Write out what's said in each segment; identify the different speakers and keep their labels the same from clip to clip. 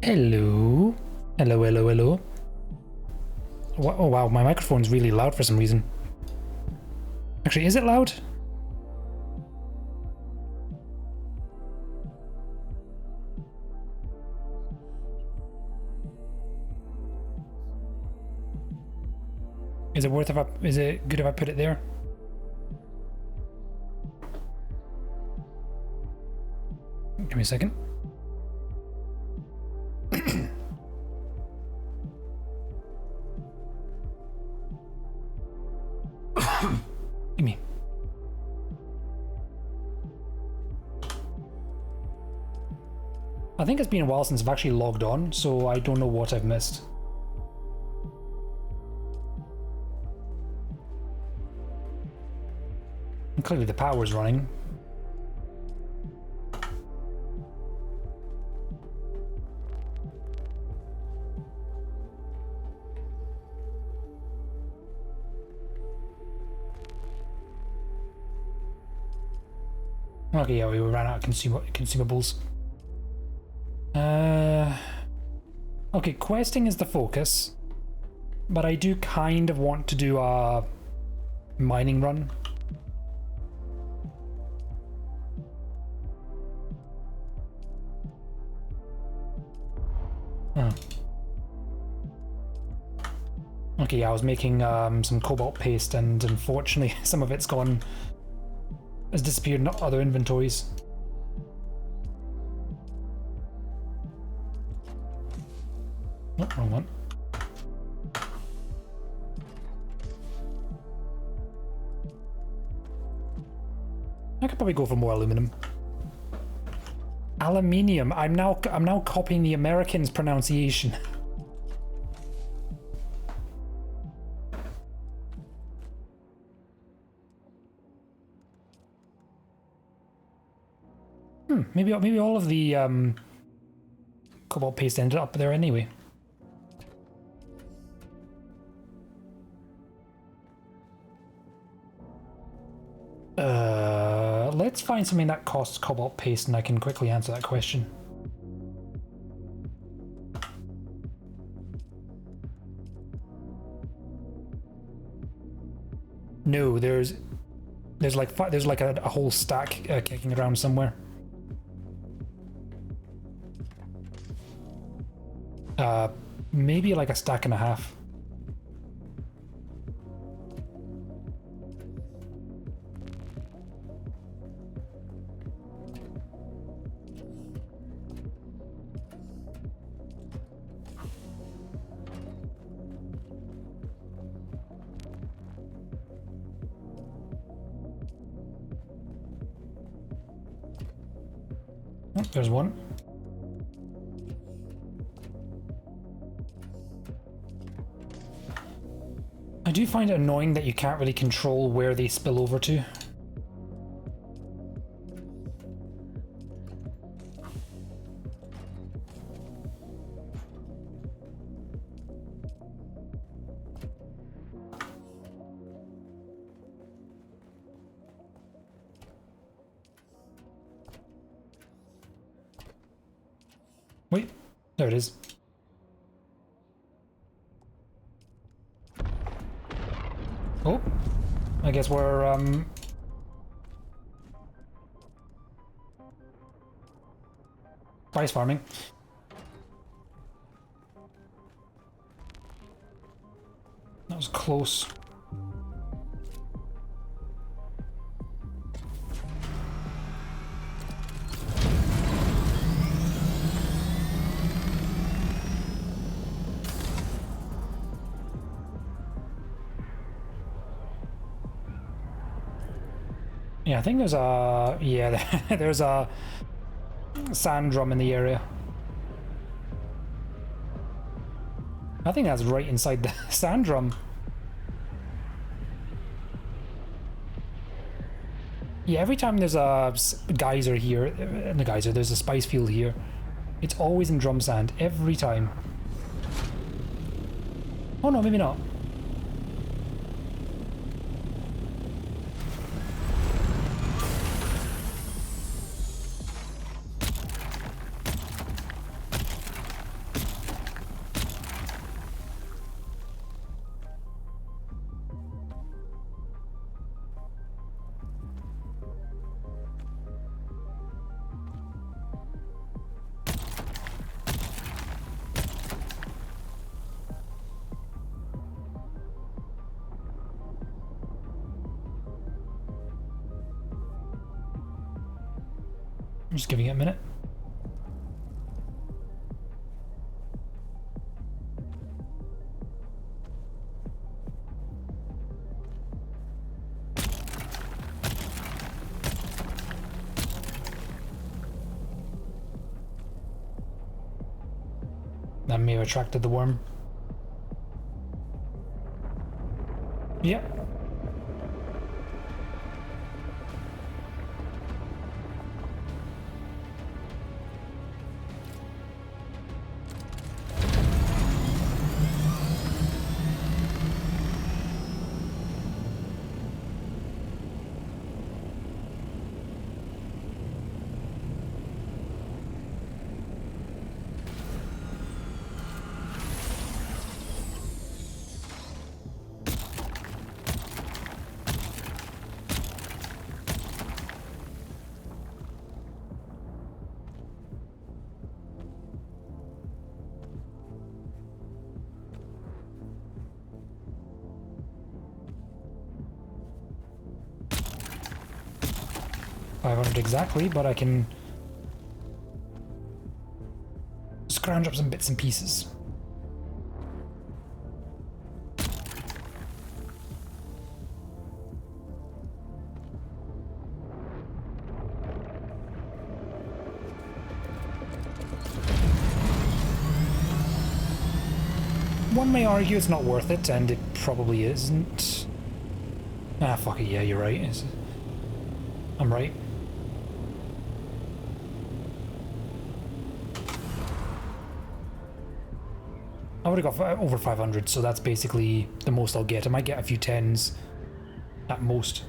Speaker 1: Hello. Hello, hello, hello. Oh wow, my microphone's really loud for some reason. Actually, is it loud? Is it good if I put it there? Give me a second. Give me. I think it's been a while since I've actually logged on, so I don't know what I've missed. And clearly the power's running. Okay, yeah, we ran out of consumables. Okay, questing is the focus, but I do kind of want to do a mining run. Okay, yeah, I was making some cobalt paste, and unfortunately some of it's gone, has disappeared in other inventories. Oh, wrong one. I could probably go for more aluminum. Aluminium. I'm now copying the Americans' pronunciation. Maybe all of the cobalt paste ended up there anyway. Let's find something that costs cobalt paste and I can quickly answer that question. No, there's like a whole stack kicking around somewhere. Maybe like a stack and a half. Oh, there's one. I do find it annoying that you can't really control where they spill over to. Wait, there it is. Oh, I guess we're spice farming. That was close. Yeah, I think there's a there's a sand drum in the area. I think that's right inside the sand drum. Yeah, every time there's a geyser here, there's a spice field here. It's always in drum sand, every time. Oh no, maybe not. just giving it a minute. That may have attracted the worm. Yep. $500 exactly, but I can scrounge up some bits and pieces. One may argue it's not worth it, and it probably isn't. Ah, fuck it, yeah, you're right. I'm right. I would have got over 500, so that's basically the most I'll get. I might get a few 10s at most.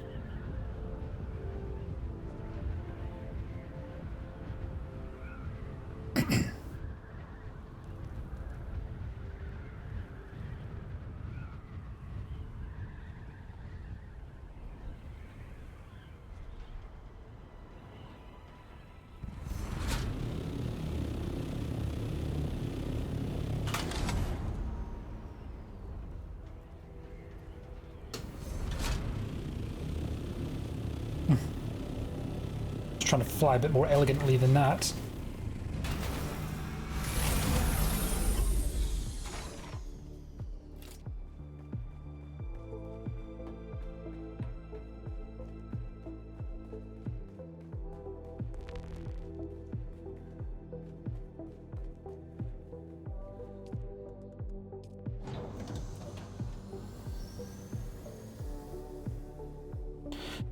Speaker 1: Trying to fly a bit more elegantly than that.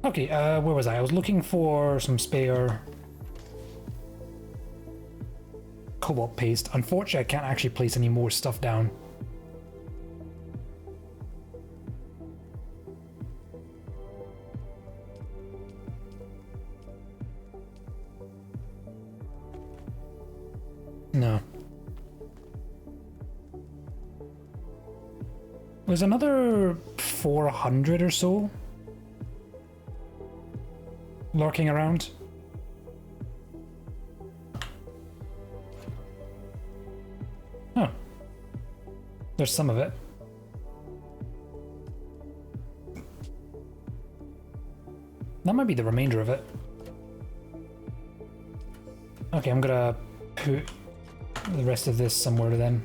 Speaker 1: Okay, where was I? I was looking for some spare cobalt paste. Unfortunately, I can't actually place any more stuff down. No. There's another 400 or so lurking around. Huh. There's some of it. That might be the remainder of it. Okay, I'm gonna put the rest of this somewhere then.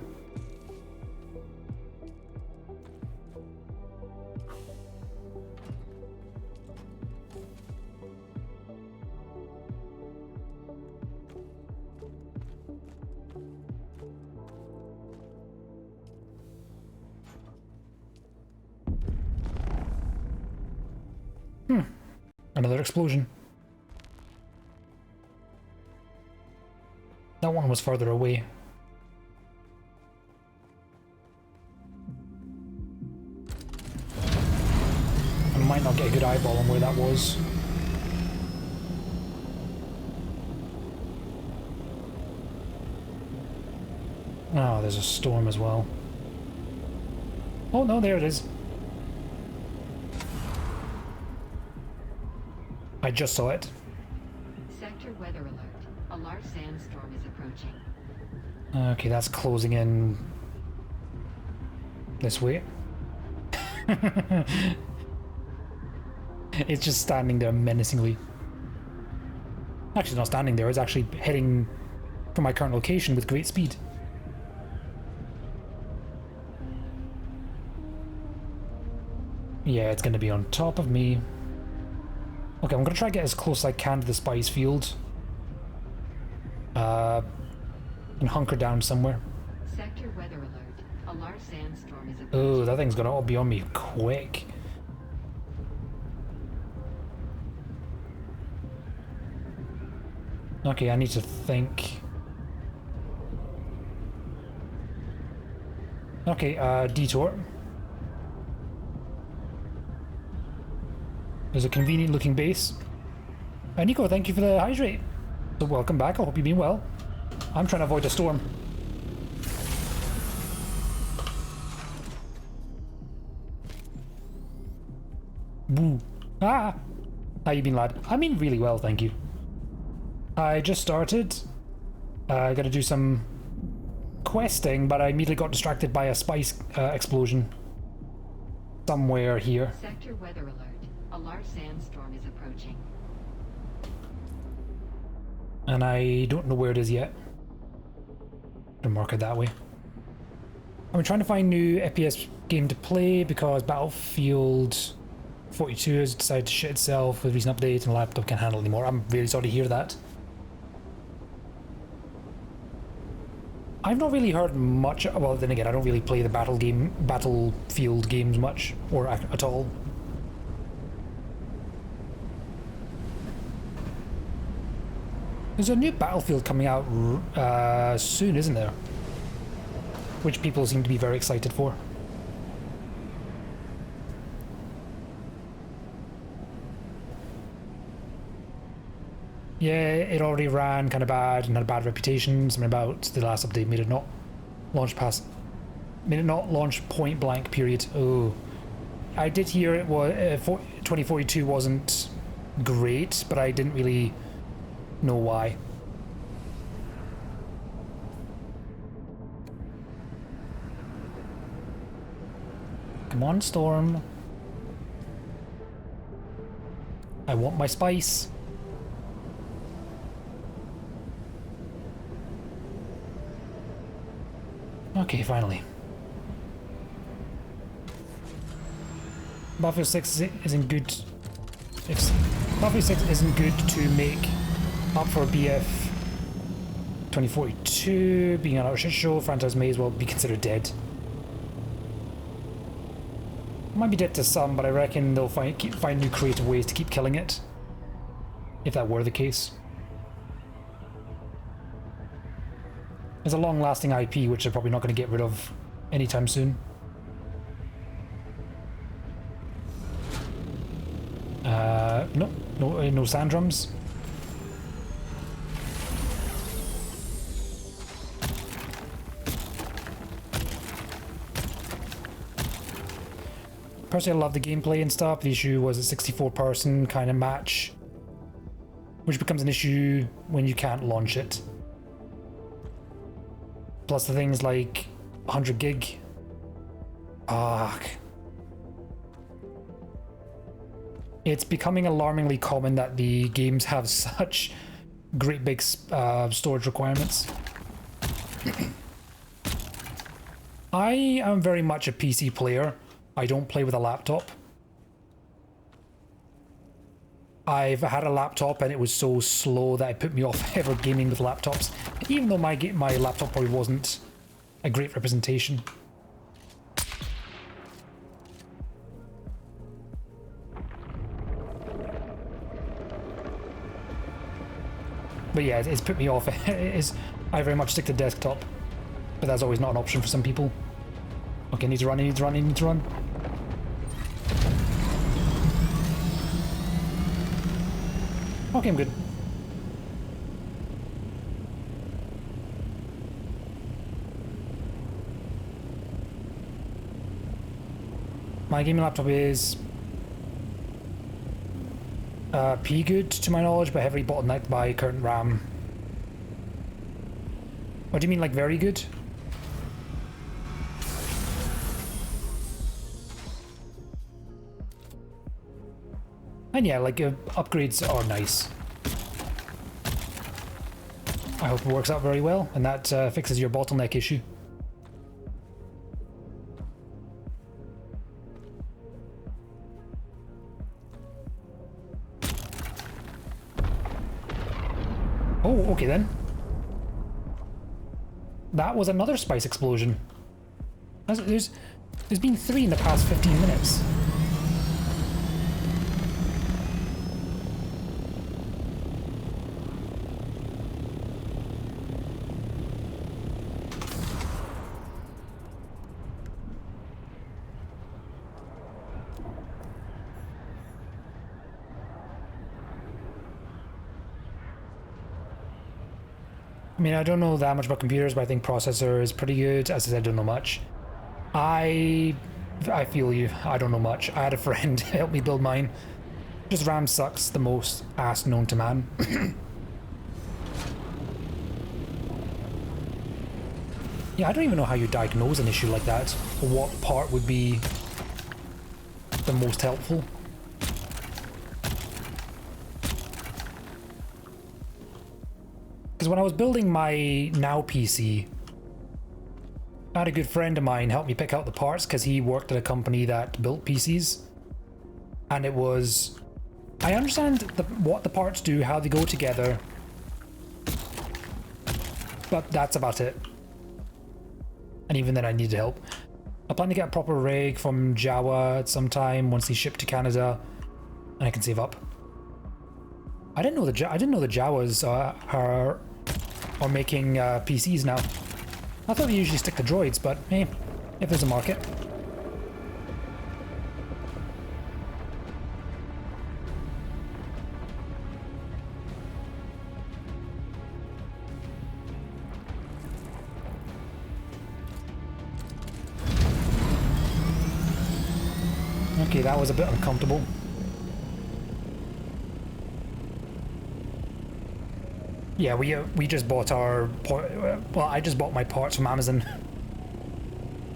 Speaker 1: Another explosion. That one was further away. I might not get a good eyeball on where that was. Oh, there's a storm as well. Oh no, there it is. I just saw it.
Speaker 2: Sector weather alert. A large sandstorm is approaching.
Speaker 1: Okay, that's closing in this way. It's just standing there menacingly. Actually, not standing there. It's actually heading from my current location with great speed. Yeah, it's going to be on top of me. Okay, I'm going to try to get as close as I can to the spice field. And hunker down somewhere.
Speaker 2: Sector weather alert. A large sandstorm is approaching.
Speaker 1: Oh, that thing's going to be on me quick. Okay, I need to think. Okay, detour. There's a convenient looking base. Nico, thank you for the hydrate. So welcome back, I hope you've been well. I'm trying to avoid a storm. Boo. Ah! How you been, lad? I mean really well, thank you. I just started. I gotta do some questing, but I immediately got distracted by a spice explosion. Somewhere here.
Speaker 2: Sector weather alert. A large sandstorm is approaching.
Speaker 1: And I don't know where it is yet. To mark it that way. I'm trying to find new FPS game to play because Battlefield 42 has decided to shit itself with recent updates and the laptop can't handle it anymore. I'm really sorry to hear that. I've not really heard much. Well, then again, I don't really play the Battlefield games much or at all. There's a new Battlefield coming out soon, isn't there? Which people seem to be very excited for. Yeah, it already ran kind of bad and had a bad reputation. Something about the last update made it not launch point blank. Period. Oh, I did hear it was 2042 wasn't great, but I didn't really know why. Come on, Storm. I want my spice. Okay, finally. Battlefield 6 isn't good. If Battlefield 6 isn't good to make up for BF 2042 being an utter shit show, franchise may as well be considered dead. Might be dead to some, but I reckon they'll find new creative ways to keep killing it. If that were the case. It's a long-lasting IP, which they're probably not going to get rid of anytime soon. No sand drums. Personally, I love the gameplay and stuff. The issue was a 64-person kind of match, which becomes an issue when you can't launch it. Plus the things like 100 gig. Fuck. It's becoming alarmingly common that the games have such great big storage requirements. I am very much a PC player. I don't play with a laptop. I've had a laptop and it was so slow that it put me off ever gaming with laptops, even though my laptop probably wasn't a great representation. But yeah, it's put me off. I very much stick to desktop, but that's always not an option for some people. Okay, need to run, need to run, need to run. Okay, I'm good. My gaming laptop is P good to my knowledge, but heavily bottlenecked by current RAM. What do you mean, like very good? And yeah, like upgrades are nice. I hope it works out very well, and that fixes your bottleneck issue. Oh, okay then. That was another spice explosion. There's been 3 in the past 15 minutes. I mean, I don't know that much about computers, but I think processor is pretty good. As I said, I don't know much. I feel you. I don't know much. I had a friend help me build mine. Just RAM sucks the most ass known to man. Yeah, I don't even know how you diagnose an issue like that. Or what part would be the most helpful. Because when I was building my now PC, I had a good friend of mine help me pick out the parts because he worked at a company that built PCs. And it was... I understand what the parts do, how they go together, but that's about it. And even then I needed help. I plan to get a proper rig from Jawa at some time once they ship to Canada and I can save up. I didn't know the Jawas are making PCs now. I thought they usually stick to droids, but hey, if there's a market. Okay, that was a bit uncomfortable. Yeah, we just bought our... Well, I just bought my parts from Amazon.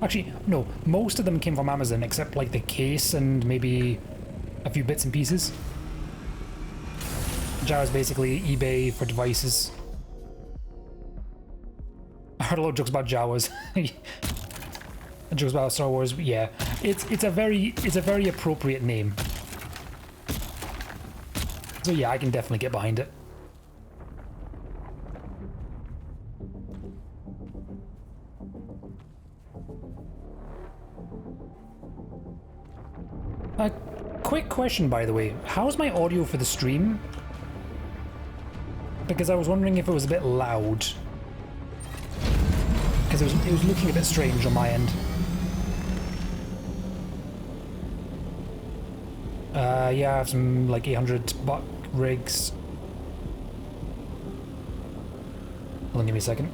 Speaker 1: Actually, no, most of them came from Amazon, except like the case and maybe a few bits and pieces. Jawa's basically eBay for devices. I heard a lot of jokes about Jawas. Jokes about Star Wars, yeah. It's a very appropriate name. So yeah, I can definitely get behind it. A quick question, by the way. How's my audio for the stream? Because I was wondering if it was a bit loud. Because it was looking a bit strange on my end. Yeah, I have some like 800 buck rigs. Hold on, give me a second.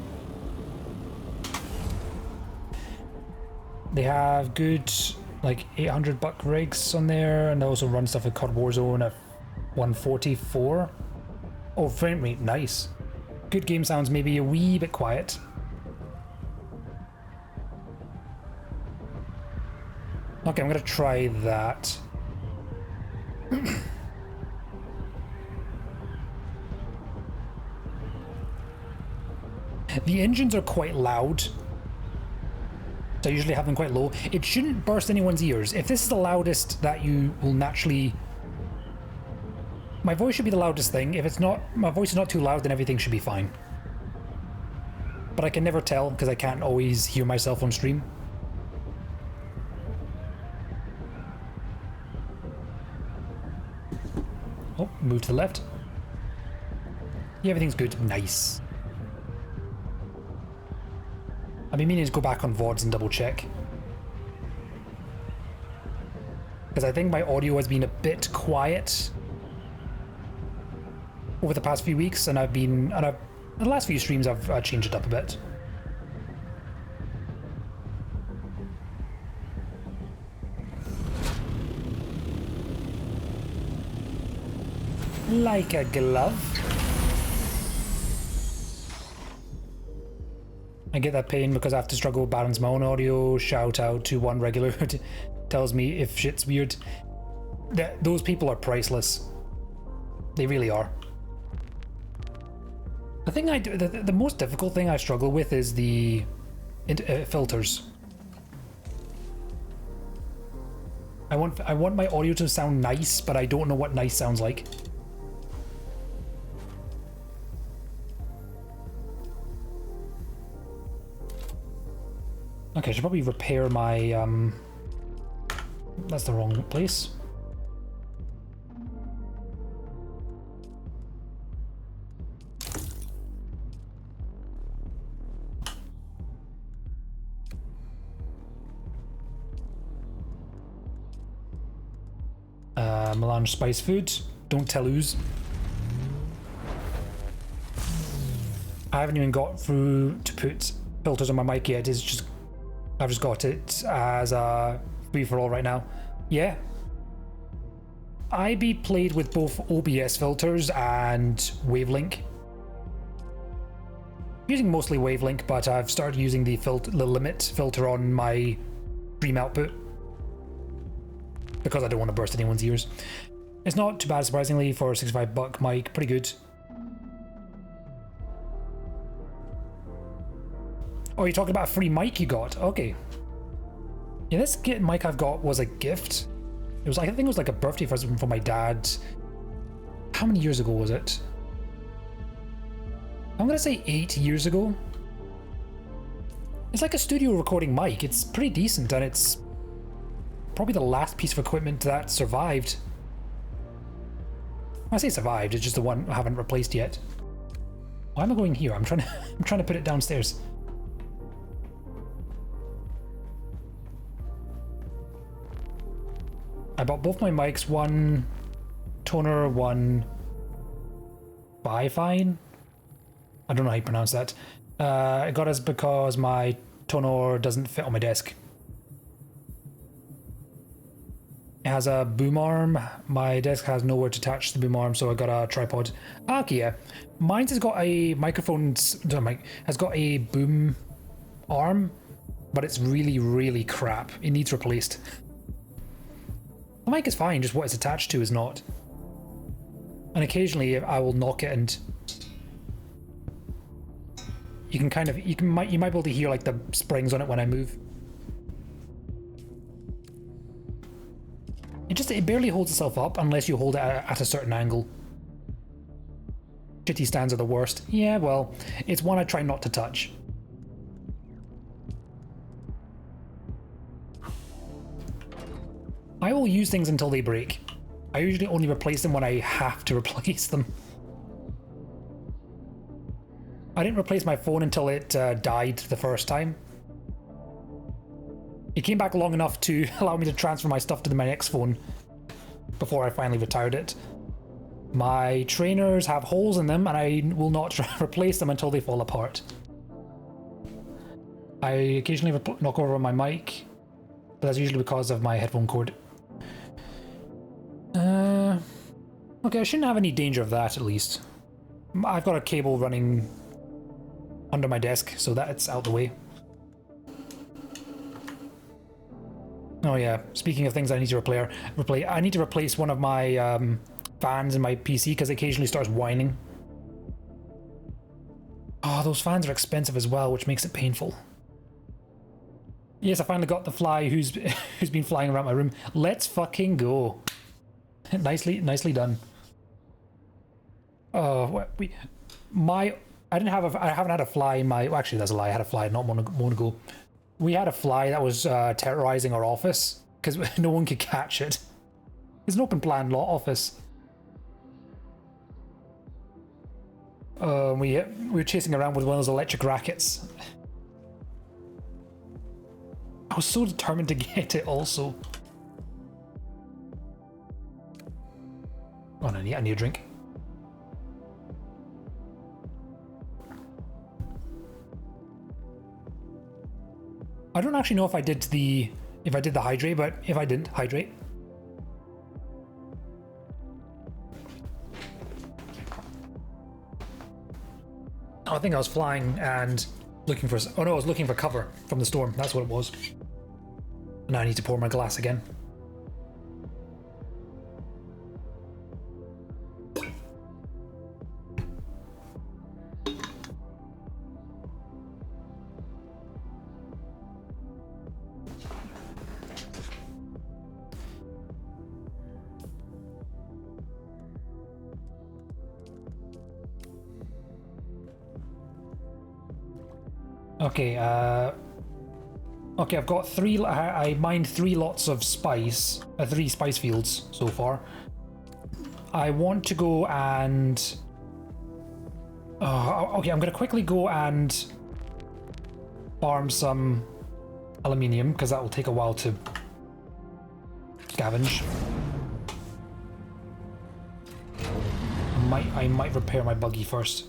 Speaker 1: They have good like 800 buck rigs on there, and they also run stuff with COD Warzone at 144. Oh, frame rate, nice. Good game sounds, maybe a wee bit quiet. Okay, I'm gonna try that. The engines are quite loud. So I usually have them quite low. It shouldn't burst anyone's ears. If this is the loudest that you will naturally... My voice should be the loudest thing. If it's not, my voice is not too loud, then everything should be fine. But I can never tell because I can't always hear myself on stream. Oh, move to the left. Yeah, everything's good. Nice. I've been meaning to go back on VODs and double check. Because I think my audio has been a bit quiet over the past few weeks, and the last few streams I've changed it up a bit. Like a glove. I get that pain because I have to struggle to balance my own audio. Shout out to one regular who tells me if shit's weird. Those people are priceless. They really are. The thing I do, the most difficult thing I struggle with is the filters. I want my audio to sound nice, but I don't know what nice sounds like. Okay, I should probably repair my that's the wrong place. Melange spice food. Don't tell who's. I haven't even got through to put filters on my mic yet. It's just I've just got it as a free for all right now. Yeah. I be played with both OBS filters and Wavelink. Using mostly Wavelink, but I've started using the limit filter on my stream output, because I don't want to burst anyone's ears. It's not too bad, surprisingly, for a $65 mic. Pretty good. Oh, you're talking about a free mic you got? Okay. Yeah, this mic I've got was a gift. It was, I think it was like a birthday present from my dad. How many years ago was it? I'm gonna say 8 years ago. It's like a studio recording mic. It's pretty decent, and it's probably the last piece of equipment that survived. I say survived, it's just the one I haven't replaced yet. Why am I going here? I'm trying to put it downstairs. I bought both my mics, one toner, one Bifine. I don't know how you pronounce that. I got it because my toner doesn't fit on my desk. It has a boom arm. My desk has nowhere to attach the boom arm, so I got a tripod. Okay, yeah. Mine's has got a microphone, has got a boom arm, but it's really, really crap. It needs replaced. The mic is fine, just what it's attached to is not. And occasionally I will knock it and you can kind of, you might be able to hear like the springs on it when I move. It barely holds itself up unless you hold it at a certain angle. Shitty stands are the worst. Yeah, well, it's one I try not to touch. I will use things until they break. I usually only replace them when I have to replace them. I didn't replace my phone until it died the first time. It came back long enough to allow me to transfer my stuff to my next phone before I finally retired it. My trainers have holes in them and I will not replace them until they fall apart. I occasionally knock over my mic, but that's usually because of my headphone cord. Okay, I shouldn't have any danger of that at least. I've got a cable running under my desk, so that's out the way. Oh yeah, speaking of things I need to replace, I need to replace one of my fans in my PC because it occasionally starts whining. Oh, those fans are expensive as well, which makes it painful. Yes, I finally got the fly who's been flying around my room. Let's fucking go. Nicely done. Oh, I haven't had a fly in my, well, actually that's a lie, I had a fly not long ago. We had a fly that was terrorizing our office because no one could catch it. It's an open plan law office. We were chasing around with one of those electric rackets. I was so determined to get it also. Oh no, I need a drink. I don't actually know if I did the hydrate, but if I didn't hydrate. I think I was flying and looking for, oh no, I was looking for cover from the storm. That's what it was. Now I need to pour my glass again. Okay, okay, I've got three. I mined 3 lots of spice, 3 spice fields so far. I want to go and. Okay, I'm gonna quickly go and farm some aluminium because that will take a while to scavenge. I might repair my buggy first.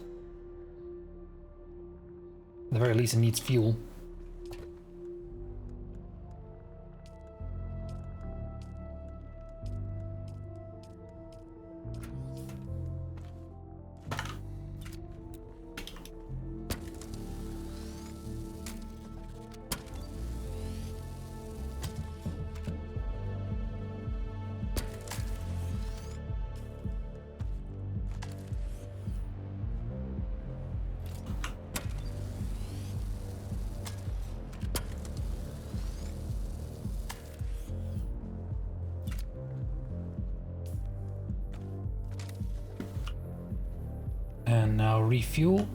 Speaker 1: At the very least, it needs fuel. And now refuel.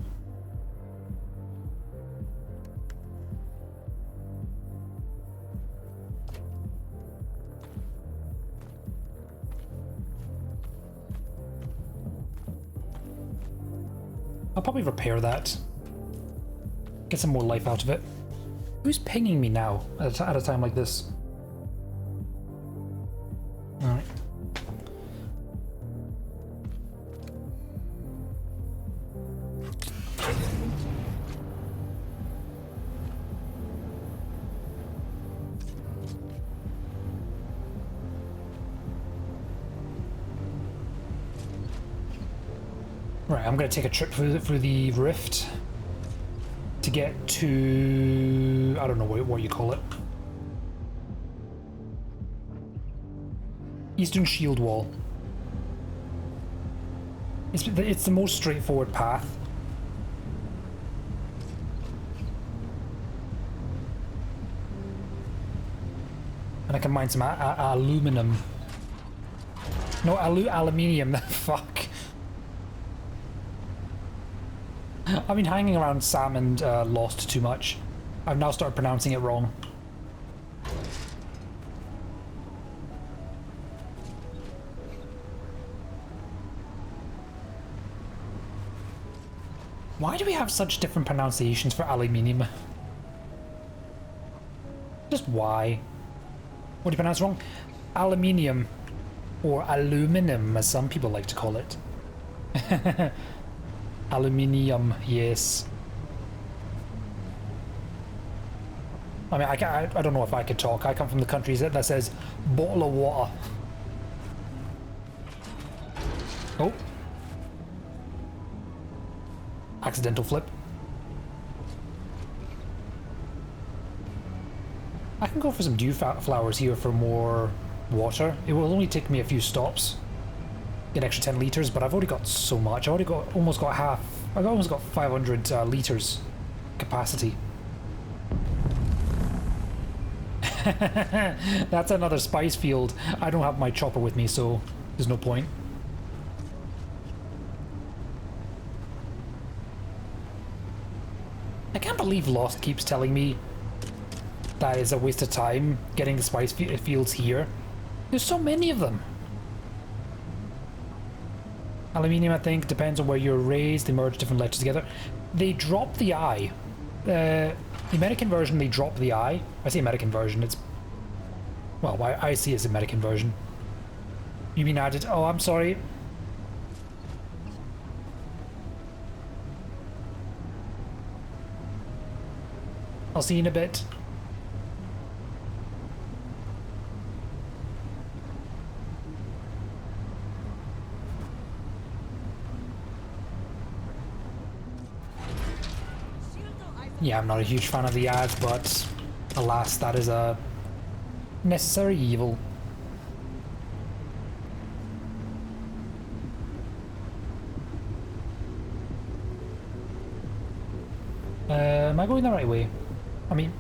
Speaker 1: I'll probably repair that. Get some more life out of it. Who's pinging me now at a time like this? Alright. Right, I'm going to take a trip through the rift to get to... I don't know what you call it. Eastern Shield Wall. It's the most straightforward path. And I can mine some aluminum. No, aluminium. Fuck. I've been hanging around Sam and Lost too much. I've now started pronouncing it wrong. Why do we have such different pronunciations for aluminium? Just why? What do you pronounce wrong? Aluminium. Or aluminum, as some people like to call it. Aluminium, yes. I mean, I don't know if I could talk. I come from the country that says bottle of water. Oh. Accidental flip. I can go for some dew flowers here for more water. It will only take me a few stops. Get extra 10 liters, but I've already got so much. I already almost got half. I've almost got 500 liters capacity. That's another spice field. I don't have my chopper with me, so there's no point. I can't believe Lost keeps telling me that is a waste of time getting the spice fields here. There's so many of them. Aluminium, I think, depends on where you're raised. They merge different letters together. They drop the I. The American version, they drop the I. I say American version, it's... Well, I see it's American version. You mean added? Oh, I'm sorry. I'll see you in a bit. Yeah, I'm not a huge fan of the ads, but alas, that is a necessary evil. Am I going the right way? I mean,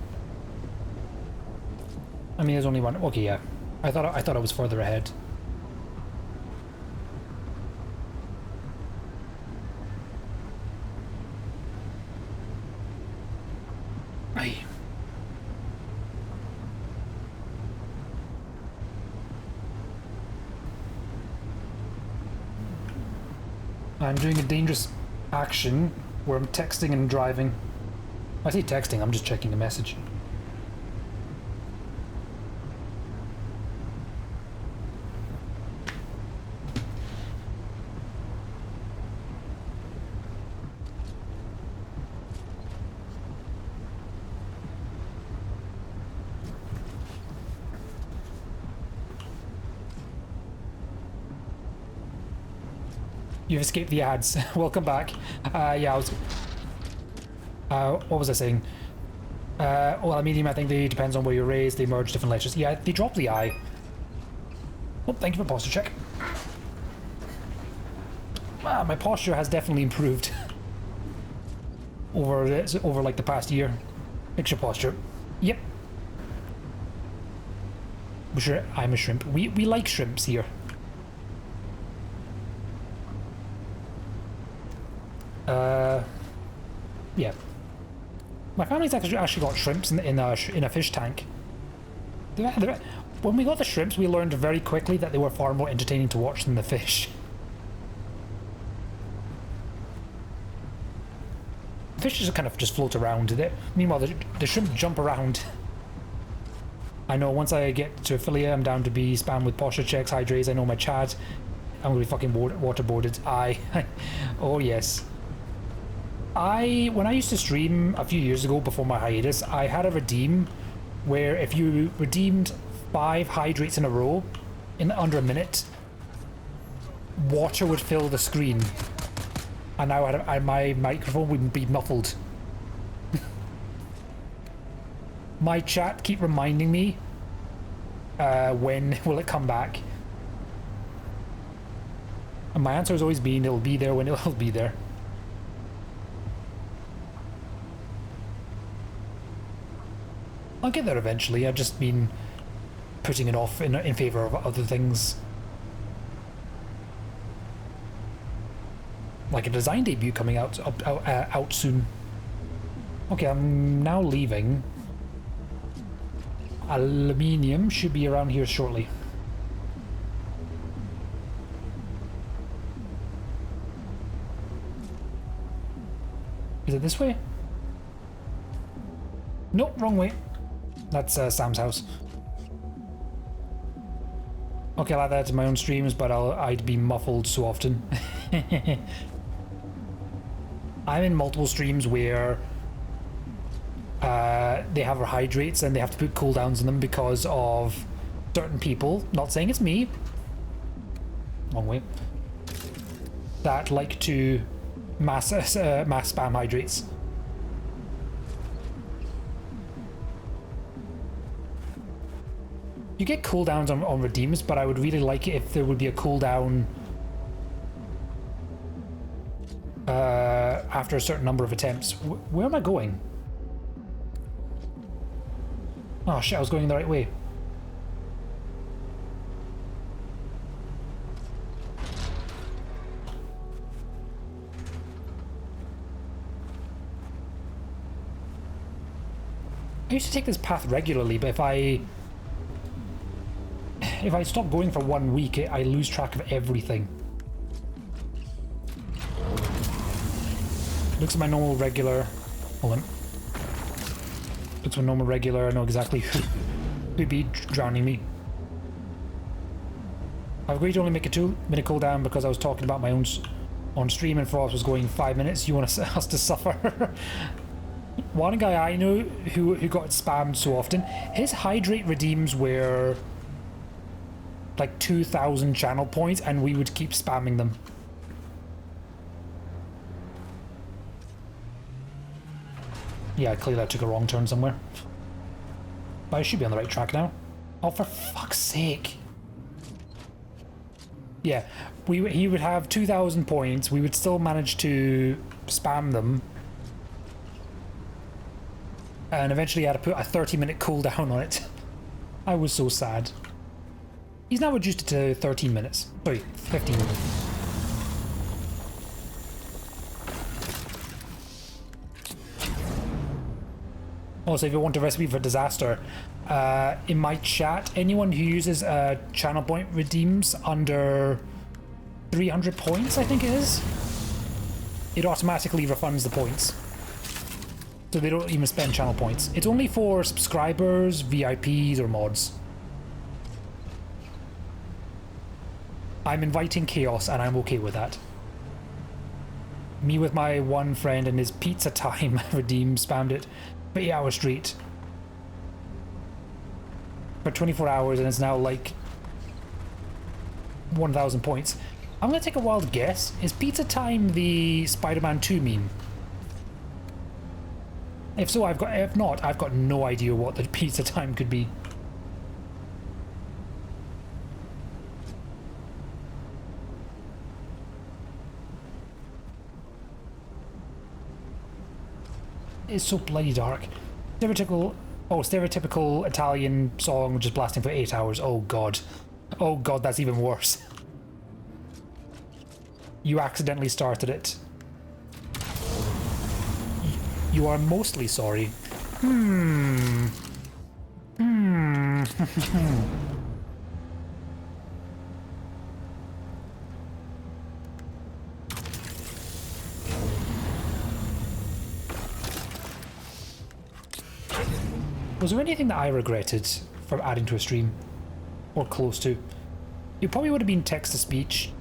Speaker 1: there's only one. Okay, yeah. I thought I was further ahead. I'm doing a dangerous action where I'm texting and driving. I say texting, I'm just checking the message. You've escaped the ads. Welcome back. Yeah, I was... what was I saying? Well, a medium, I think they depends on where you're raised. They merge different lectures. Yeah, they drop the eye. Oh, thank you for posture check. My posture has definitely improved over like the past year. Extra posture. Yep. Sure, I'm a shrimp. We like shrimps here. Yeah. My family's actually got shrimps in a fish tank. When we got the shrimps, we learned very quickly that they were far more entertaining to watch than the fish. Fish just kind of just float around. Meanwhile, the shrimp jump around. I know once I get to affiliate, I'm down to be spammed with posture checks, hydrates. I know my chat. I'm gonna be fucking waterboarded. Oh yes. When I used to stream a few years ago before my hiatus, I had a redeem where if you redeemed 5 hydrates in a row in under a minute, water would fill the screen, and now my microphone would be muffled. My chat keep reminding me when will it come back, and my answer has always been it'll be there when it'll be there. I'll get there eventually. I've just been putting it off in favor of other things. Like a design debut coming out soon. Okay, I'm now leaving. Aluminium should be around here shortly. Is it this way? Nope, wrong way. That's Sam's house. Okay, I'll add that to my own streams, but I'd be muffled so often. I'm in multiple streams where they have hydrates and they have to put cooldowns in them because of certain people, not saying it's me, wrong way, that like to mass spam hydrates. You get cooldowns on redeems, but I would really like it if there would be a cooldown after a certain number of attempts. Where am I going? Oh shit, I was going the right way. I used to take this path regularly, but if I stop going for 1 week, I lose track of everything. Looks at my normal regular. Hold on. Looks at my normal regular. I know exactly who'd be drowning me. I've agreed to only make a 2-minute cooldown because I was talking about my own on stream and Frost was going 5 minutes. You want us to suffer? One guy I know who got spammed so often, his hydrate redeems were like 2,000 channel points, and we would keep spamming them. Yeah, clearly I took a wrong turn somewhere. But I should be on the right track now. Oh, for fuck's sake. Yeah, he would have 2,000 points, we would still manage to spam them. And eventually I had to put a 30-minute cooldown on it. I was so sad. He's now reduced it to 13 minutes. Sorry, 15 minutes. Also, if you want a recipe for disaster, in my chat, anyone who uses channel point redeems under 300 points, I think it is, it automatically refunds the points. So they don't even spend channel points. It's only for subscribers, VIPs, or mods. I'm inviting chaos, and I'm okay with that. Me with my one friend and his pizza time redeem spammed it for 8 hours straight. For 24 hours, and it's now like 1,000 points. I'm gonna take a wild guess. Is Pizza Time the Spider-Man 2 meme? If so, if not, I've got no idea what the Pizza Time could be. It's so bloody dark. Stereotypical Italian song just blasting for 8 hours. Oh god. Oh god, that's even worse. You accidentally started it. You are mostly sorry. Was there anything that I regretted from adding to a stream? Or close to? It probably would have been text-to-speech.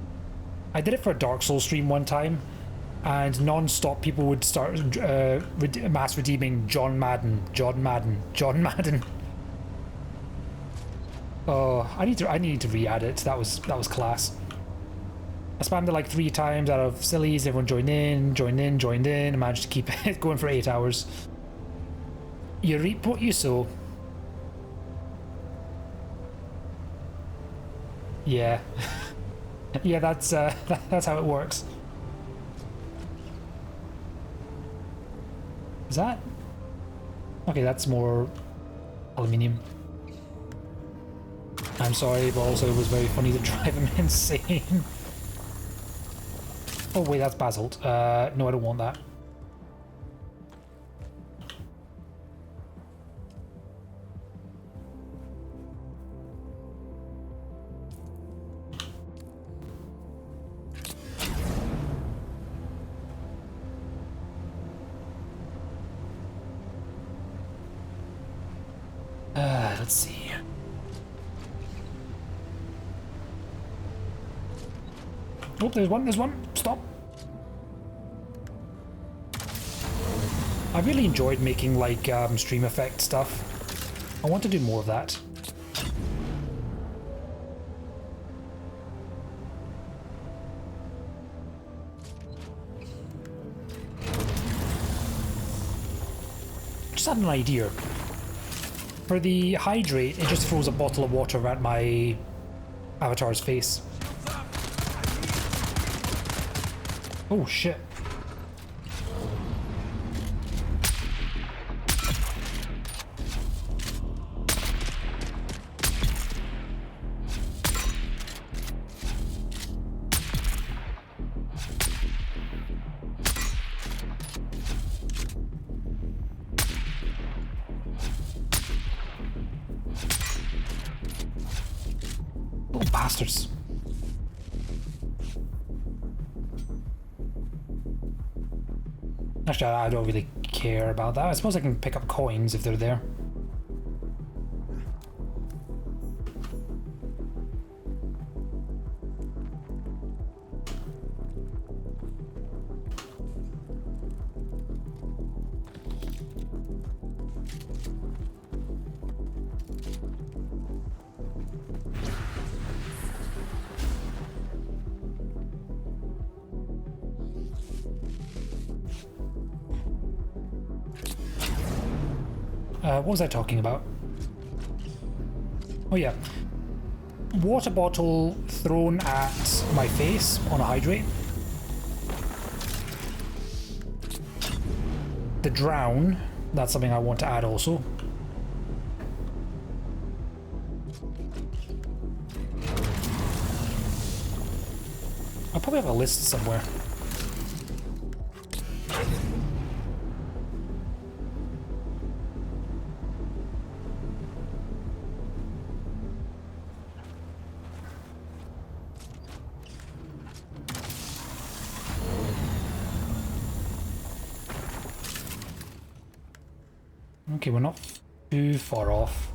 Speaker 1: I did it for a Dark Souls stream one time, and non-stop people would start mass redeeming John Madden, John Madden, John Madden. Oh, I need to re-add it. That was class. I spammed it like 3 times out of sillies. Everyone joined in, and managed to keep it going for 8 hours. You reap what you sow. Yeah. Yeah, that's how it works. Is that? Okay, that's more aluminium. I'm sorry, but also it was very funny to drive him insane. Oh wait, that's basalt. No, I don't want that. Let's see. Oh, there's one. Stop. I really enjoyed making like stream effect stuff. I want to do more of that. Just had an idea. For the hydrate, it just throws a bottle of water at my avatar's face. Oh shit. Little bastards. Actually, I don't really care about that. I suppose I can pick up coins if they're there. What was I talking about? Oh yeah. Water bottle thrown at my face on a hydrate. The drown, that's something I want to add also. I'll probably have a list somewhere. Okay, we're not too far off.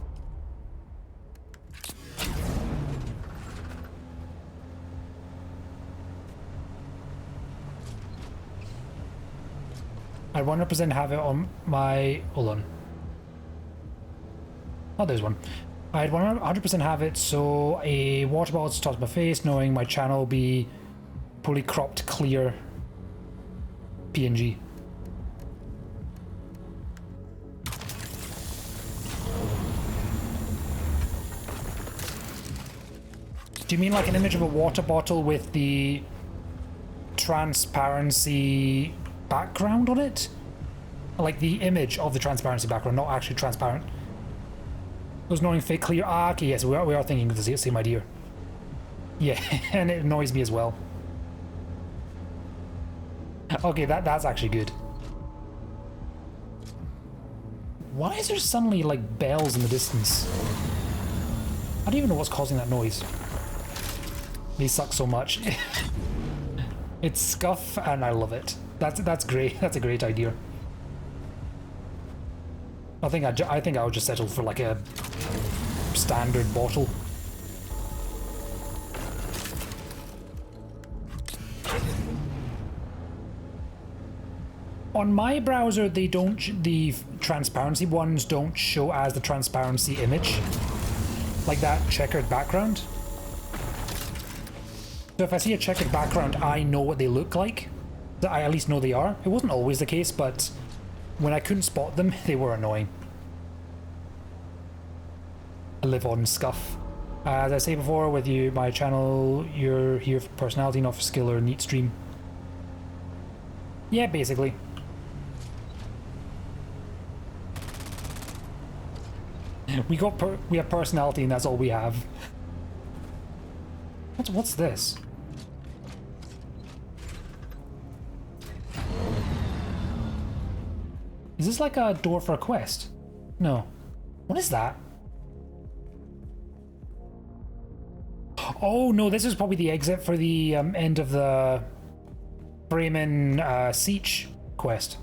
Speaker 1: I'd 100% have it on my... Hold on. Oh, there's one. I'd 100% have it so a water bottle to touch my face, knowing my channel will be fully cropped clear PNG. Do you mean like an image of a water bottle with the transparency background on it? Like the image of the transparency background, not actually transparent. Those knowing fake clear. Ah, okay, yes, we are thinking of the same idea. Yeah, and it annoys me as well. Okay, that's actually good. Why is there suddenly like bells in the distance? I don't even know what's causing that noise. They suck so much. It's scuff and I love it. That's great. That's a great idea. I think I would just settle for like a standard bottle. On my browser, they don't. The transparency ones don't show as the transparency image, like that checkered background. So if I see a checkered background, I know what they look like. I at least know they are. It wasn't always the case, but when I couldn't spot them, they were annoying. I live on scuff. As I say before, with you, my channel, you're here for personality, not for skill or neat stream. Yeah, basically. We have personality, and that's all we have. What's this? Is this like a door for a quest? No. What is that? Oh no, this is probably the exit for the end of the Bremen Siege quest.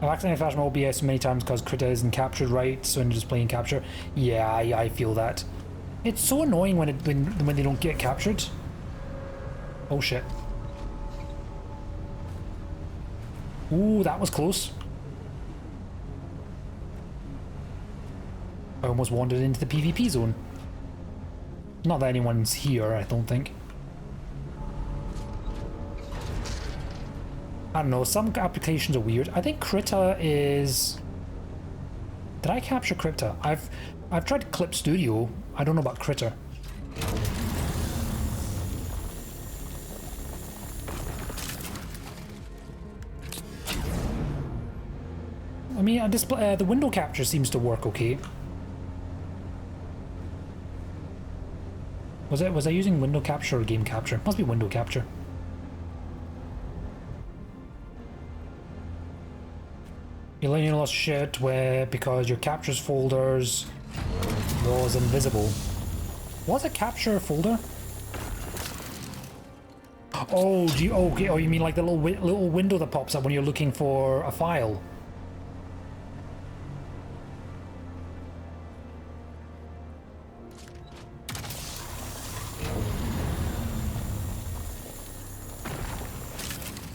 Speaker 1: I've accidentally flashed my OBS many times because Krita isn't captured right, so I'm just playing capture. Yeah, I feel that. It's so annoying when they don't get captured. Oh shit. Ooh, that was close. I almost wandered into the PvP zone. Not that anyone's here, I don't think. I don't know, some applications are weird. I think Krita is... Did I capture Krita? I've tried Clip Studio. I don't know about Krita. I mean, the window capture seems to work okay. Was I using window capture or game capture? Must be window capture. You learn you lost shit because your captures folders was invisible. What's a capture folder? Oh, oh, you mean like the little window that pops up when you're looking for a file?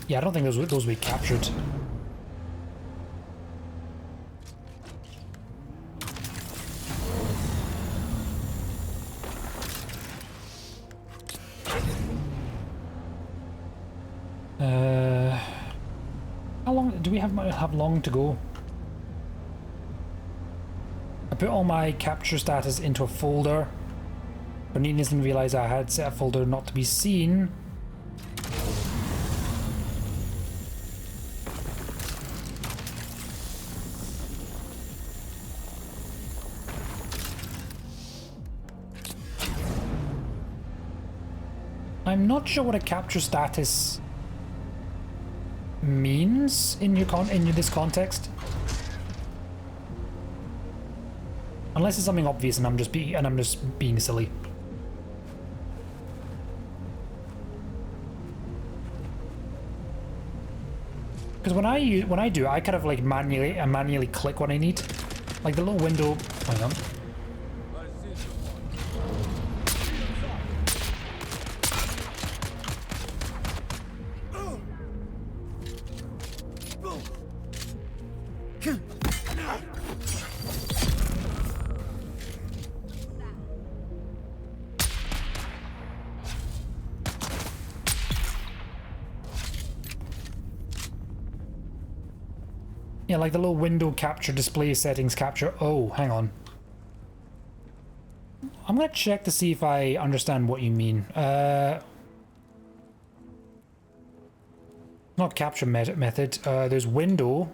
Speaker 1: Yeah, I don't think those will be captured. How long do we have long to go? I put all my capture status into a folder, but needlessly realized I had set a folder not to be seen. I'm not sure what a capture status means in this context, unless it's something obvious and I'm just being silly. Because Because when I do, I kind of like manually click what I need, like the little window. Hang on. Yeah, like the little window capture display settings capture. Oh, hang on. I'm gonna check to see if I understand what you mean. Not capture method. There's window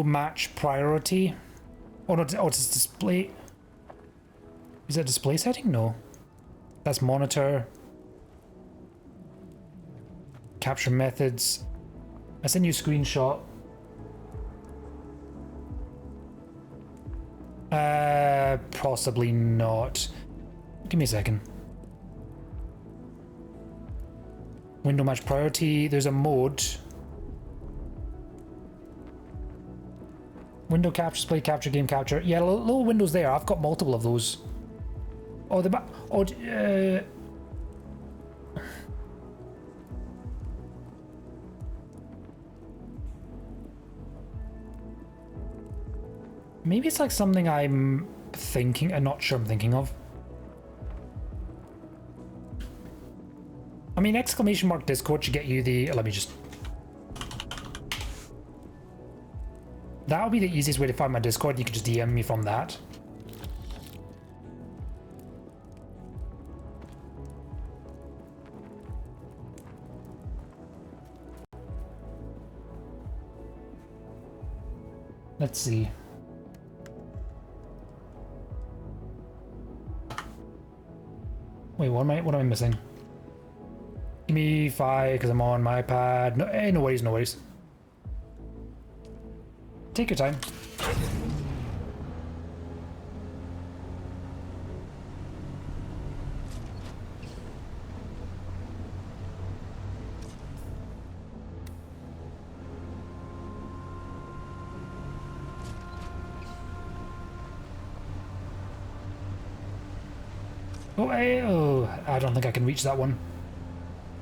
Speaker 1: match priority. Oh no, oh, it's display. Is that display setting? No. That's monitor. Capture methods. I send you a screenshot. Possibly not. Give me a second. Window match priority. There's a mode. Window capture, display capture, game capture. Yeah, little windows there. I've got multiple of those. Oh, maybe it's like something I'm thinking and not sure I'm thinking of. I mean, exclamation mark Discord should get you the. Let me just. That would be the easiest way to find my Discord. You could just DM me from that. Let's see. Wait, what am I missing? Give me 5 because I'm on my iPad. No, no worries, no worries. Take your time. Oh, I don't think I can reach that one.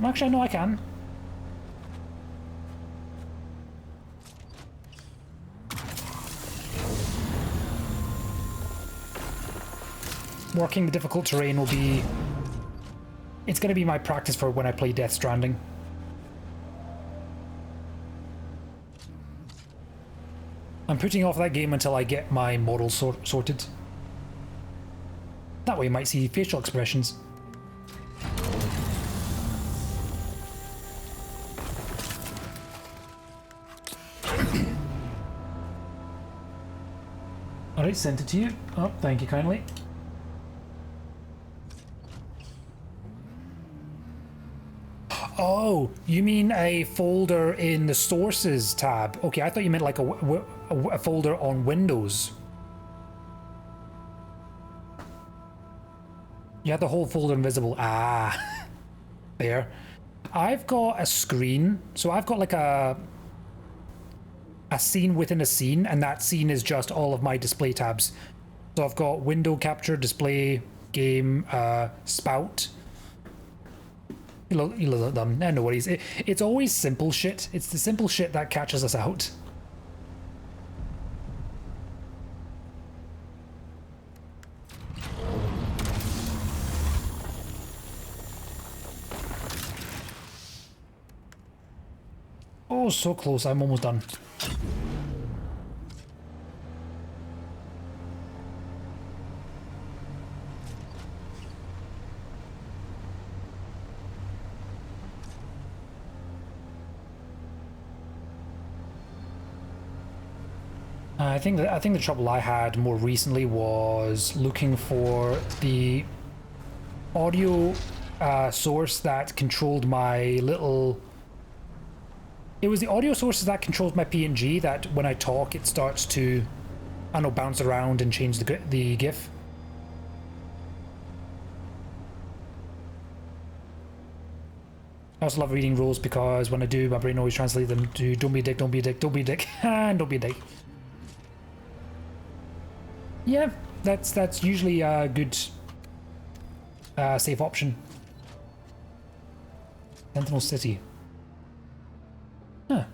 Speaker 1: Actually, no, I can. Working the difficult terrain will be... It's going to be my practice for when I play Death Stranding. I'm putting off that game until I get my model sorted. That way you might see facial expressions. Alright, sent it to you. Oh, thank you kindly. Oh, you mean a folder in the sources tab? Okay, I thought you meant like a folder on Windows. You had the whole folder invisible. Ah, there. I've got a screen, so I've got like a scene within a scene, and that scene is just all of my display tabs. So I've got window capture, display, game, spout. You look at them. No worries. It's always simple shit. It's the simple shit that catches us out. Oh, so close. I'm almost done. I think the trouble I had more recently was looking for the audio source that controlled my little. It was the audio sources that controls my PNG that when I talk it starts to, I don't know, bounce around and change the GIF. I also love reading rules because when I do, my brain always translates them to don't be a dick, don't be a dick, don't be a dick, and don't be a dick. Yeah, that's usually a good safe option. Sentinel City. Huh.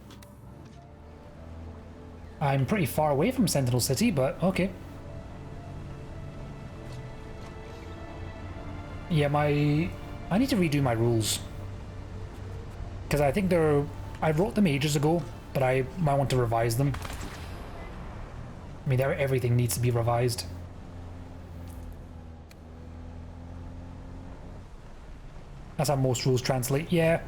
Speaker 1: I'm pretty far away from Sentinel City, but okay. Yeah, I need to redo my rules. Because I think I wrote them ages ago, but I might want to revise them. I mean, everything needs to be revised. That's how most rules translate, yeah.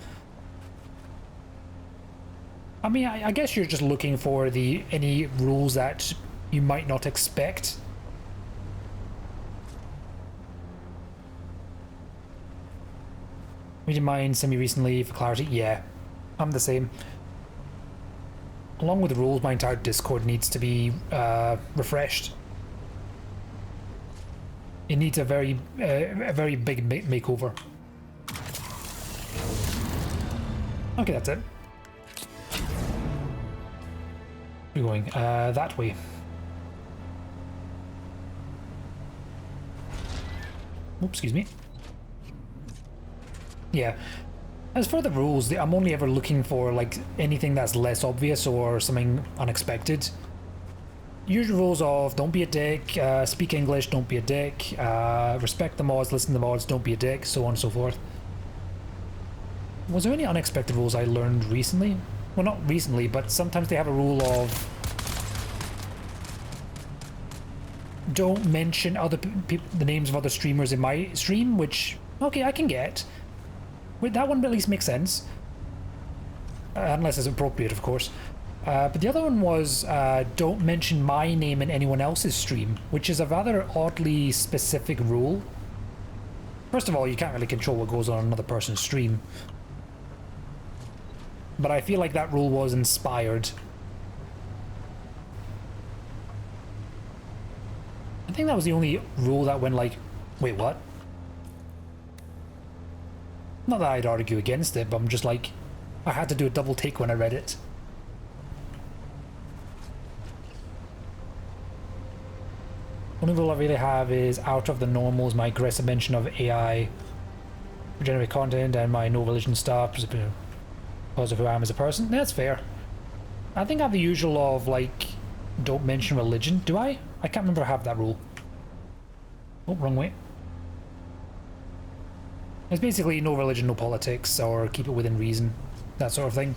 Speaker 1: I mean, I guess you're just looking for any rules that you might not expect. Reading mine semi-recently for clarity. Yeah, I'm the same. Along with the rules, my entire Discord needs to be refreshed. It needs a very big makeover. Okay, that's it. We're going that way. Oops, excuse me. Yeah. As for the rules, I'm only ever looking for like anything that's less obvious or something unexpected. Usual rules of don't be a dick, speak English, don't be a dick, respect the mods, listen to the mods, don't be a dick, so on and so forth. Was there any unexpected rules I learned recently? Well, not recently, but sometimes they have a rule of don't mention the names of other streamers in my stream, which, okay, I can get. Wait, that one at least makes sense. Unless it's appropriate, of course. But the other one was don't mention my name in anyone else's stream, which is a rather oddly specific rule. First of all, you can't really control what goes on another person's stream. But I feel like that rule was inspired. I think that was the only rule that went like, wait, what? Not that I'd argue against it, but I'm just like, I had to do a double take when I read it. Only rule I really have is out of the normal is my aggressive mention of AI for generate content and my no religion stuff because of who I am as a person. That's fair. I think I have the usual of like don't mention religion. Do I? I can't remember I have that rule. Oh, wrong way. It's basically no religion, no politics, or keep it within reason, that sort of thing.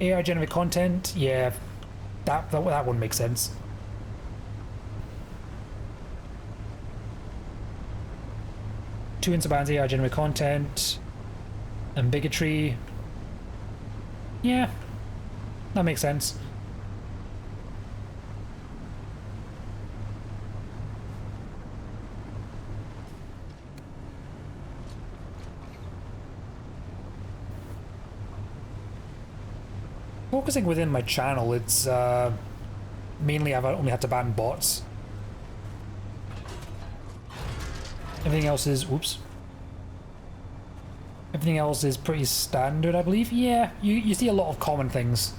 Speaker 1: AI generate content, yeah, that one makes sense. Two insubans AI generate content, and bigotry. Yeah, that makes sense. Focusing within my channel, it's mainly I've only had to ban bots. Everything else is, oops. Everything else is pretty standard, I believe. Yeah, you see a lot of common things.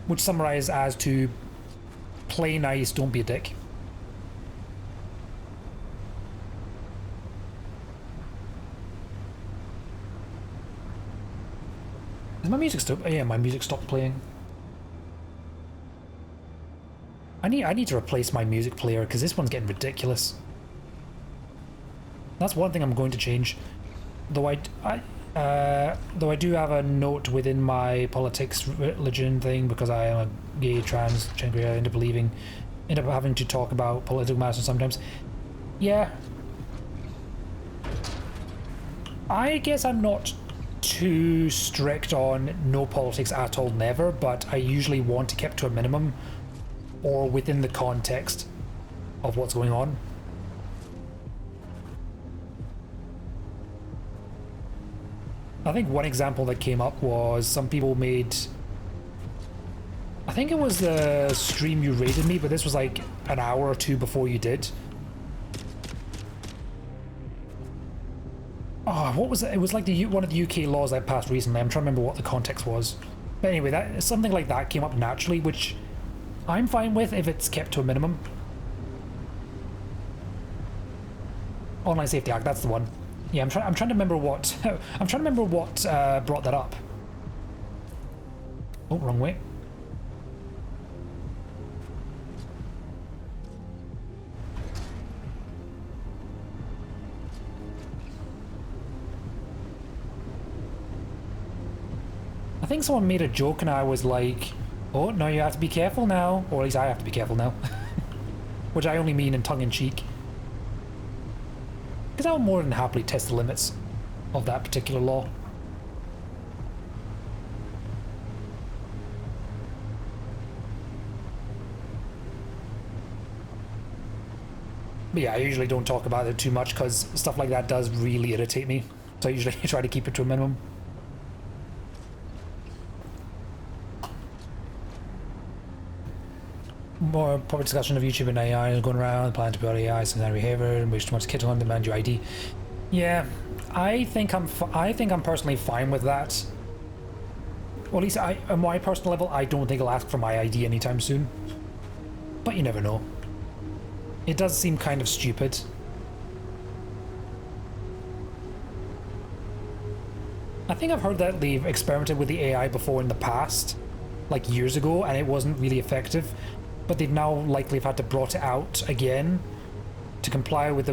Speaker 1: Which summarize as to play nice, don't be a dick. Is my music still? Yeah, my music stopped playing. I need to replace my music player because this one's getting ridiculous. That's one thing I'm going to change. Though I do have a note within my politics religion thing because I am a gay, trans, gender, I end up having to talk about political matters sometimes. Yeah. I guess I'm not too strict on no politics at all, never, but I usually want to keep to a minimum or within the context of what's going on. I think one example that came up was some people made, I think it was the stream you rated me, but this was like an hour or two before you did. Oh, what was it? It was like one of the UK laws that passed recently. I'm trying to remember what the context was. But anyway, that something like that came up naturally, which I'm fine with if it's kept to a minimum. Online Safety Act, that's the one. Yeah, I'm trying to remember what I'm trying to remember what brought that up. Oh, wrong way. I think someone made a joke and I was like, oh, no, you have to be careful now. Or at least I have to be careful now. Which I only mean in tongue-in-cheek. Because I'll more than happily test the limits of that particular law. But yeah, I usually don't talk about it too much because stuff like that does really irritate me. So I usually try to keep it to a minimum. More public discussion of YouTube and AI going around, plan to build AI, scenario behavior, in which too much kit on demand your ID. Yeah, I think I'm personally fine with that. Or at least on my personal level, I don't think I'll ask for my ID anytime soon. But you never know. It does seem kind of stupid. I think I've heard that they've experimented with the AI before in the past, like years ago, and it wasn't really effective. But they've now likely have had to brought it out again to comply with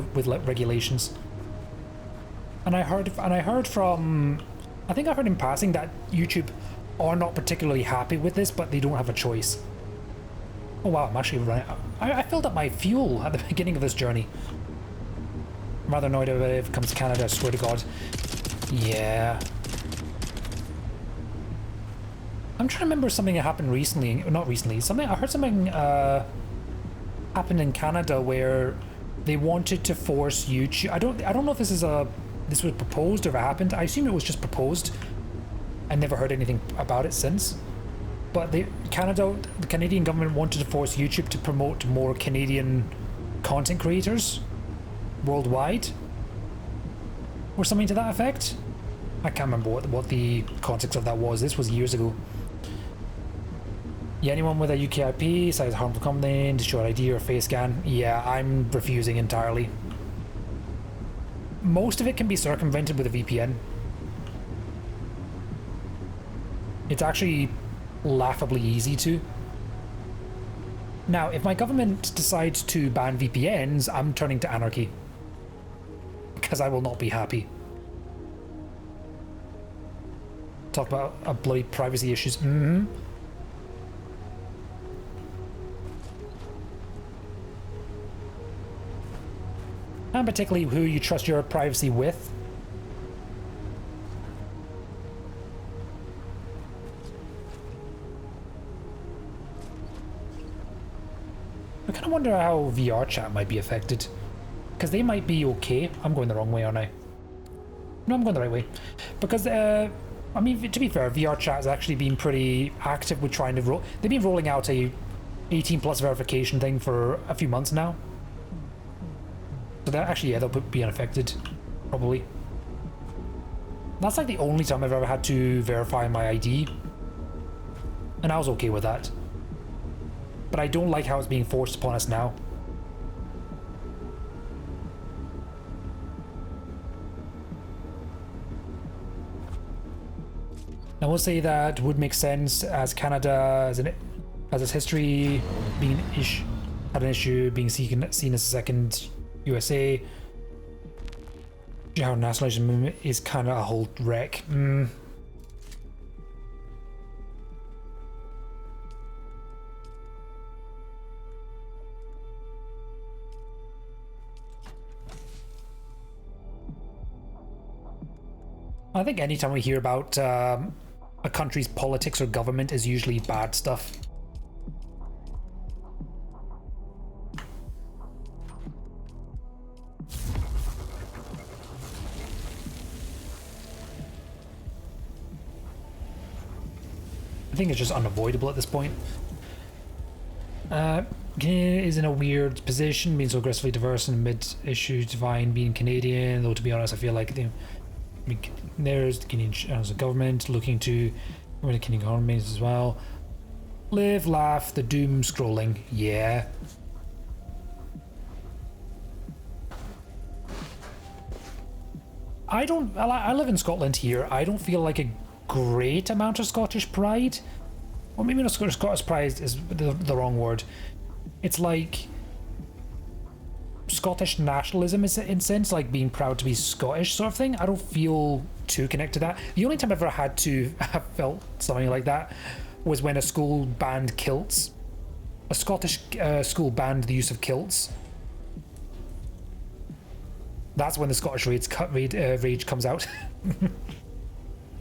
Speaker 1: regulations. And I heard from, I think I heard in passing that YouTube are not particularly happy with this, but they don't have a choice. Oh wow, I'm actually running. I filled up my fuel at the beginning of this journey. I'm rather annoyed about it if it comes to Canada, I swear to God. Yeah. I'm trying to remember something that happened recently. Not recently. I heard something happened in Canada where they wanted to force YouTube. I don't know if this was proposed or if it happened. I assume it was just proposed. I never heard anything about it since. But the Canadian government wanted to force YouTube to promote more Canadian content creators worldwide, or something to that effect. I can't remember what the context of that was. This was years ago. Yeah, anyone with a UK IP, size harmful company, destroy ID or face scan. Yeah, I'm refusing entirely. Most of it can be circumvented with a VPN. It's actually laughably easy to. Now, if my government decides to ban VPNs, I'm turning to anarchy. Because I will not be happy. Talk about bloody privacy issues. Mm-hmm. And particularly who you trust your privacy with. I kind of wonder how VR chat might be affected. Because they might be okay. I'm going the wrong way, aren't I? No, I'm going the right way. Because, I mean, to be fair, VR chat has actually been pretty active with trying to they've been rolling out a 18 plus verification thing for a few months now. So that actually, yeah, they'll be unaffected, probably. That's like the only time I've ever had to verify my ID. And I was okay with that. But I don't like how it's being forced upon us now. I will say that would make sense as Canada, as its history being had an issue being seen as a second USA. Our nationalism movement is kind of a whole wreck. I think anytime we hear about a country's politics or government is usually bad stuff. I think it's just unavoidable at this point. Is in a weird position, being so aggressively diverse and mid-issue divine being Canadian, though to be honest I feel like There's the Canadian as a government looking to the Canadian armies as well. Live, laugh, the doom scrolling. Yeah. I live in Scotland here. I don't feel like a great amount of Scottish pride. Or maybe not Scottish pride is the wrong word. It's like Scottish nationalism is in sense, like being proud to be Scottish sort of thing. I don't feel too connected to that. The only time I've ever had to have felt something like that was when a school banned kilts. A Scottish school banned the use of kilts. That's when the Scottish rage comes out. And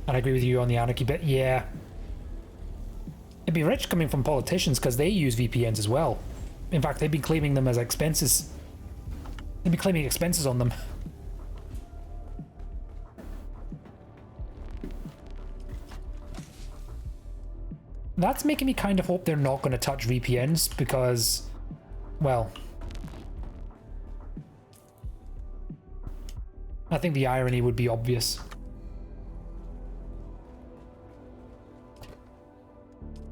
Speaker 1: I agree with you on the anarchy bit. Yeah. It'd be rich coming from politicians because they use VPNs as well. In fact, they've been claiming them as expenses. They've been claiming expenses on them. That's making me kind of hope they're not going to touch VPNs because, well, I think the irony would be obvious.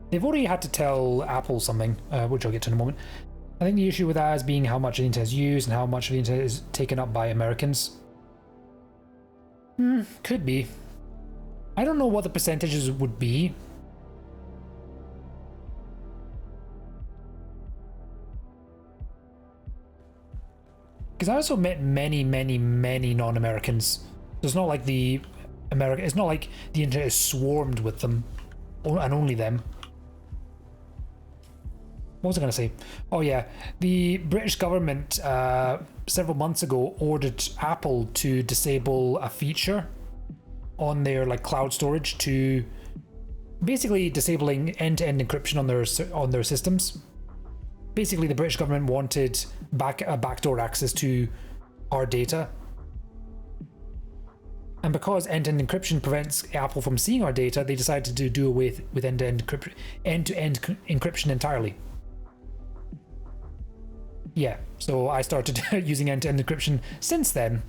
Speaker 1: They've already had to tell Apple something, which I'll get to in a moment. I think the issue with that is being how much of the internet is used and how much of the internet is taken up by Americans. Could be. I don't know what the percentages would be. Because I also met many non-Americans. So it's not like it's not like the internet is swarmed with them, and only them. What was I going to say? Oh yeah, the British government several months ago ordered Apple to disable a feature on their cloud storage, to basically disabling end-to-end encryption on their systems. Basically, the British government wanted backdoor access to our data. And because end-to-end encryption prevents Apple from seeing our data, they decided to do away with end-to-end encryption entirely. Yeah, so I started using end-to-end encryption since then.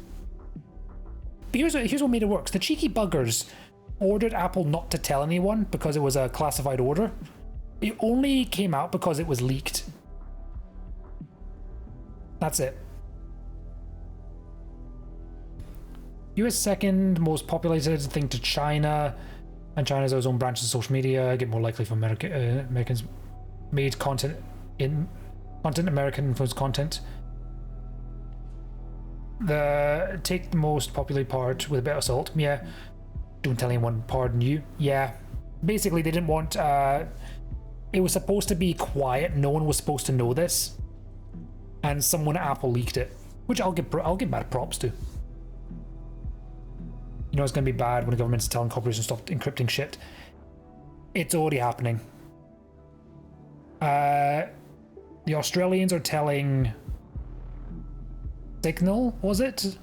Speaker 1: But here's what made it work. The cheeky buggers ordered Apple not to tell anyone because it was a classified order. It only came out because it was leaked. That's it. US second most populated thing to China, and China's its own branch of social media. Get more likely for Americans made content American influenced content. Take the most popular part with a bit of salt. Yeah. Don't tell anyone, pardon you. Yeah. Basically, they didn't want. It was supposed to be quiet. No one was supposed to know this. And someone at Apple leaked it, which I'll give bad props to. You know it's going to be bad when the government's telling corporations to stop encrypting shit. It's already happening. The Australians are telling Signal, was it?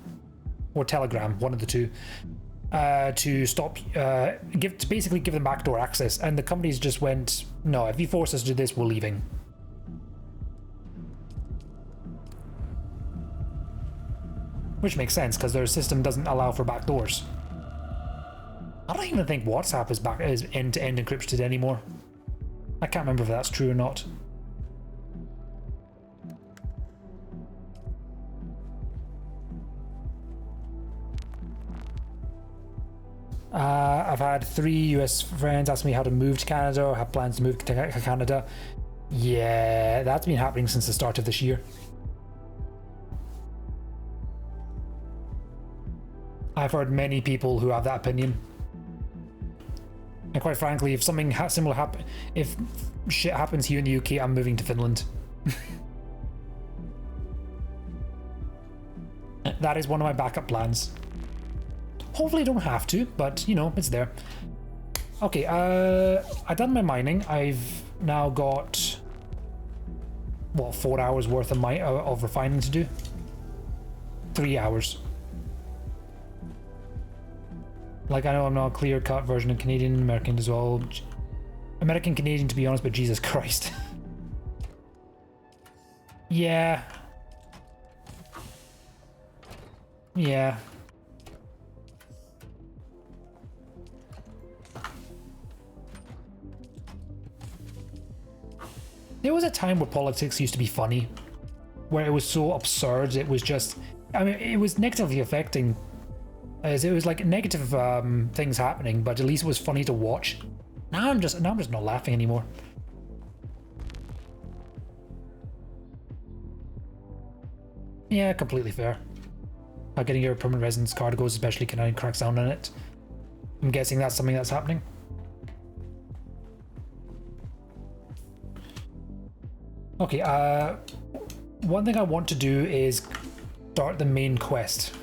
Speaker 1: Or Telegram, one of the two, to stop, to basically give them backdoor access. And the companies just went, no, if you force us to do this, we're leaving. Which makes sense, because their system doesn't allow for backdoors. I don't even think WhatsApp is end-to-end encrypted anymore. I can't remember if that's true or not. I've had 3 US friends ask me how to move to Canada or have plans to move to Canada. Yeah, that's been happening since the start of this year. I've heard many people who have that opinion. And quite frankly, if something similar if shit happens here in the UK, I'm moving to Finland. That is one of my backup plans. Hopefully I don't have to, but you know, it's there. Okay, I've done my mining. I've now got, what, 4 hours worth of refining to do? 3 hours. Like, I know I'm not a clear-cut version of Canadian, American as well. American Canadian, to be honest, but Jesus Christ. Yeah. There was a time where politics used to be funny, where it was so absurd, it was just, I mean, it was negatively affecting, as it was like negative things happening, but at least it was funny to watch. Now I'm just not laughing anymore. Yeah, completely fair. Getting your permanent residence card goes, especially can I cracks down on it. I'm guessing that's something that's happening. Okay, one thing I want to do is start the main quest.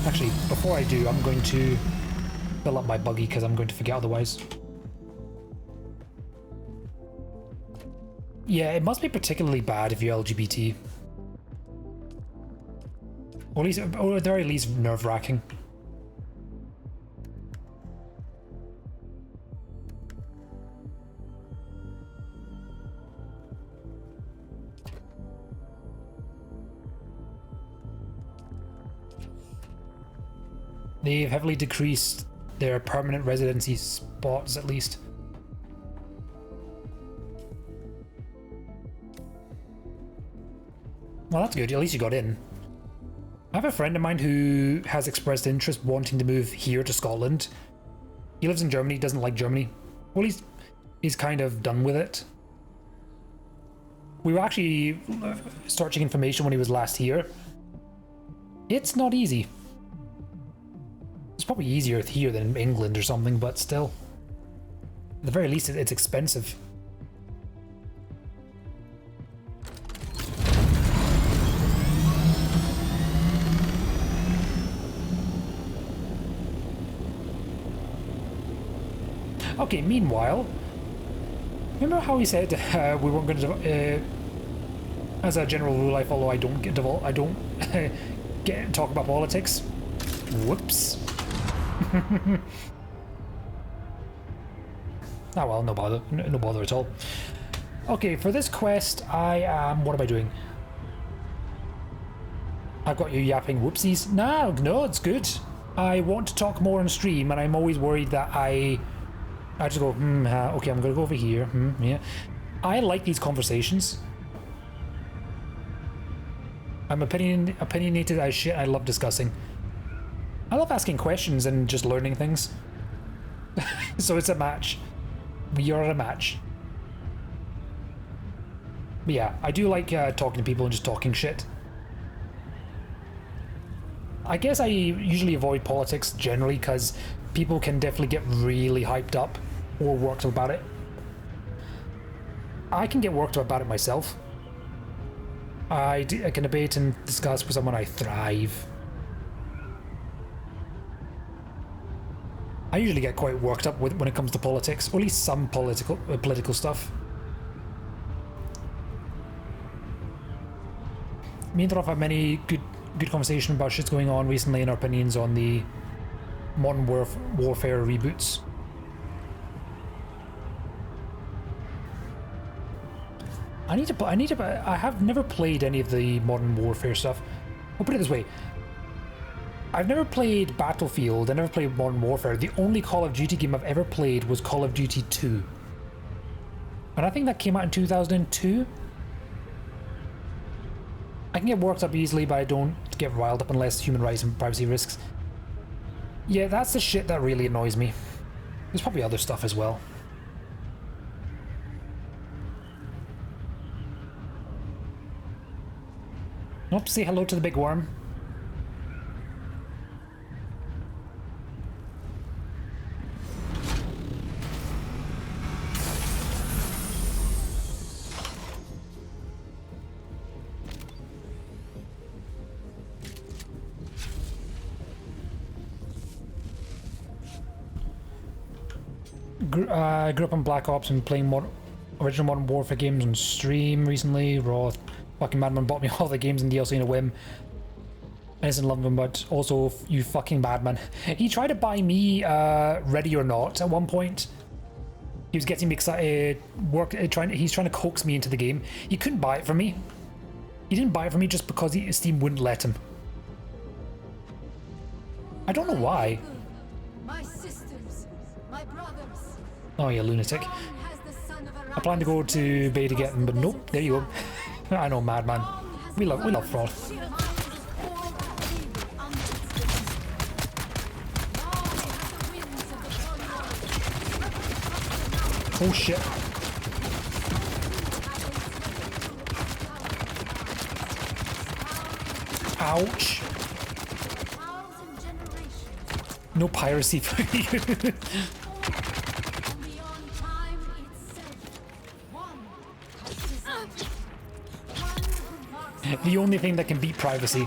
Speaker 1: Actually, before I do, I'm going to fill up my buggy because I'm going to forget otherwise. Yeah, it must be particularly bad if you're LGBT. Or at the very least nerve-wracking. They've heavily decreased their permanent residency spots, at least. Well, that's good. At least you got in. I have a friend of mine who has expressed interest wanting to move here to Scotland. He lives in Germany, doesn't like Germany. Well, he's kind of done with it. We were actually searching information when he was last here. It's not easy. It's probably easier here than in England or something, but still. At the very least, it's expensive. Okay, meanwhile, remember how he said we weren't going to, as a general rule I follow, I don't talk about politics. Whoops. Oh well, no bother, no bother at all. Okay, for this quest, I am. What am I doing? I've got you yapping. Whoopsies. No, it's good. I want to talk more on stream, and I'm always worried that I just go, okay, I'm gonna go over here. Yeah. I like these conversations. I'm opinionated as shit. I love discussing. I love asking questions and just learning things. So it's a match. We are a match. But yeah, I do like talking to people and just talking shit. I guess I usually avoid politics generally because people can definitely get really hyped up or worked up about it. I can get worked up about it myself. I can debate and discuss with someone. I thrive. I usually get quite worked up when it comes to politics, or at least some political stuff. Me and Rolf have many good conversation about shit's going on recently and our opinions on the Modern Warfare reboots. I have never played any of the Modern Warfare stuff. I'll put it this way. I've never played Battlefield, I never played Modern Warfare. The only Call of Duty game I've ever played was Call of Duty 2. And I think that came out in 2002. I can get worked up easily, but I don't get riled up unless human rights and privacy risks. Yeah, that's the shit that really annoys me. There's probably other stuff as well. Nope, say hello to the big worm. I grew up on Black Ops and playing original Modern Warfare games on stream recently. Raw fucking madman bought me all the games and DLC in a whim. I just love him, but also you fucking madman. He tried to buy me Ready or Not at one point. He was getting me excited. He's trying to coax me into the game. He couldn't buy it from me. He didn't buy it from me just because Steam wouldn't let him. I don't know why.
Speaker 3: My sisters, my brothers.
Speaker 1: Oh, you lunatic. I plan to go to Bay to get them, but nope, there you go. I know, madman. We love Froth. Oh shit. Ouch. No piracy for you. The only thing that can beat privacy.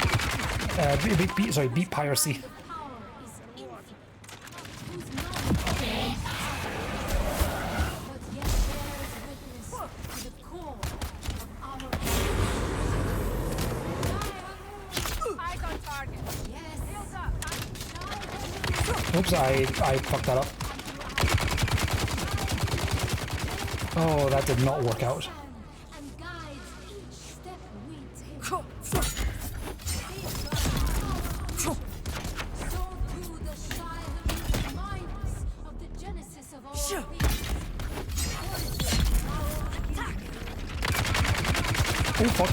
Speaker 1: Beat piracy. Oops, I fucked that up. Oh, that did not work out. Oh fuck.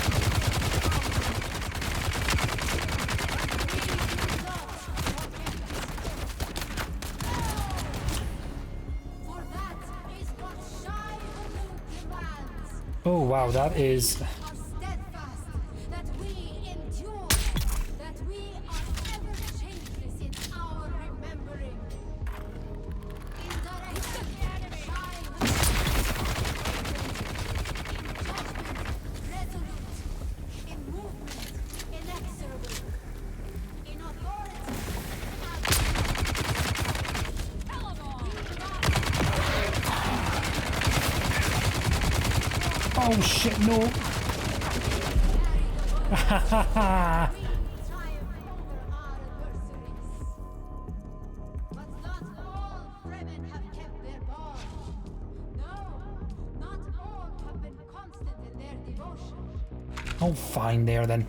Speaker 1: Oh wow, that is... Oh shit, no! Oh, fine there then.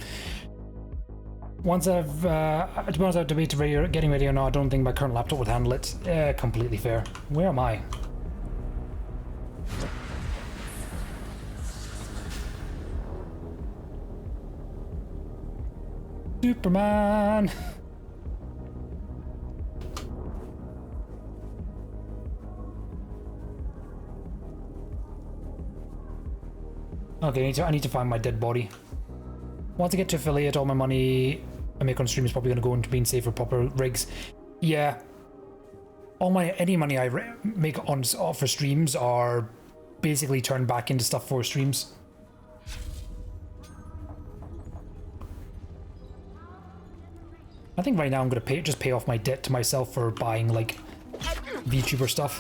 Speaker 1: Once I've, to be honest, I've debated getting ready or not. I don't think my current laptop would handle it. Completely fair. Where am I? Superman! Okay, I need to find my dead body. Once I get to affiliate, all my money I make on stream is probably going to go into being saved for proper rigs. Yeah. Any money I make on for streams are basically turned back into stuff for streams. I think right now I'm going to just pay off my debt to myself for buying, like, VTuber stuff.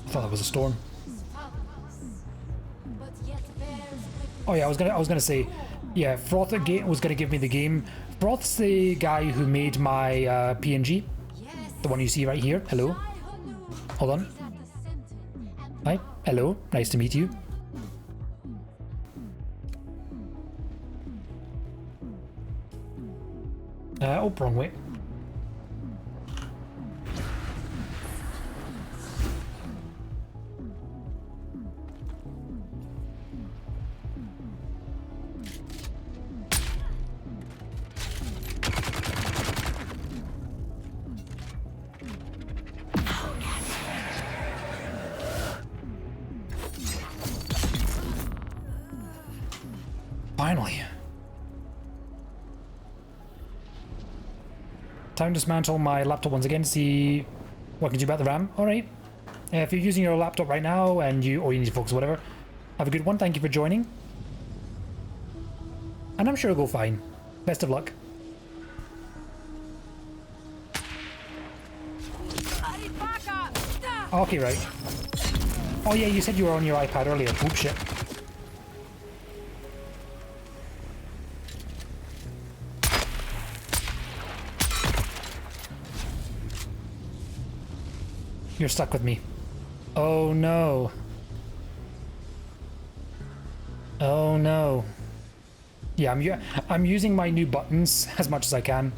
Speaker 1: I thought that was a storm. Oh yeah, I was gonna say, yeah, Froth was gonna give me the game. Froth's the guy who made my PNG, the one you see right here. Hello. Hold on. Hi. Hello. Nice to meet you. Oh, wrong way. Finally. Time to dismantle my laptop once again to see what I can do about the RAM. Alright. If you're using your laptop right now and or you need to focus or whatever, have a good one. Thank you for joining. And I'm sure it'll go fine. Best of luck. Okay, right. Oh yeah, you said you were on your iPad earlier. Oop, shit. You're stuck with me. Oh no. Oh no. Yeah, I'm using my new buttons as much as I can.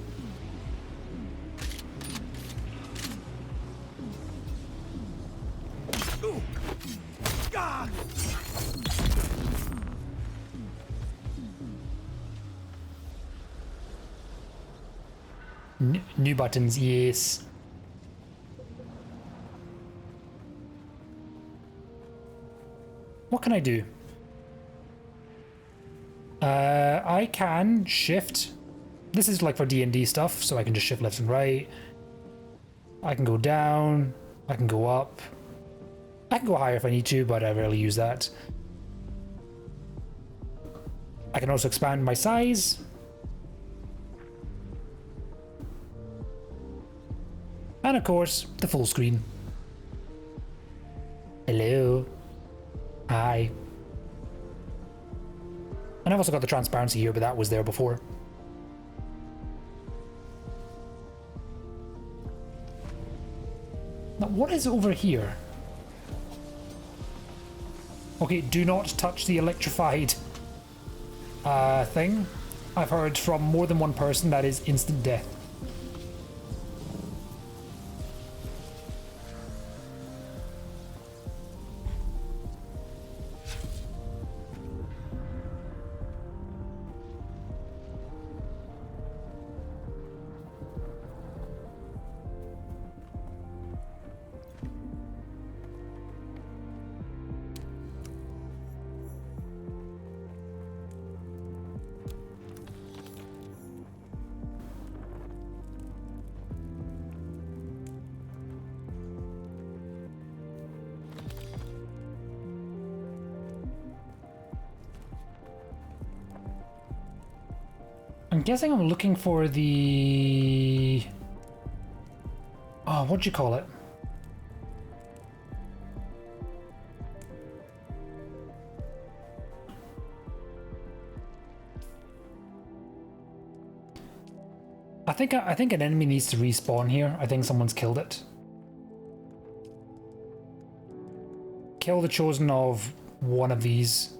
Speaker 1: New buttons, yes. What can I do? I can shift. This is like for D&D stuff, so I can just shift left and right. I can go down. I can go up. I can go higher if I need to, but I rarely use that. I can also expand my size. And of course, the full screen. Hello. Hi. And I've also got the transparency here, but that was there before. Now, what is over here? Okay, do not touch the electrified thing. I've heard from more than one person that is instant death. I'm guessing I'm looking for the... Oh, what do you call it? I think an enemy needs to respawn here. I think someone's killed it. Kill the chosen of one of these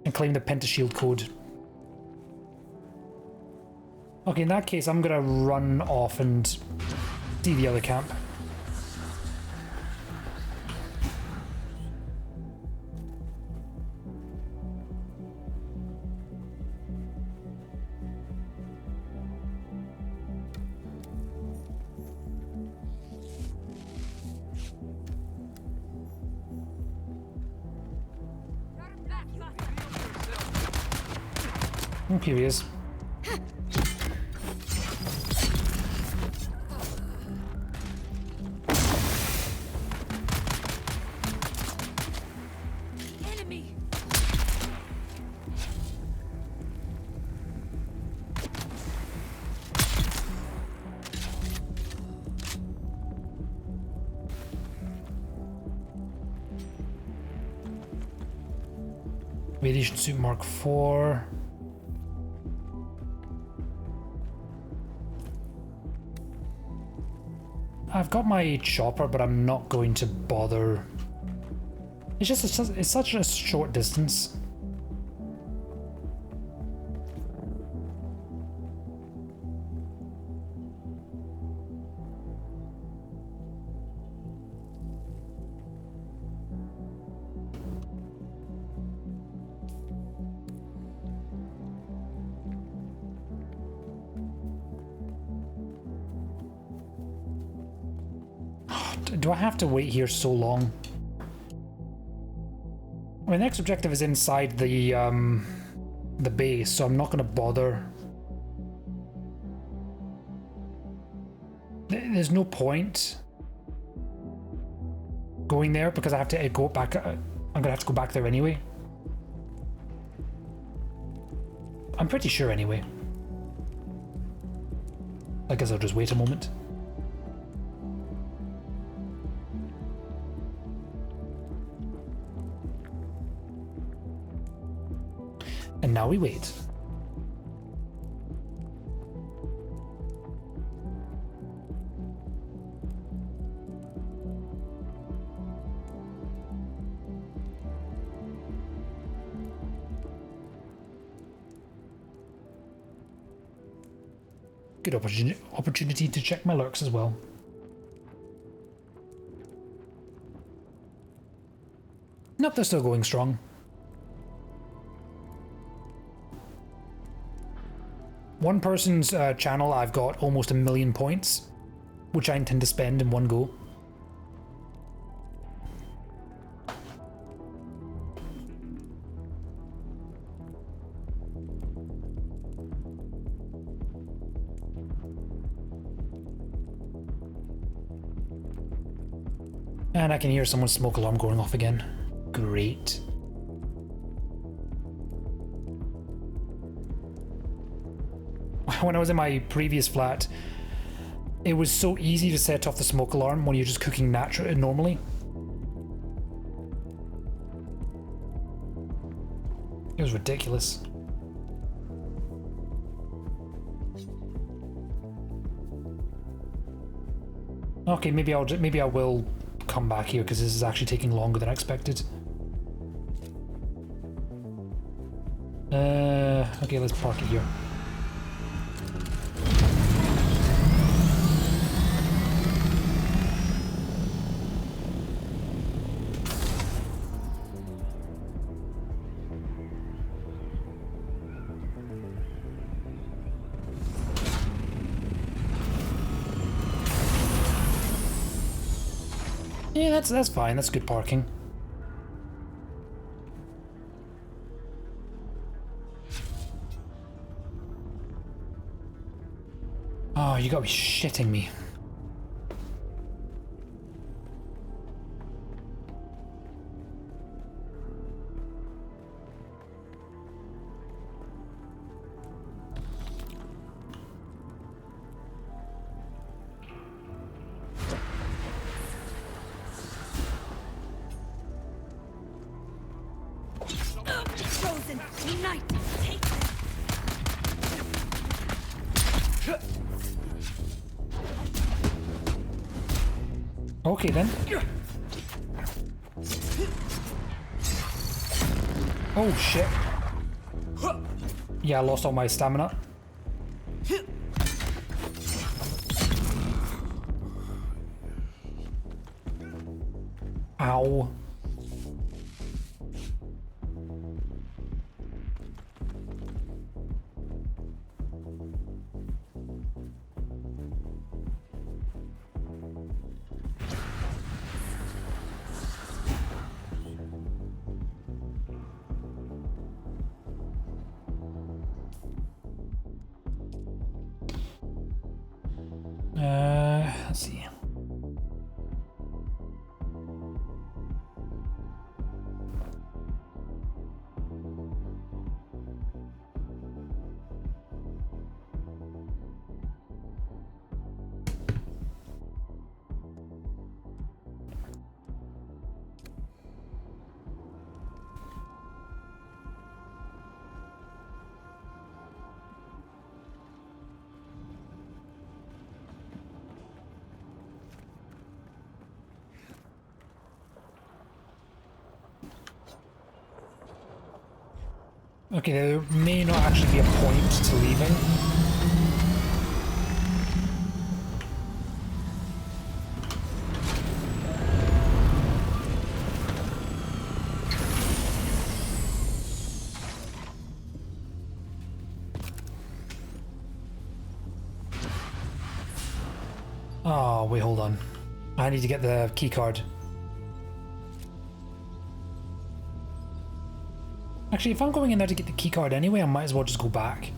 Speaker 1: and claim the pentashield code. Okay, in that case, I'm gonna run off and see the other camp. Oh, here he is. Radiation suit Mark IV. I've got my chopper, but I'm not going to bother. It's just it's such a short distance. Do I have to wait here so long? My next objective is inside the base, so I'm not going to bother. There's no point going there because I have to go back. I'm gonna have to go back there anyway. I'm pretty sure anyway. I guess I'll just wait a moment. And now we wait. Good opportunity to check my lurks as well. Nope, they're still going strong. One person's channel, I've got almost 1 million points, which I intend to spend in one go. And I can hear someone's smoke alarm going off again. Great. When I was in my previous flat, it was so easy to set off the smoke alarm when you're just cooking normally. It was ridiculous. Okay, maybe I will come back here because this is actually taking longer than I expected. Okay, let's park it here. Yeah, that's fine. That's good parking. Oh, you gotta be shitting me.
Speaker 3: Frozen, unite! Take them!
Speaker 1: Okay then. Oh shit. Yeah, I lost all my stamina. Ow. Let's see. Okay, there may not actually be a point to leaving. Oh, wait, hold on. I need to get the key card. Actually, if I'm going in there to get the keycard anyway, I might as well just go back.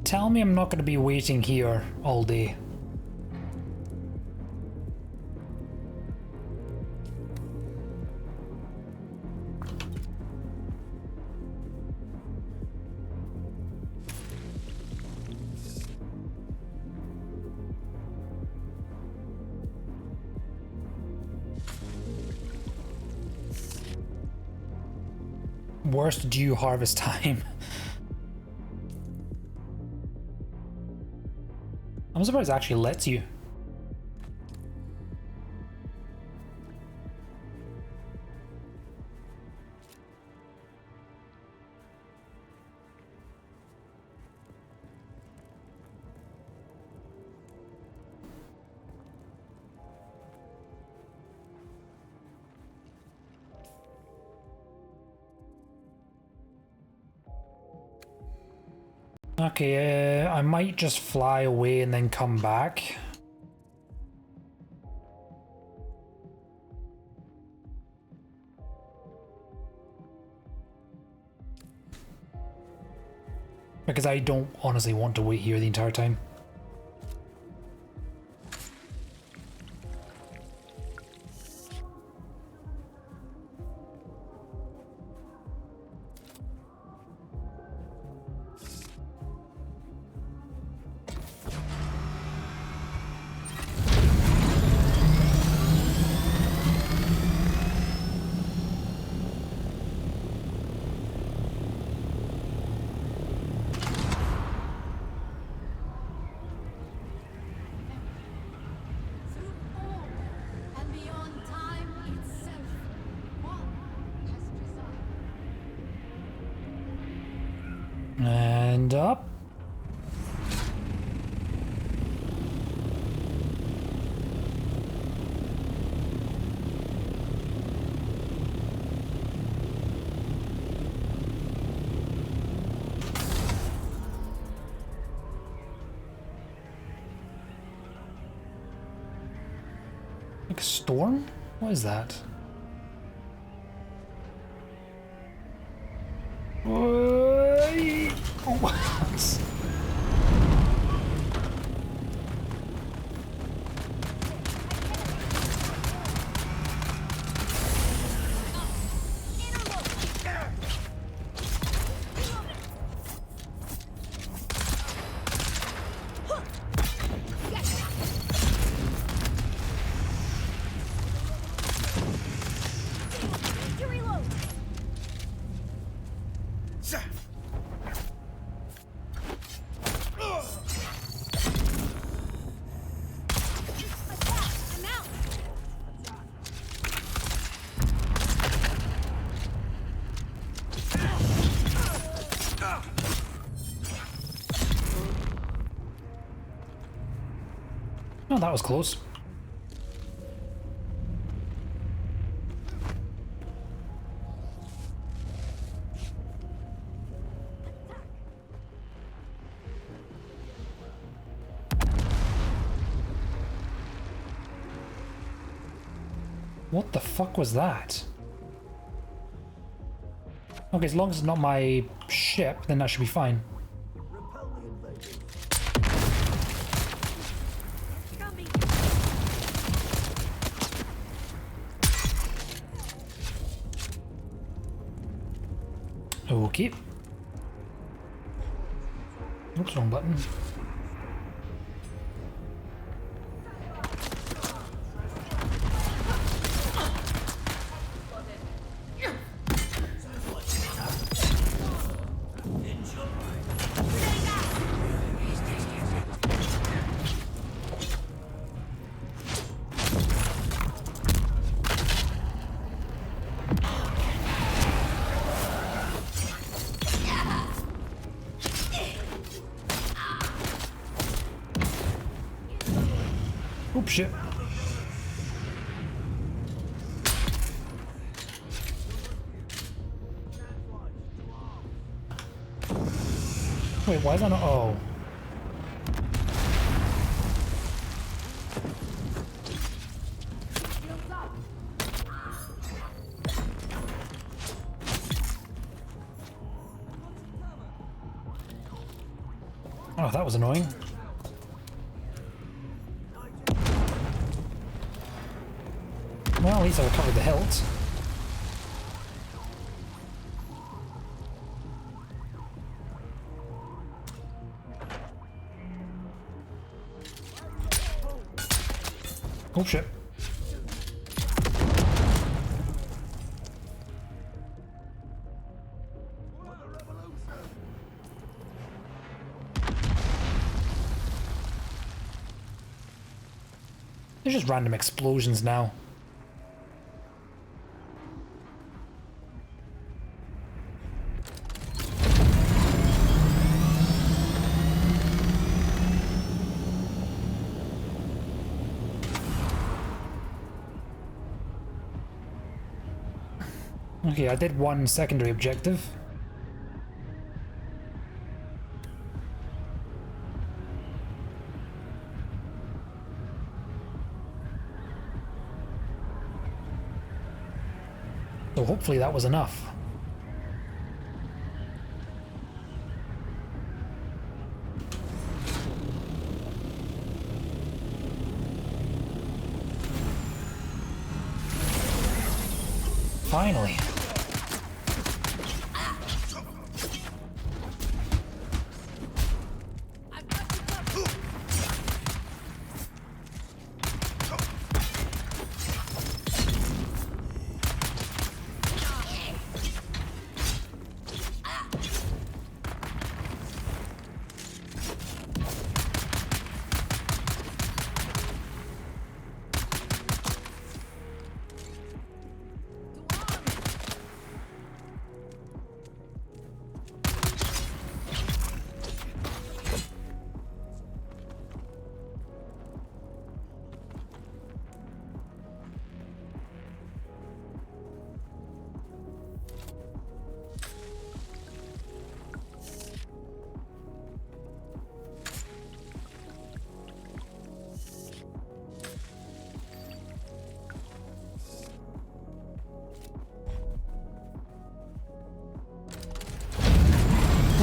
Speaker 1: Tell me I'm not going to be waiting here all day. Worst dew harvest time. I'm surprised it actually lets you. Okay, I might just fly away and then come back. Because I don't honestly want to wait here the entire time.
Speaker 3: Through all and beyond time itself, one has presided.
Speaker 1: And up. Like a storm? What is that? Oi! Oh, what?
Speaker 3: To reload. Attack! I'm out.
Speaker 1: Oh, that was close. What the fuck was that? Okay, as long as it's not my ship, then that should be fine.
Speaker 3: Coming.
Speaker 1: Okay. Oops, wrong button. Oops, shit. Wait, why is that not? Oh. Oh, that was annoying. Well, at least I recovered the hilt. Oh shit. There's just random explosions now. Okay, I did one secondary objective. So hopefully that was enough. Finally.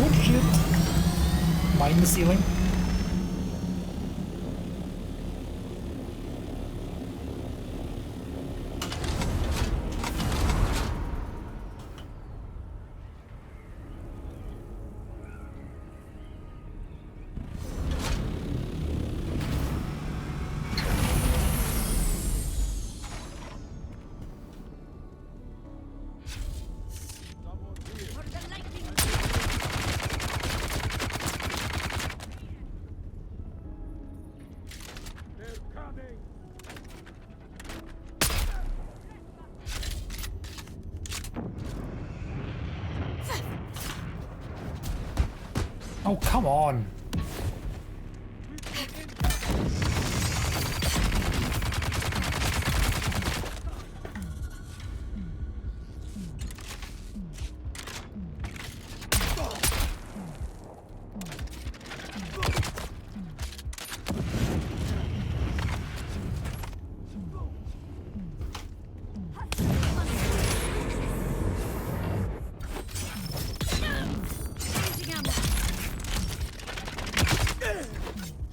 Speaker 1: Oh shit! Mine the ceiling.
Speaker 3: For the lightning.
Speaker 1: Oh, come on.
Speaker 3: Changing ammo.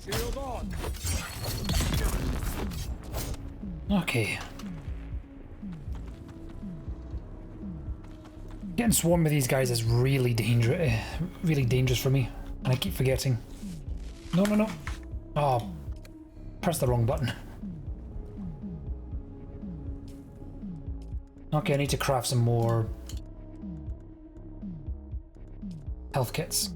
Speaker 4: Shield on.
Speaker 1: Okay. Getting swarmed with these guys is really dangerous for me, and I keep forgetting. No, no, no. Oh, press the wrong button. Okay, I need to craft some more health kits.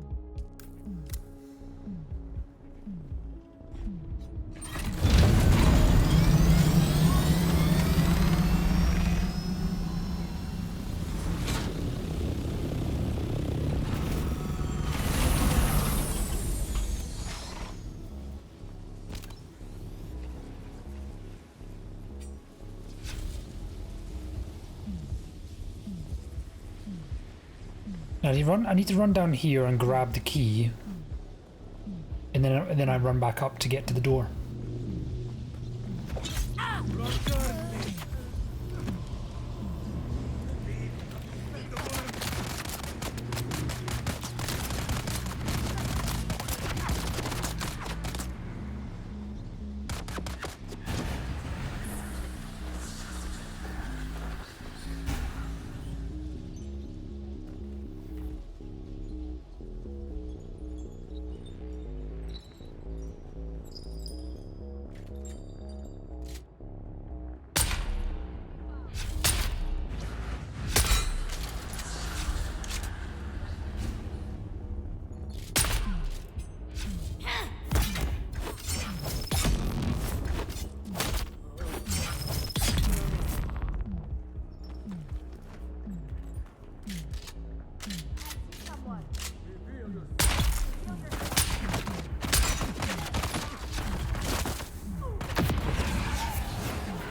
Speaker 1: I need to run down here and grab the key, and then I run back up to get to the door.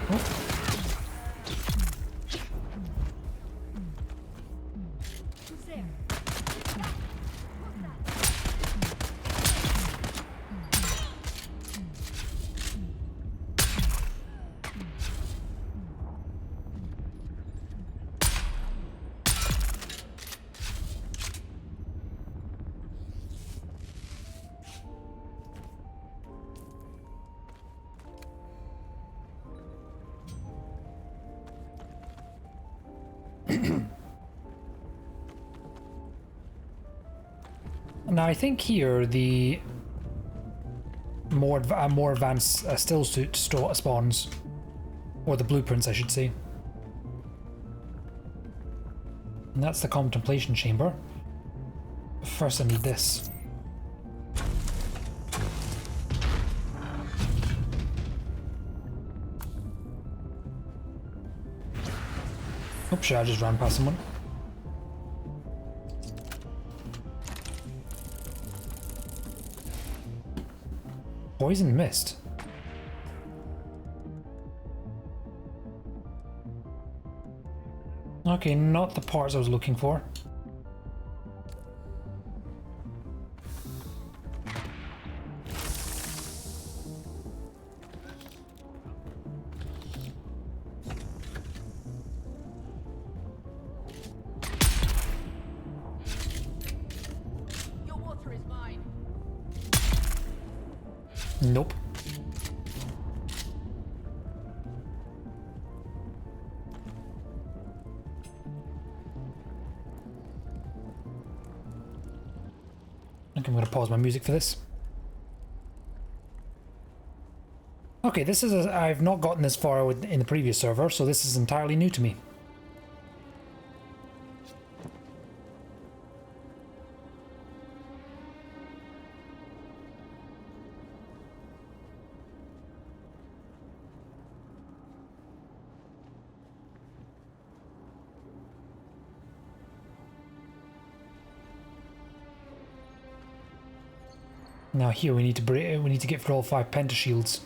Speaker 3: Who's there?
Speaker 1: Now I think here the more advanced still suit spawns, or the blueprints I should say. And that's the contemplation chamber. First I need this. Oops, shit, I just ran past someone. Poison mist. Okay, not the parts I was looking for.
Speaker 3: Your water is mine.
Speaker 1: Nope. I think I'm going to pause my music for this. Okay, this is I've not gotten this far in the previous server, so this is entirely new to me. Now here we need to get for all 5 pentashields.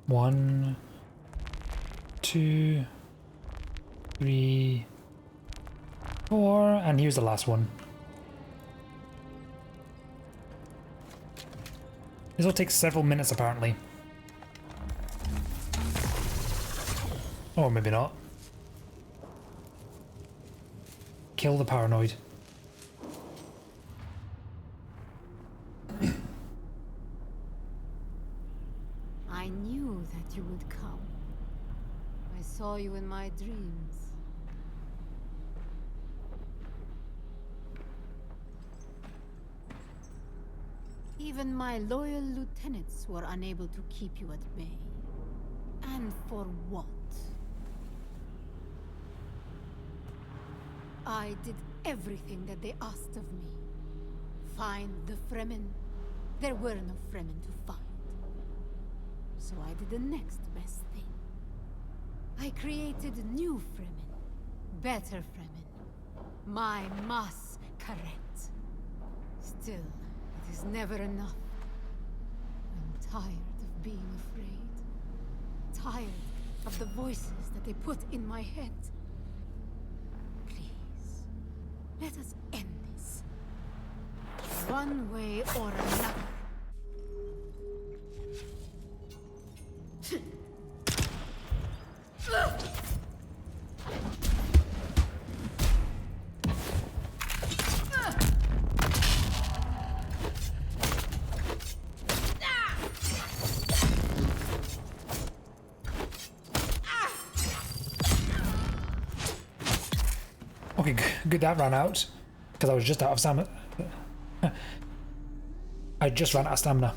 Speaker 1: One, 2, 3, 4, and here's the last one. This will take several minutes apparently. Or maybe not. Kill the paranoid.
Speaker 5: I knew that you would come. I saw you in my dreams. Even my loyal lieutenants were unable to keep you at bay. And for what? I did everything that they asked of me. Find the Fremen. There were no Fremen to find. So I did the next best thing. I created new Fremen. Better Fremen. My Mas correct. Still, it is never enough. I'm tired of being afraid. Tired of the voices that they put in my head. Please, let us end this. One way or another.
Speaker 1: Okay, good that ran out. Because I was just out of stamina. I just ran out of stamina.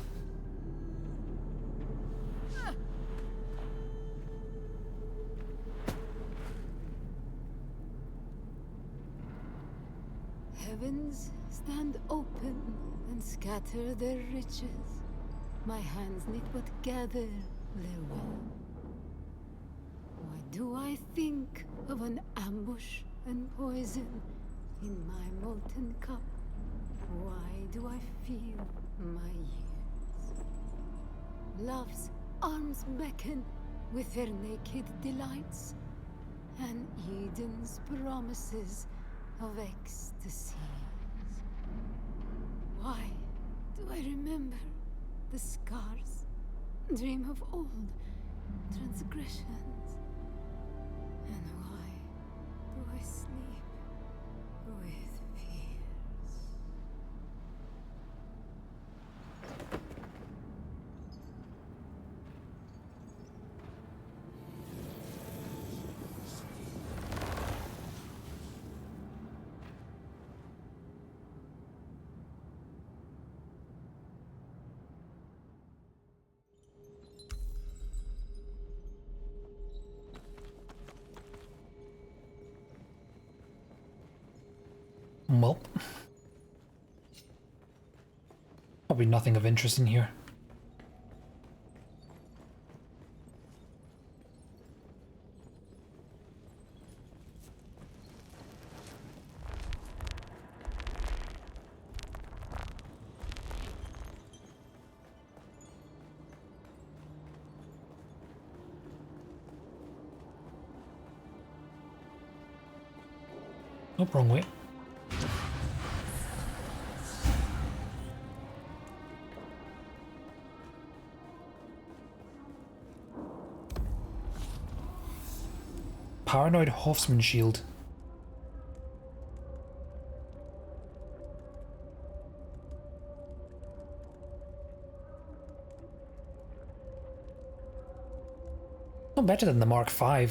Speaker 5: Heavens stand open and scatter their riches. My hands knit but gather their will. Why do I think of an ambush and poison in my molten cup? Why do I feel my years? Love's arms beckon with her naked delights, and Eden's promises of ecstasies. Why do I remember the scars, dream of old transgressions? And why do I sleep with fears?
Speaker 1: Well, probably nothing of interest in here. Nope, wrong way. Paranoid Hoffman shield. Not better than the Mark V.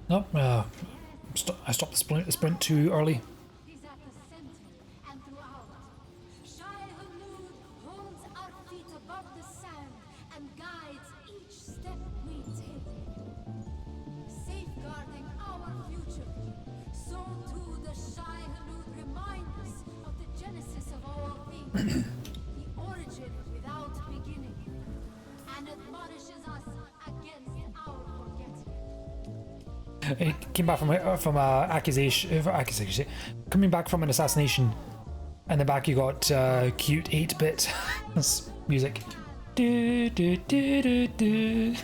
Speaker 1: Nope, I stopped the sprint too early.
Speaker 5: Is at the center and throughout. Shai Hulud holds our feet above the sand and guides each step we take. Safeguarding our future. So too the Shai Hulud reminds us of the genesis of all things. The origin without beginning. And admonishes us against our forgetting.
Speaker 1: It came back from accusation, coming back from an assassination, and then back you got cute 8-bit music. Do, do, do, do, do.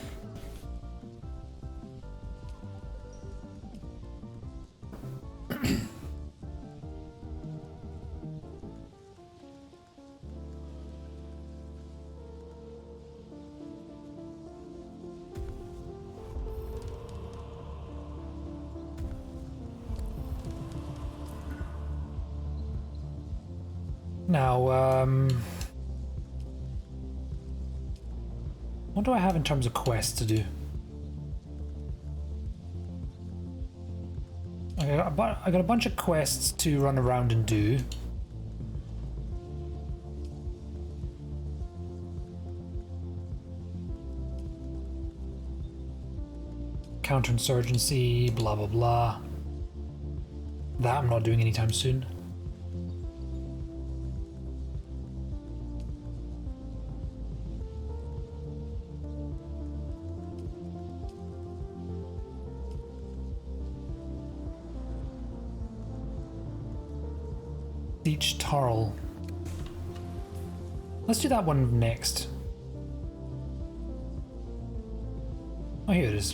Speaker 1: Now, what do I have in terms of quests to do? I got a bunch of quests to run around and do. Counterinsurgency, blah blah blah. That I'm not doing anytime soon. Siege Tarl. Let's do that one next. Oh, here it is.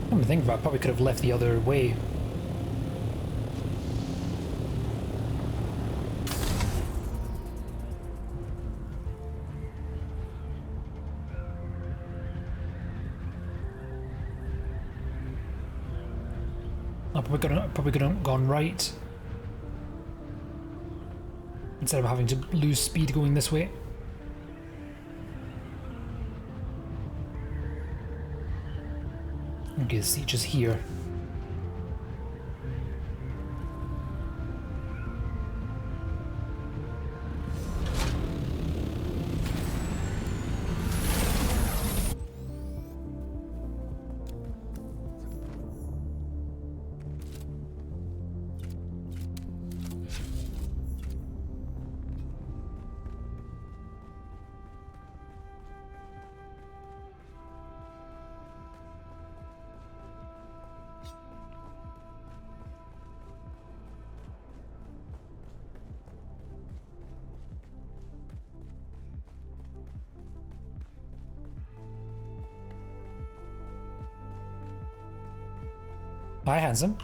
Speaker 1: Come to think about it, I probably could have left the other way. Probably could have gone right instead of having to lose speed going this way. Okay, the siege is here. Hi, handsome.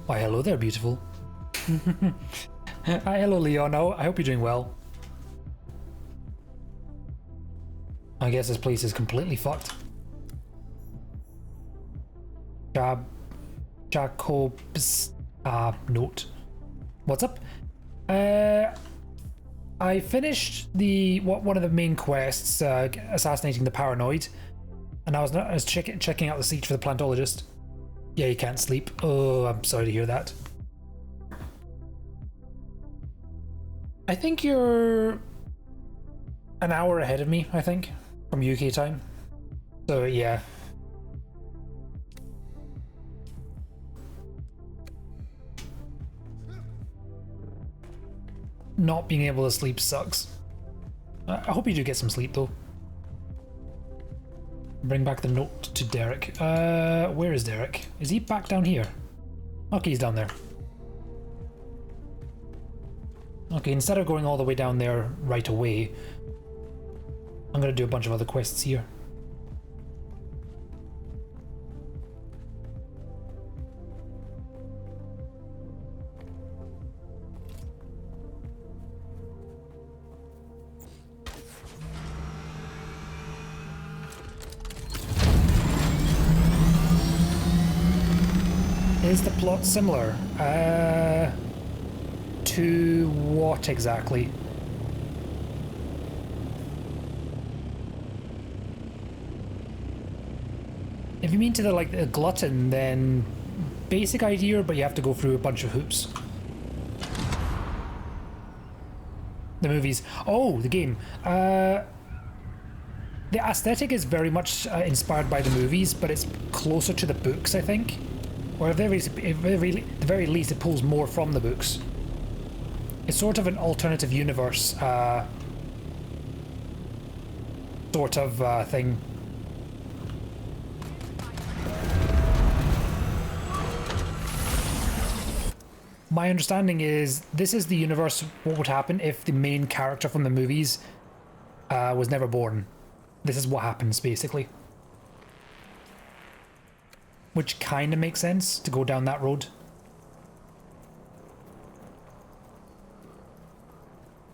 Speaker 1: Why, hello there, beautiful. Hi, hello, Leono. I hope you're doing well. I guess this place is completely fucked. Jacob's note. What's up? I finished one of the main quests, assassinating the paranoid, and I was checking out the seat for the plantologist. Yeah, you can't sleep. Oh, I'm sorry to hear that. I think you're an hour ahead of me, I think, from UK time. So, yeah. Not being able to sleep sucks. I hope you do get some sleep, though. Bring back the note to Derek. Where is Derek? Is he back down here? Okay, he's down there. Okay, instead of going all the way down there right away, I'm gonna do a bunch of other quests here. Is the plot similar? To what exactly? If you mean to the glutton, then basic idea, but you have to go through a bunch of hoops. The movies. Oh, the game. The aesthetic is very much inspired by the movies, but it's closer to the books, I think. Or at the very least, it pulls more from the books. It's sort of an alternative universe sort of thing. My understanding is this is the universe. What would happen if the main character from the movies was never born? This is what happens, basically. Which kind of makes sense to go down that road.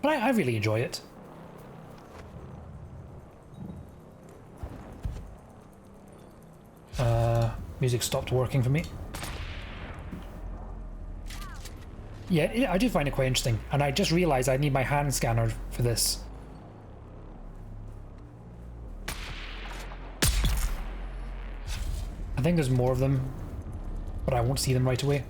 Speaker 1: But I really enjoy it. Music stopped working for me. Yeah, I do find it quite interesting, and I just realised I need my hand scanner for this. I think there's more of them, but I won't see them right away.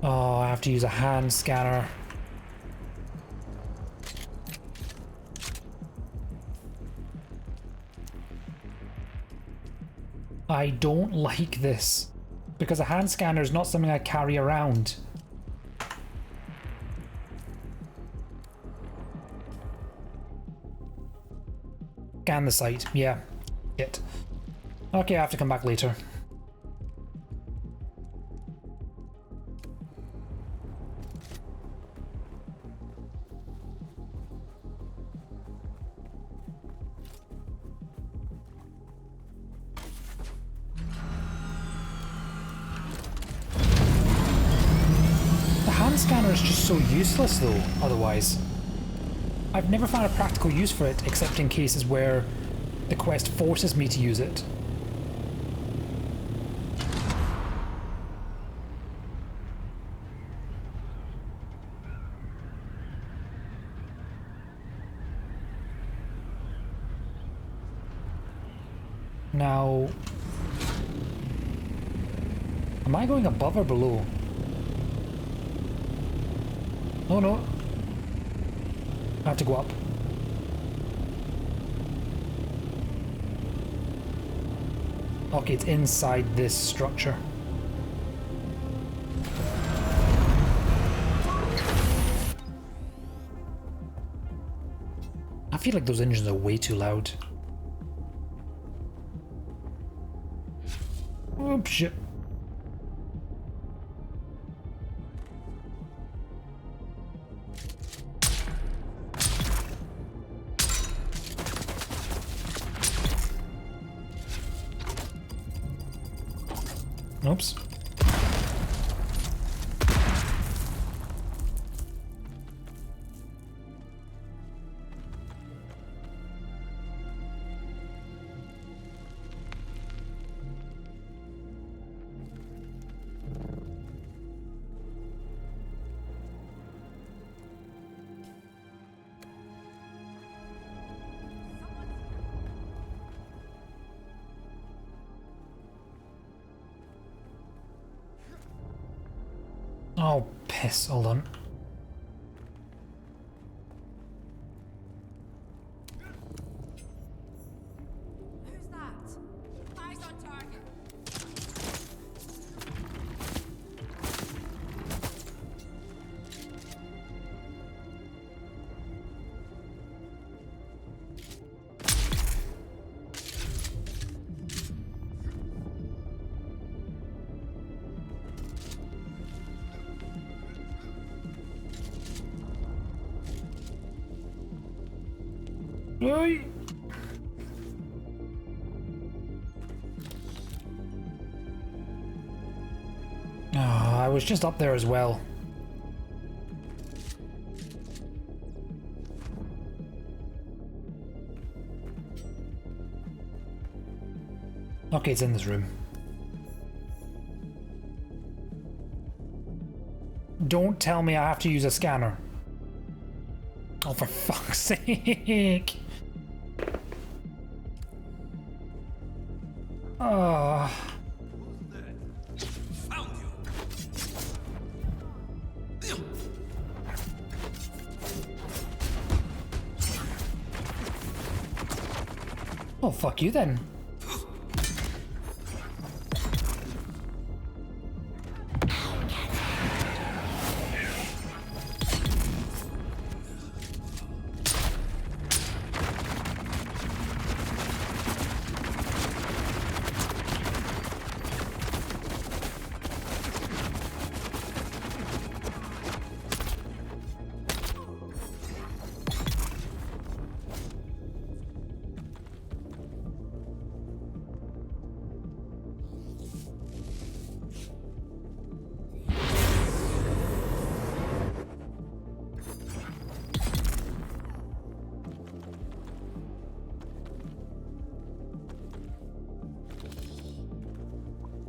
Speaker 1: Oh, I have to use a hand scanner. I don't like this, because a hand scanner is not something I carry around. Scan the site, yeah. Shit. Okay, I have to come back later. Scanner is just so useless though, otherwise. I've never found a practical use for it except in cases where the quest forces me to use it. So... Am I going above or below? Oh no. I have to go up. Okay, it's inside this structure. I feel like those engines are way too loud. Oh shit. Oops. Oh, piss. Hold on.
Speaker 3: Who's that? Eyes on target.
Speaker 1: Oi. Oh, I was just up there as well. Okay, it's in this room. Don't tell me I have to use a scanner. Oh, for fuck's sake. Oh.
Speaker 4: Found you.
Speaker 1: Oh, fuck you then.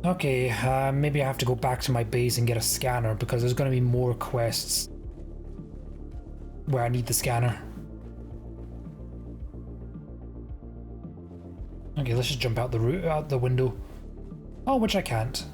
Speaker 1: Okay, maybe I have to go back to my base and get a scanner because there's going to be more quests where I need the scanner. Okay, let's just jump out the window. Oh, which I can't.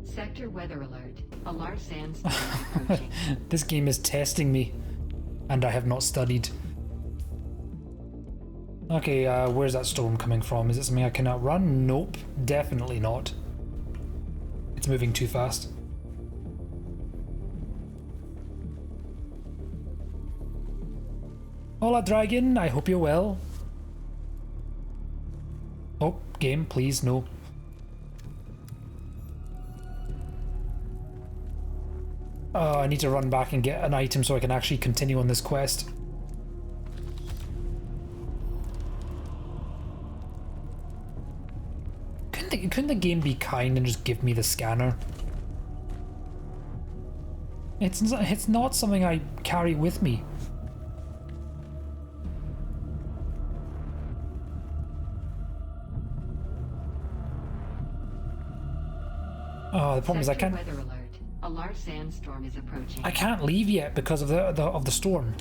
Speaker 2: Sector weather alert. A large sandstorm is approaching.
Speaker 1: This game is testing me, and I have not studied. Okay, where's that storm coming from? Is it something I can outrun? Nope, definitely not. It's moving too fast. Hola, dragon. I hope you're well. Oh, game, please, no. Oh, I need to run back and get an item so I can actually continue on this quest. Couldn't the game be kind and just give me the scanner? It's not something I carry with me. Oh, the problem is I
Speaker 2: Sector
Speaker 1: can't.
Speaker 2: weather alert. A large sandstorm is approaching.
Speaker 1: I can't leave yet because of the storm.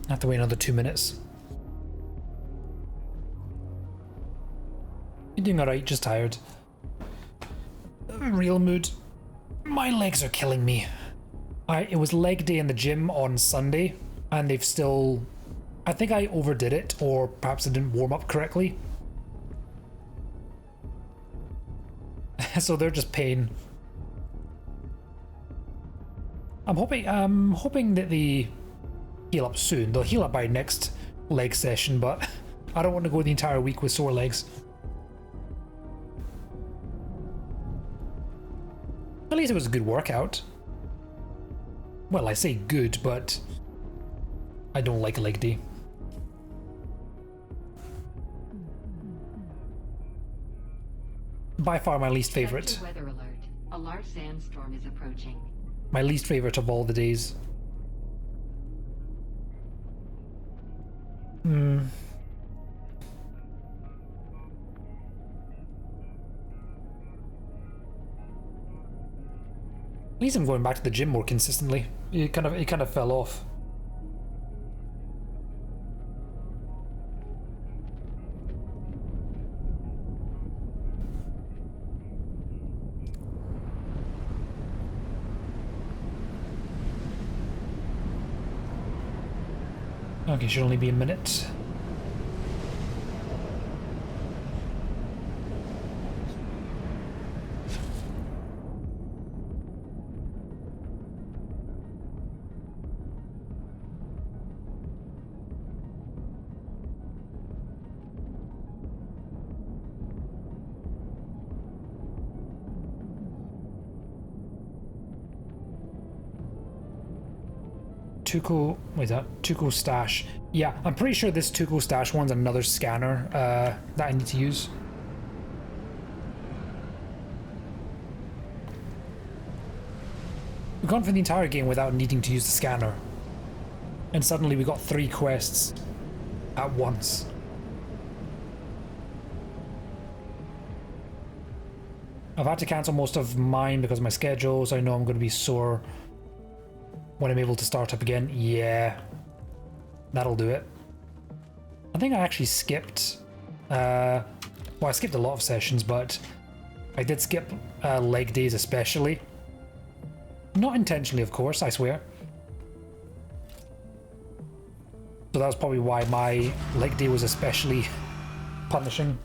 Speaker 1: I have to wait another 2 minutes. You're doing alright, just tired. Real mood. My legs are killing me. It was leg day in the gym on Sunday, and they've still... I think I overdid it, or perhaps I didn't warm up correctly. So they're just pain. I'm hoping that they heal up soon. They'll heal up by next leg session, but I don't want to go the entire week with sore legs. At least it was a good workout. Well, I say good, but I don't like leg day. By far my least favorite.
Speaker 2: Sector weather alert. A large sandstorm is approaching.
Speaker 1: My least favorite of all the days. At least I'm going back to the gym more consistently. It kind of fell off. Okay, should only be a minute. Tuco, wait, is that Tuco stash? Yeah, I'm pretty sure this Tuco stash one's another scanner that I need to use. We've gone for the entire game without needing to use the scanner, and suddenly we got 3 quests at once. I've had to cancel most of mine because of my schedule, so I know I'm going to be sore when I'm able to start up again. Yeah, that'll do it. I think I actually skipped, well, I skipped a lot of sessions, but I did skip leg days especially. Not intentionally, of course, I swear. So that was probably why my leg day was especially punishing.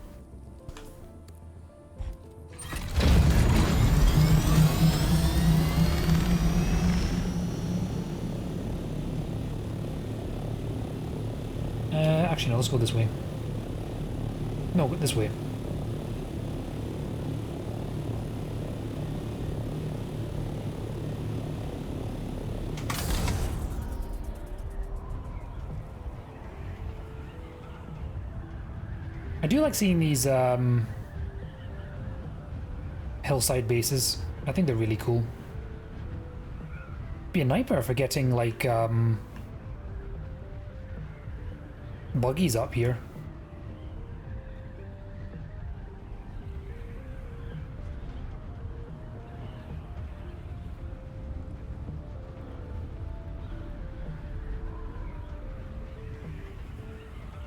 Speaker 1: Actually, no, let's go this way. No, this way. I do like seeing these hillside bases. I think they're really cool. Be a nightmare for getting like buggies up here.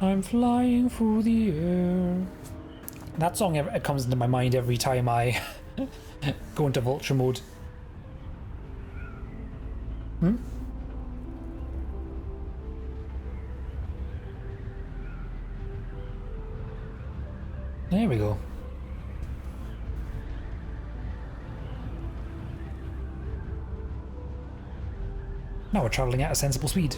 Speaker 1: I'm flying through the air. That song it comes into my mind every time I go into vulture mode. There we go. Now we're traveling at a sensible speed.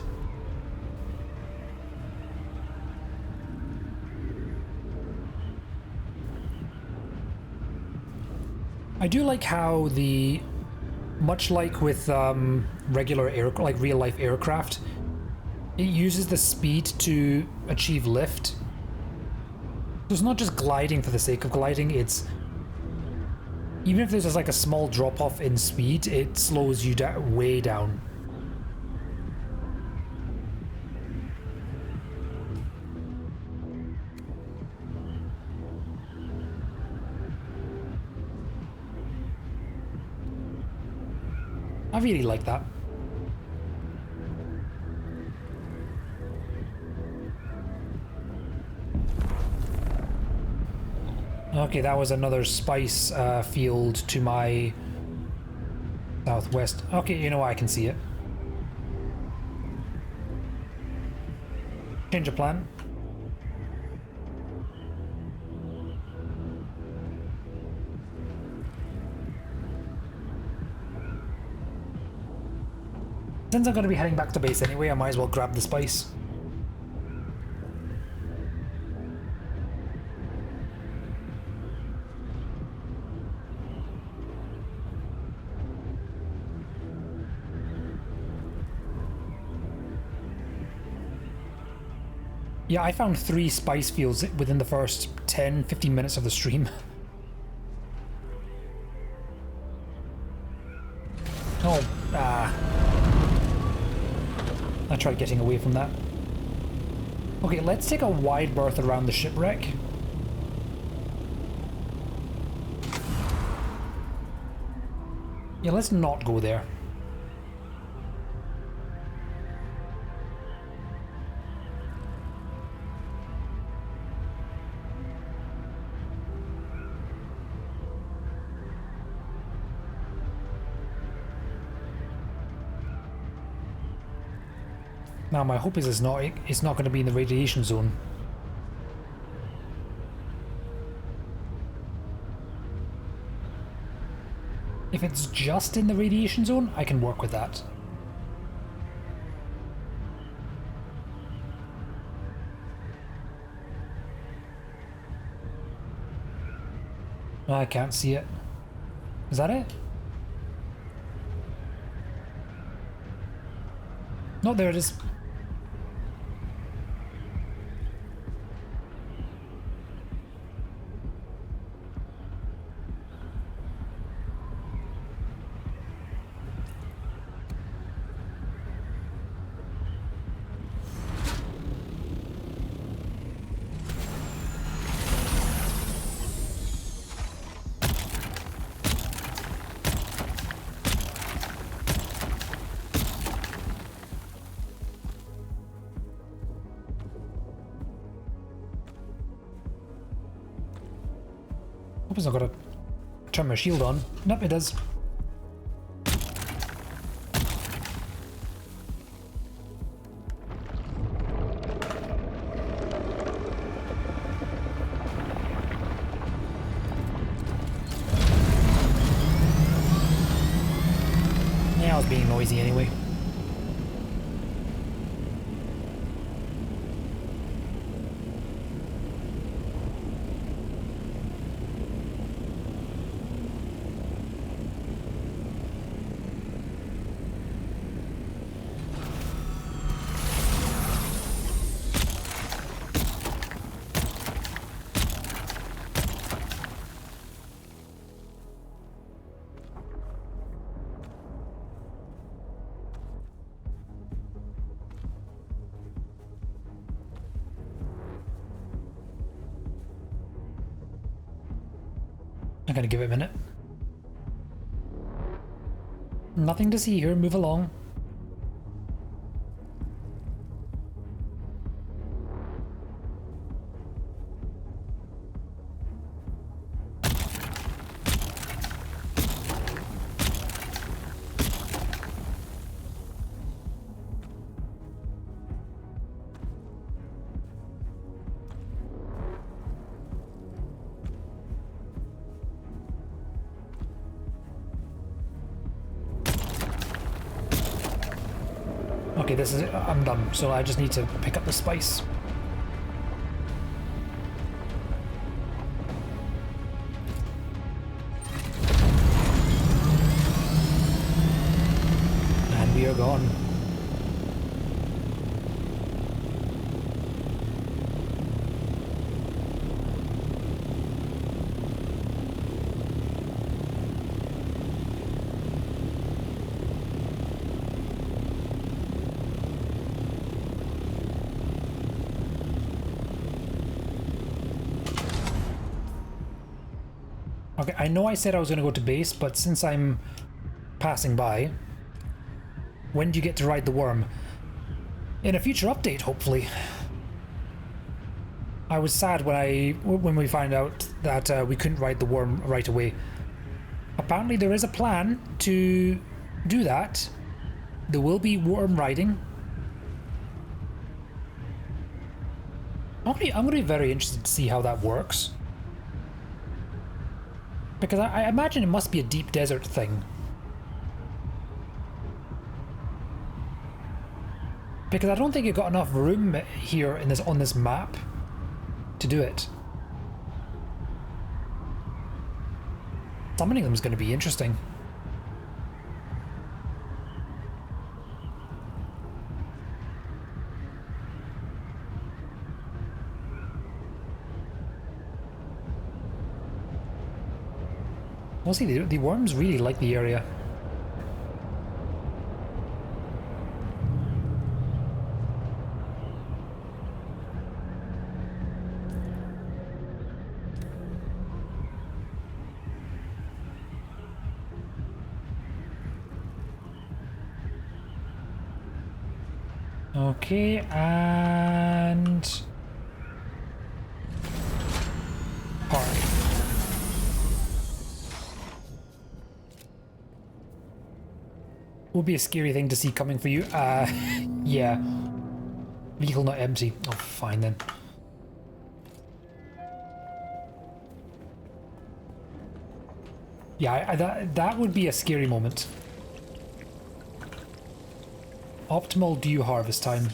Speaker 1: I do like how much like with regular real life aircraft, it uses the speed to achieve lift. So it's not just gliding for the sake of gliding, it's... Even if there's just like a small drop off in speed, it slows you way down. I really like that. Okay, that was another spice field to my southwest. Okay, you know what, I can see it. Change of plan. Since I'm going to be heading back to base anyway, I might as well grab the spice. Yeah, I found 3 spice fields within the first 10-15 minutes of the stream. Oh, I tried getting away from that. Okay, let's take a wide berth around the shipwreck. Yeah, let's not go there. Now my hope is it's not going to be in the radiation zone. If it's just in the radiation zone, I can work with that. I can't see it. Is that it? No, there it is. Hope it's not got to turn my shield on. Nope, it does. Yeah, I was being noisy anyway. I'm gonna give it a minute. Nothing to see here, move along. Okay, this is it. I'm done. So I just need to pick up the spice. And we are gone. Okay, I know I said I was going to go to base, but since I'm passing by, When do you get to ride the worm? In a future update, hopefully. I was sad when we found out that we couldn't ride the worm right away. Apparently there is a plan to do that. There will be worm riding. I'm going to be very interested to see how that works. Because I imagine it must be a deep desert thing. Because I don't think you've got enough room here in on this map to do it. Summoning them is going to be interesting. We'll see, the worms really like the area. Okay, and park. Would be a scary thing to see coming for you. Yeah. Vehicle not empty. Oh, fine then. Yeah, that would be a scary moment. Optimal dew harvest time.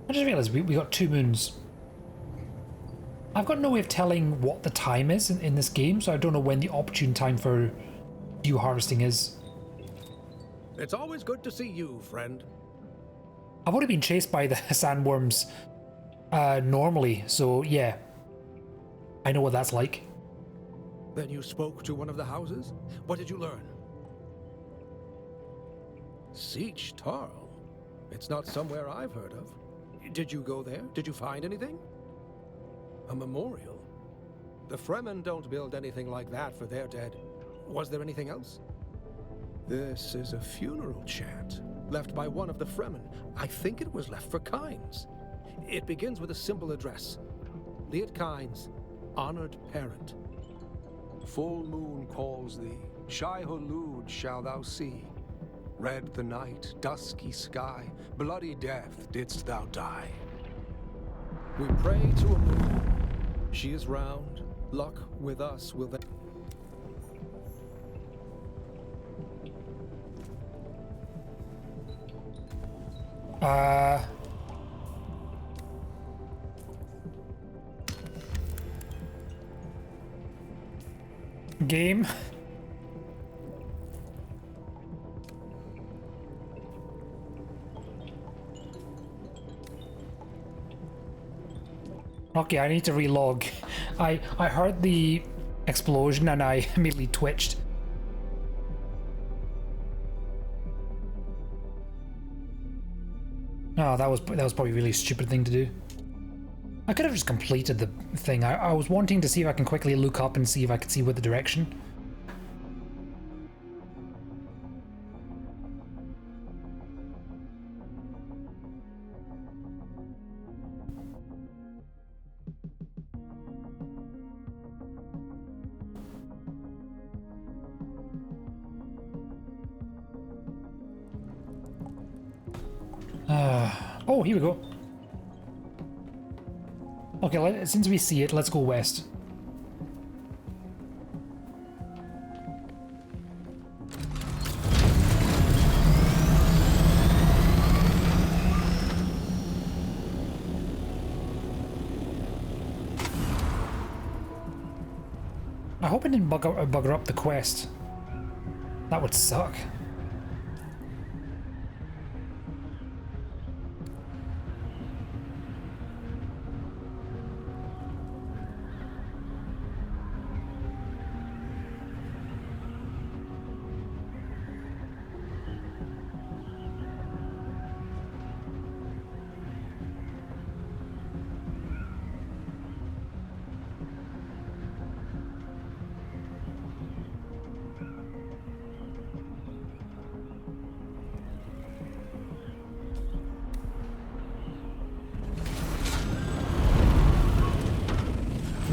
Speaker 1: I just realised we got 2 moons. I've got no way of telling what the time is in this game, so I don't know when the opportune time for dew harvesting is.
Speaker 4: It's always good to see you, friend.
Speaker 1: I've already been chased by the sandworms normally, so yeah. I know what that's like.
Speaker 4: Then you spoke to one of the houses? What did you learn? Siege Tarl? It's not somewhere I've heard of. Did you go there? Did you find anything? A memorial? The Fremen don't build anything like that for their dead. Was there anything else? This is a funeral chant, left by one of the Fremen. I think it was left for Kynes. It begins with a simple address. Liet Kynes, honored parent.
Speaker 6: Full moon calls thee, Shai-Hulud shall thou see. Red the night, dusky sky, bloody death didst thou die.
Speaker 4: We pray to a moon. She is round. Luck with us will then.
Speaker 1: Game. Okay, I need to relog. I heard the explosion and I immediately twitched. Oh, that was probably a really stupid thing to do. I could have just completed the thing. I was wanting to see if I can quickly look up and see if I could see what the direction. Oh, here we go. Okay, since we see it, let's go west. I hope it didn't bugger up the quest. That would suck.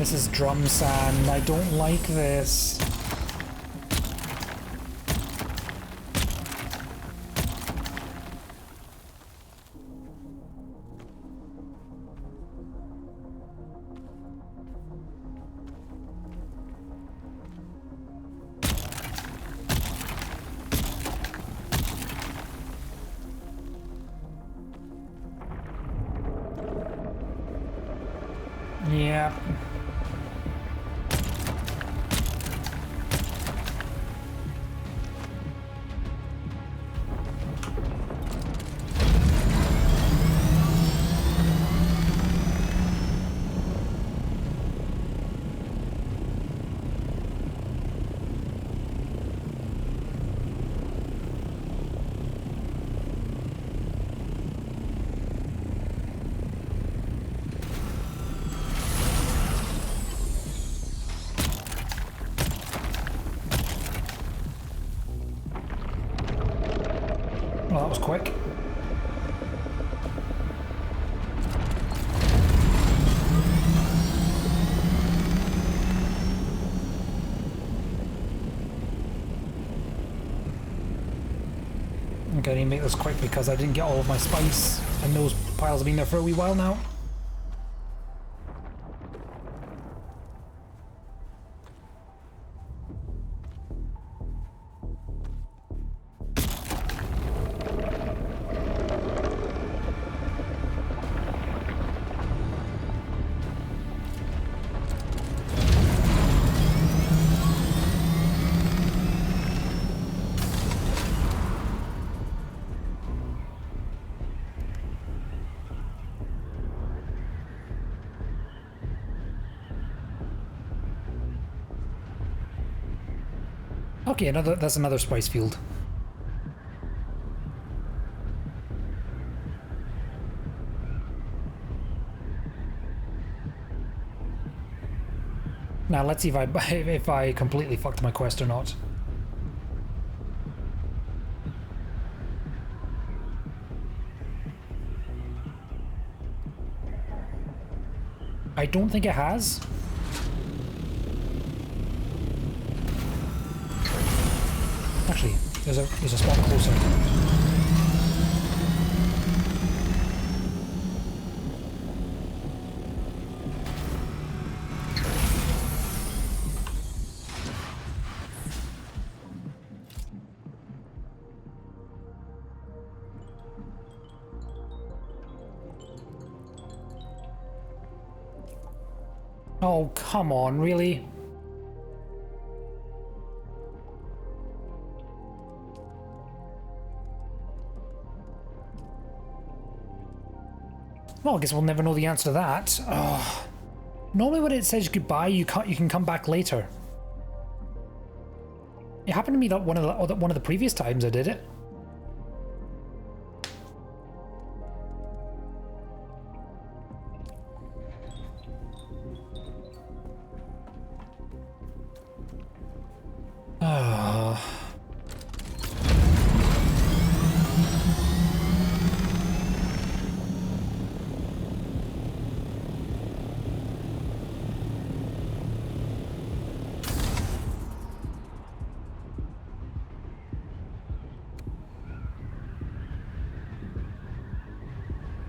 Speaker 1: This is drum sand. I don't like this. Yeah. Well, that was quick. Okay, I need to make this quick because I didn't get all of my spice, and those piles have been there for a wee while now. Okay, that's another spice field. Now let's see if I completely fucked my quest or not. I don't think it has. Actually, there's a spot closer. Oh, come on, really? Well, I guess we'll never know the answer to that. Oh. Normally when it says goodbye, you can come back later. It happened to me that one of the previous times I did it.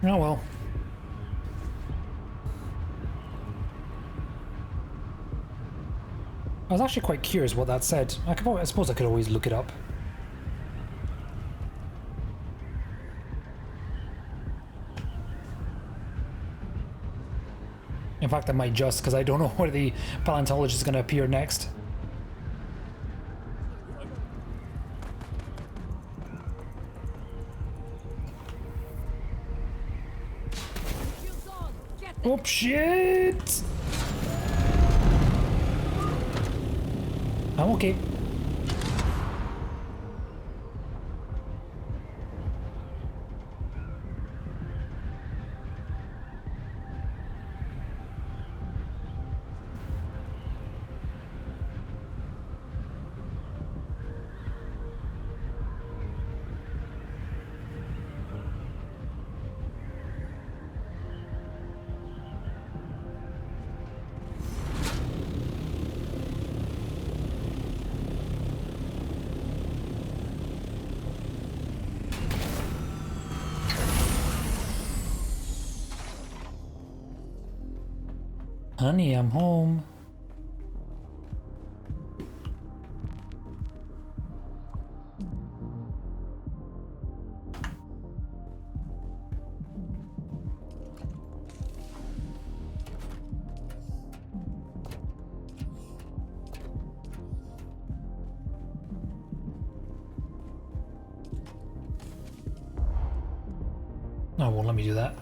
Speaker 1: Oh well. I was actually quite curious what that said. I suppose I could always look it up. In fact, I might just, because I don't know where the paleontologist is going to appear next. Oh shit! I'm okay. Honey, I'm home. Oh, well, let me do that.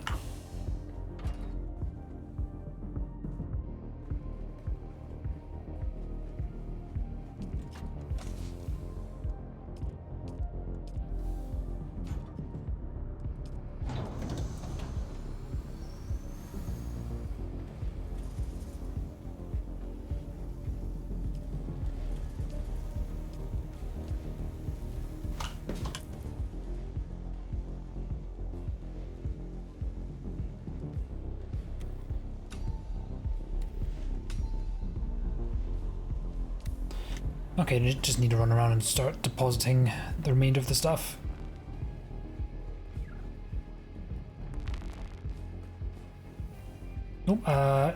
Speaker 1: Okay, just need to run around and start depositing the remainder of the stuff. Nope, alright,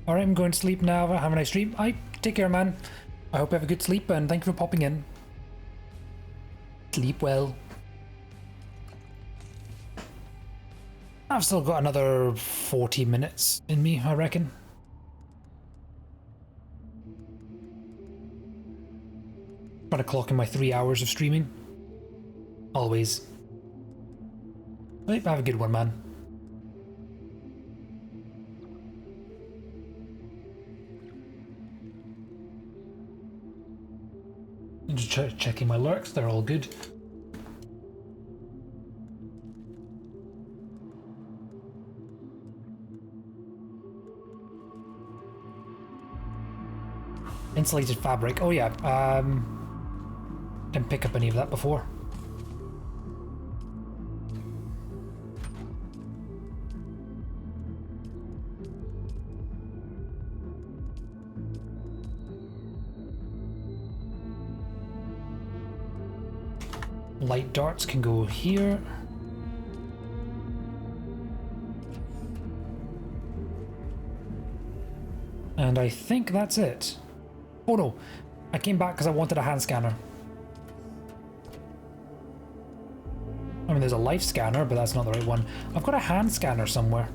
Speaker 1: I'm going to sleep now. Have a nice dream. Take care, man. I hope you have a good sleep, and thank you for popping in. Sleep well. I've still got another 40 minutes in me, I reckon. Trying to clock in my 3 hours of streaming. Always. Right, have a good one, man. Just checking my lurks, they're all good. Insulated fabric, oh yeah, didn't pick up any of that before. Light darts can go here. And I think that's it. Oh no, I came back because I wanted a hand scanner. I mean, there's a life scanner, but that's not the right one. I've got a hand scanner somewhere.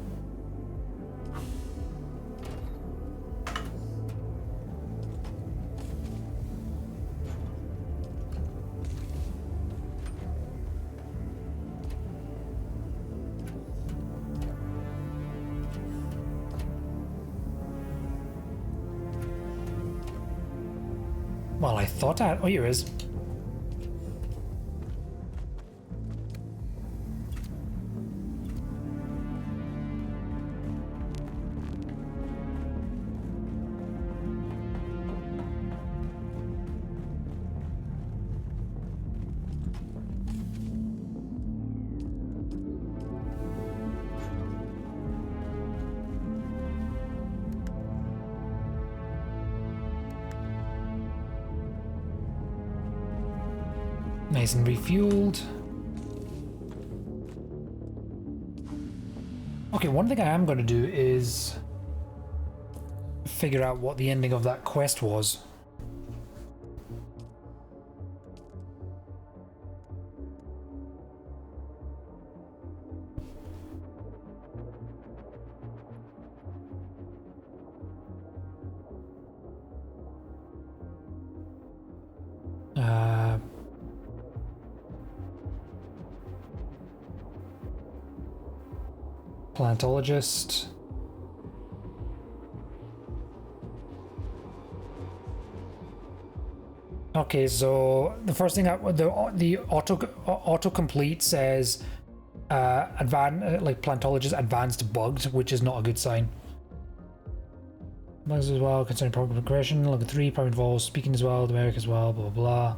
Speaker 1: Well, I thought I had... Oh, here it is. Nice and refueled. Okay, one thing I am going to do is figure out what the ending of that quest was. Plantologist. Okay, so the first thing the autocomplete says like plantologist advanced bugged, which is not a good sign. Bugs as well, concerning problem progression. Level 3, probably involves speaking as well, numeric as well, blah blah blah.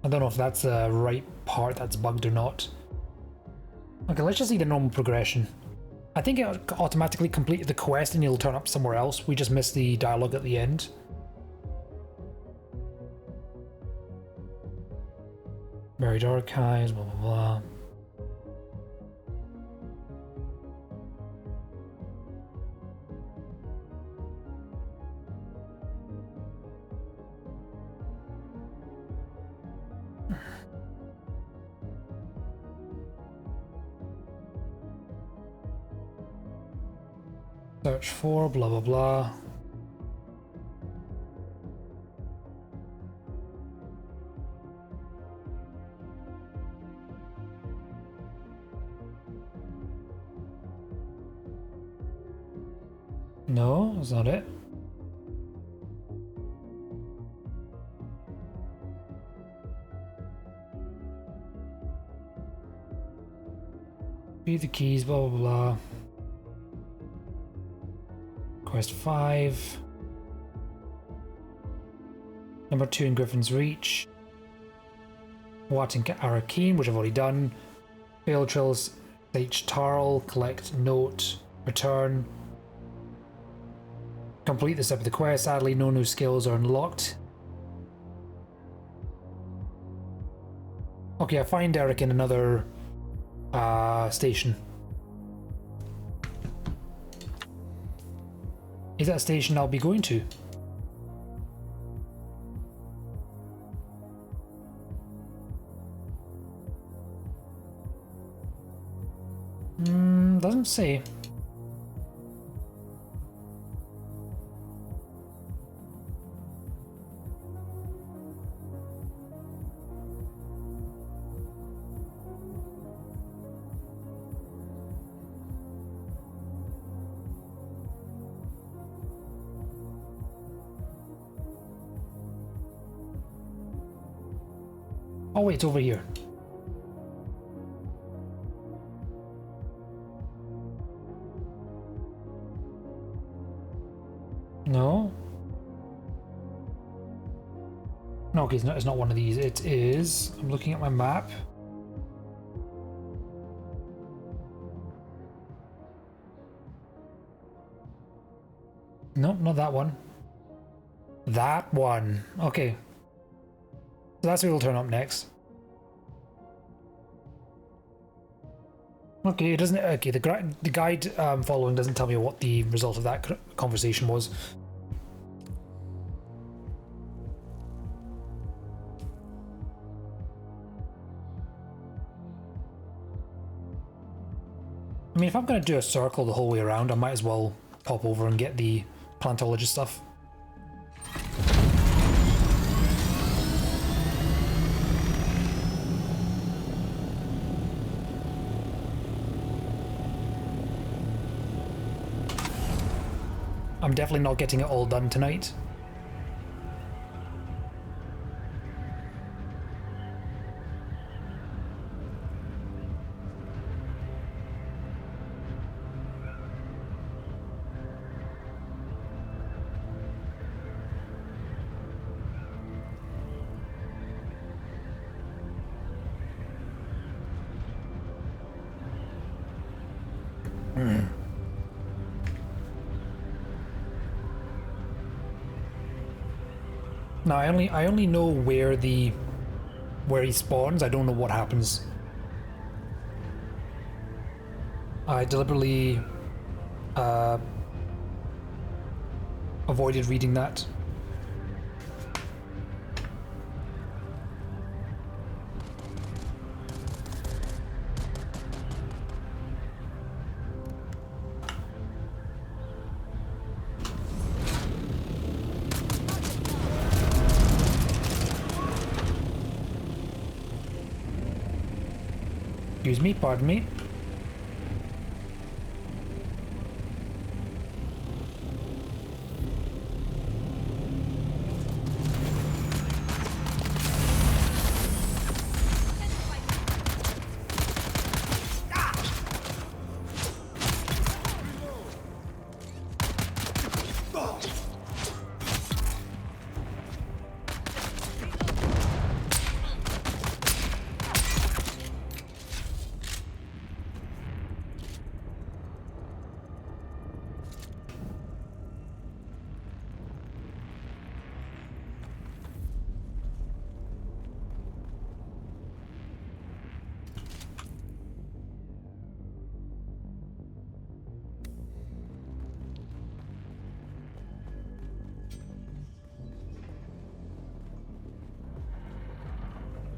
Speaker 1: I don't know if that's the right part that's bugged or not. Okay, let's just see the normal progression. I think it automatically completed the quest and you'll turn up somewhere else. We just missed the dialogue at the end. Buried archives, blah, blah, blah. Search for blah blah blah. No, that's not it. Read the keys, blah blah blah. Quest 5. Number 2 in Griffin's Reach. Watting Arakeen, which I've already done. Fail Trills, H. Tarl, collect note, return. Complete this step of the quest. Sadly, no new skills are unlocked. Okay, I find Eric in another station. Is that a station I'll be going to? Doesn't say. Oh wait, it's over here. No. No, okay, it's not one of these. It is. I'm looking at my map. Nope, not that one. That one. Okay. So that's where we'll turn up next. Okay, it doesn't. Okay, the guide following doesn't tell me what the result of that conversation was. I mean, if I'm going to do a circle the whole way around, I might as well pop over and get the plantologist stuff. I'm definitely not getting it all done tonight. No, I only know where he spawns. I don't know what happens. I deliberately avoided reading that. Excuse me, pardon me.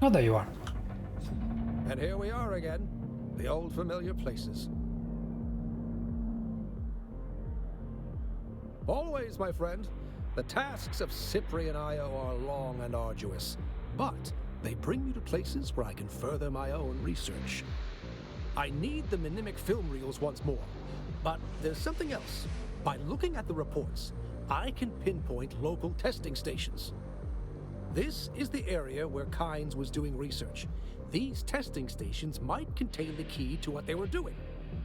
Speaker 1: Oh, there you are.
Speaker 4: And here we are again. The old familiar places. Always, my friend, the tasks of Cyprian Io are long and arduous, but they bring me to places where I can further my own research. I need the mnemic film reels once more, but there's something else. By looking at the reports, I can pinpoint local testing stations. This is the area where Kynes was doing research. These testing stations might contain the key to what they were doing,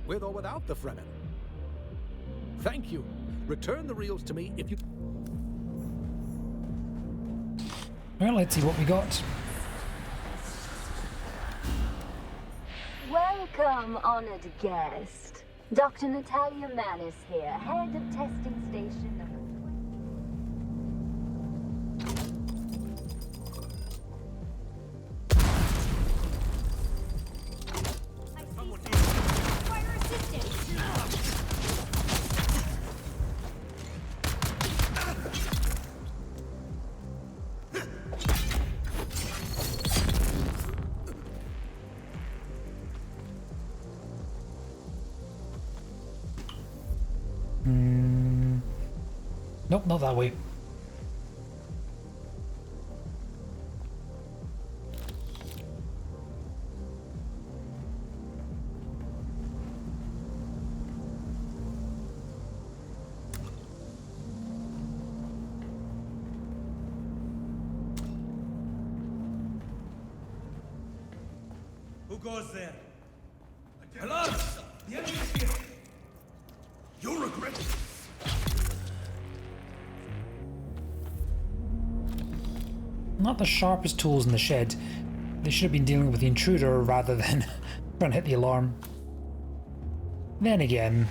Speaker 4: with or without the Fremen. Thank you. Return the reels to me if you...
Speaker 1: Well, let's see what we got.
Speaker 7: Welcome, honored guest. Dr. Natalia Manis here, head of testing station number 20.
Speaker 3: Fire assistance!
Speaker 1: Nope, not that way.
Speaker 8: Who goes there? Alas! The enemy is here! You'll regret it!
Speaker 1: Not the sharpest tools in the shed. They should have been dealing with the intruder rather than trying to hit the alarm. Then again,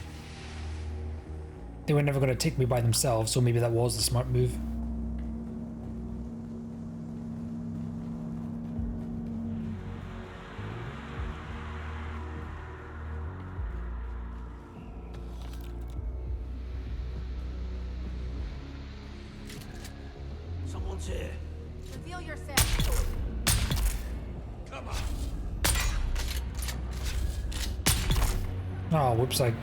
Speaker 1: they were never going to take me by themselves, so maybe that was the smart move.
Speaker 8: Someone's here.
Speaker 3: Reveal yourself.
Speaker 8: Come on!
Speaker 1: Oh, whoops, I...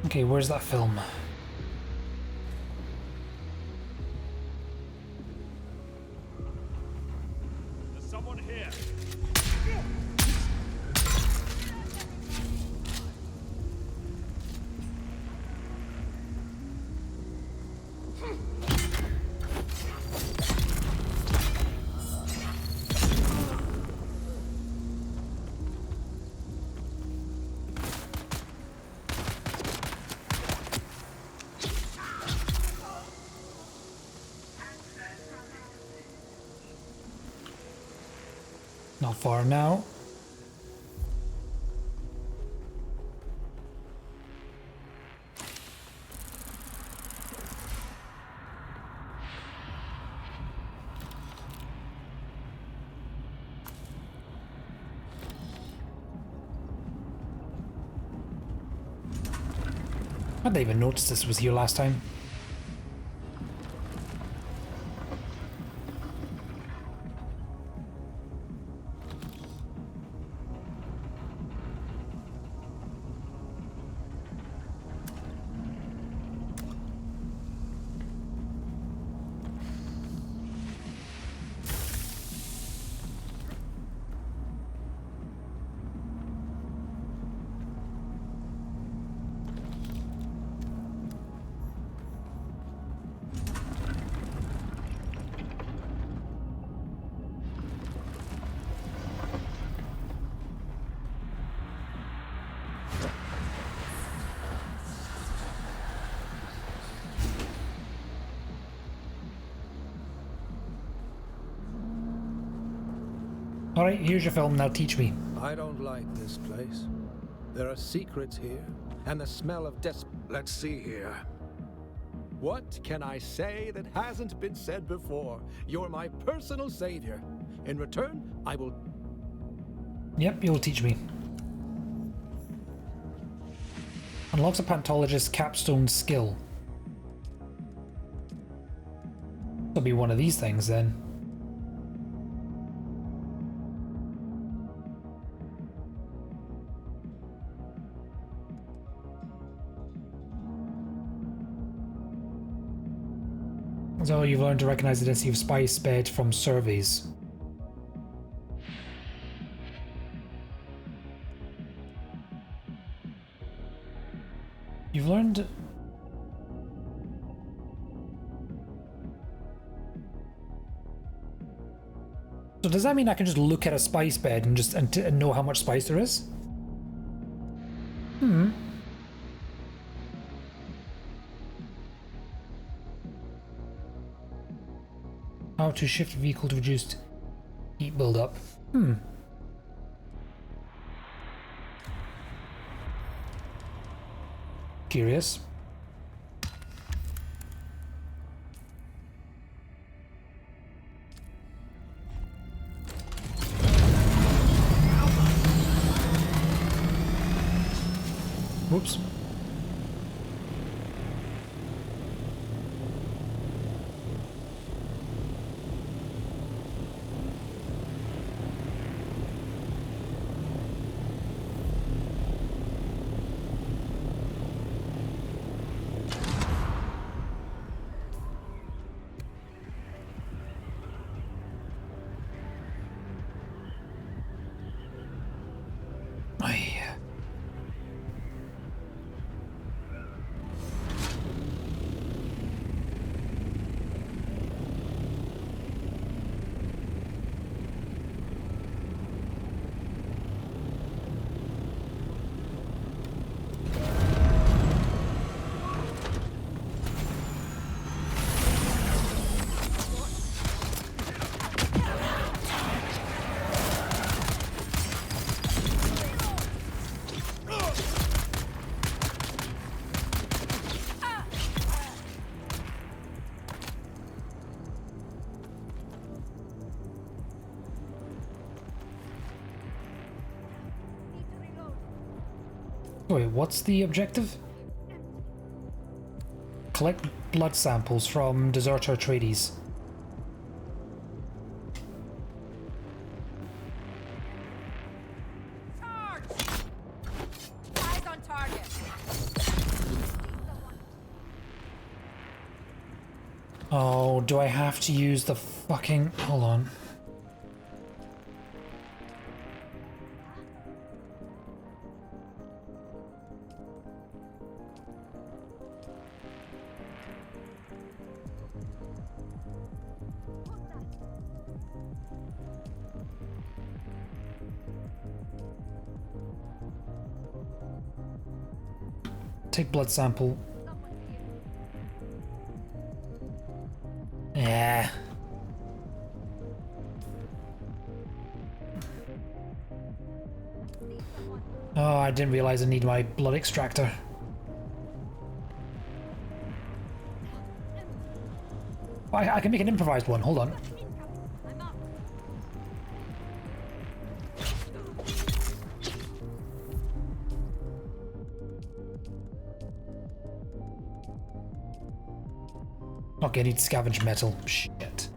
Speaker 1: Okay, where's that film?
Speaker 8: There's someone here.
Speaker 1: Not far now. I didn't even notice this was here last time. Alright, here's your film, now teach me.
Speaker 4: I don't like this place. There are secrets here, and the smell of
Speaker 6: Let's see here.
Speaker 4: What can I say that hasn't been said before? You're my personal savior. In return, I will...
Speaker 1: Yep, you'll teach me. Unlocks a pantologist's capstone skill. It'll be one of these things then. So you've learned to recognize the density of spice bed from surveys. You've learned... So does that mean I can just look at a spice bed and just and know how much spice there is? Hmm. How to shift vehicle to reduce heat buildup. Hmm. Curious. Whoops. Wait, what's the objective? Collect blood samples from deserter tradies.
Speaker 3: Charge! Eyes on target.
Speaker 1: Oh, do I have to use the fucking... Hold on. Take blood sample. Yeah. Oh, I didn't realize I need my blood extractor. I can make an improvised one. Hold on. Okay, I need scavenge metal. Shit.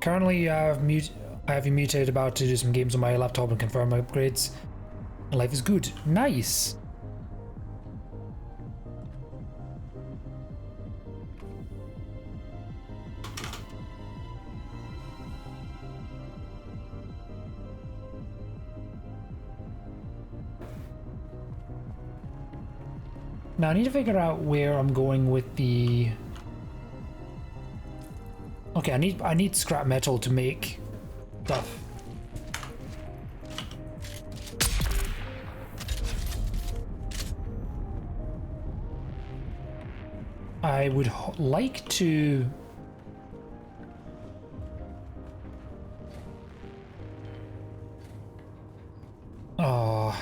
Speaker 1: Currently, I have mutated about to do some games on my laptop and confirm my upgrades. Life is good. Nice. Now I need to figure out where I'm going with the... Okay, I need scrap metal to make stuff. I would like to... Oh.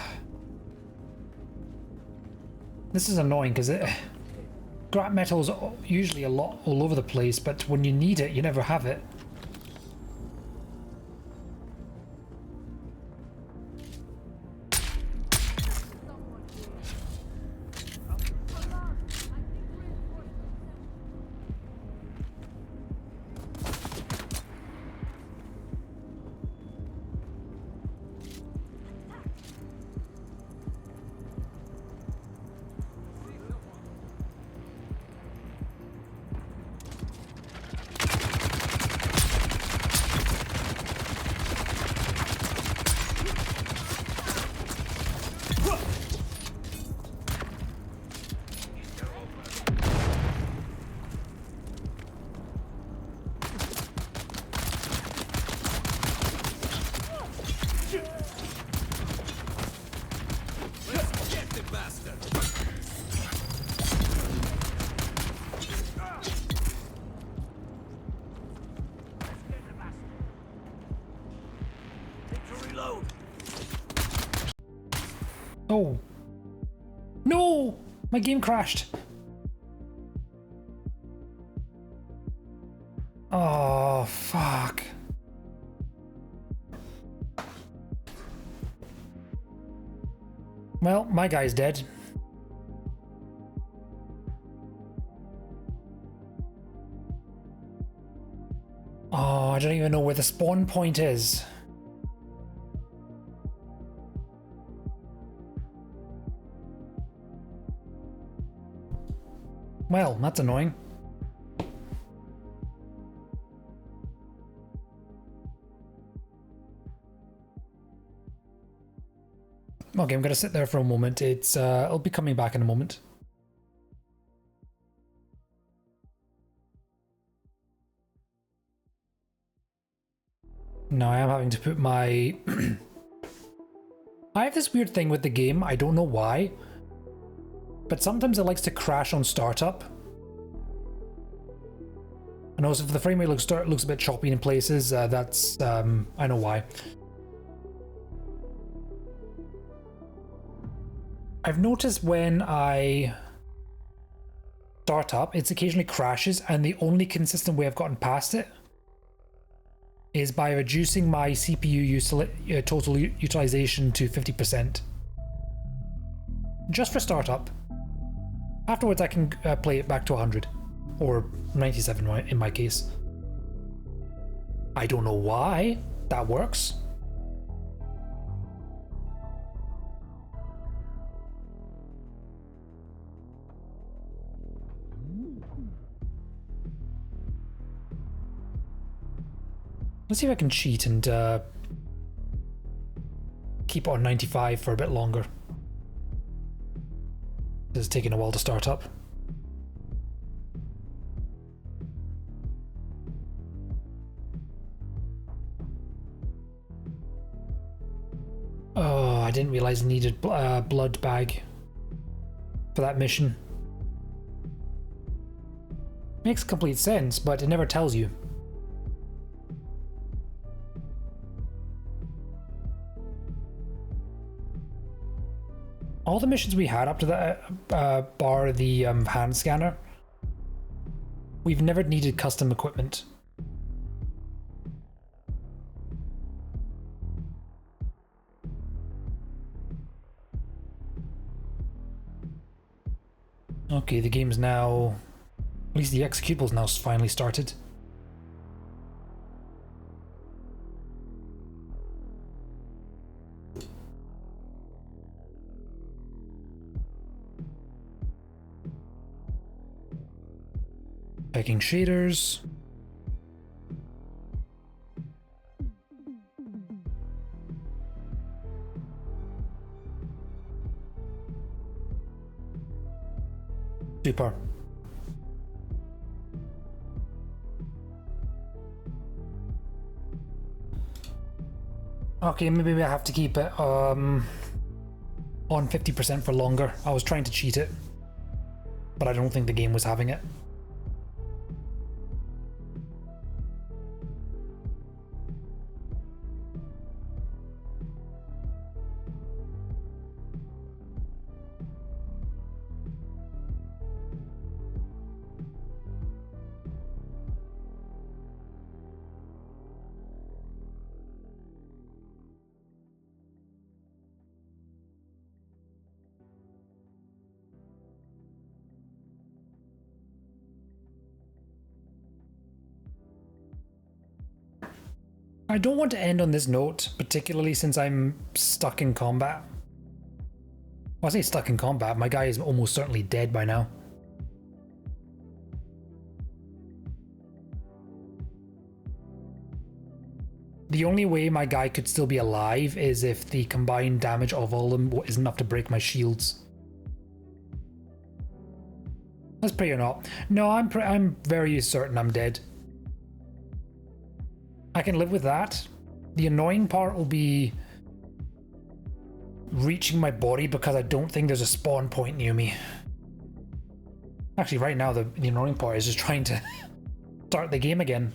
Speaker 1: This is annoying because scrap metal is usually a lot all over the place, but when you need it, you never have it. Oh. No! My game crashed. Oh, fuck. Well, my guy's dead. Oh, I don't even know where the spawn point is. Well, that's annoying. Okay, I'm gonna sit there for a moment. I'll be coming back in a moment. Now I am having to put my... I have this weird thing with the game, I don't know why. But sometimes it likes to crash on startup. I know if the frame rate looks a bit choppy in places, that's, I know why. I've noticed when I start up, it occasionally crashes, and the only consistent way I've gotten past it is by reducing my CPU total utilization to 50%. Just for startup. Afterwards I can play it back to 100. Or 97 in my case. I don't know why that works. Let's see if I can cheat and keep it on 95 for a bit longer. This is taking a while to start up. Oh, I didn't realize I needed blood bag for that mission. Makes complete sense, but it never tells you. All the missions we had up to the bar the hand scanner, we've never needed custom equipment. Okay, the game's now, at least the executable's now finally started. Checking shaders. Super. Okay, maybe I have to keep it on 50% for longer. I was trying to cheat it. but I don't think the game was having it. I don't want to end on this note, particularly since I'm stuck in combat. Well, I say stuck in combat, my guy is almost certainly dead by now. The only way my guy could still be alive is if the combined damage of all of them is enough to break my shields. Let's pray or not. No, I'm very certain I'm dead. I can live with that. The annoying part will be reaching my body because I don't think there's a spawn point near me. Actually, right now the annoying part is just trying to start the game again.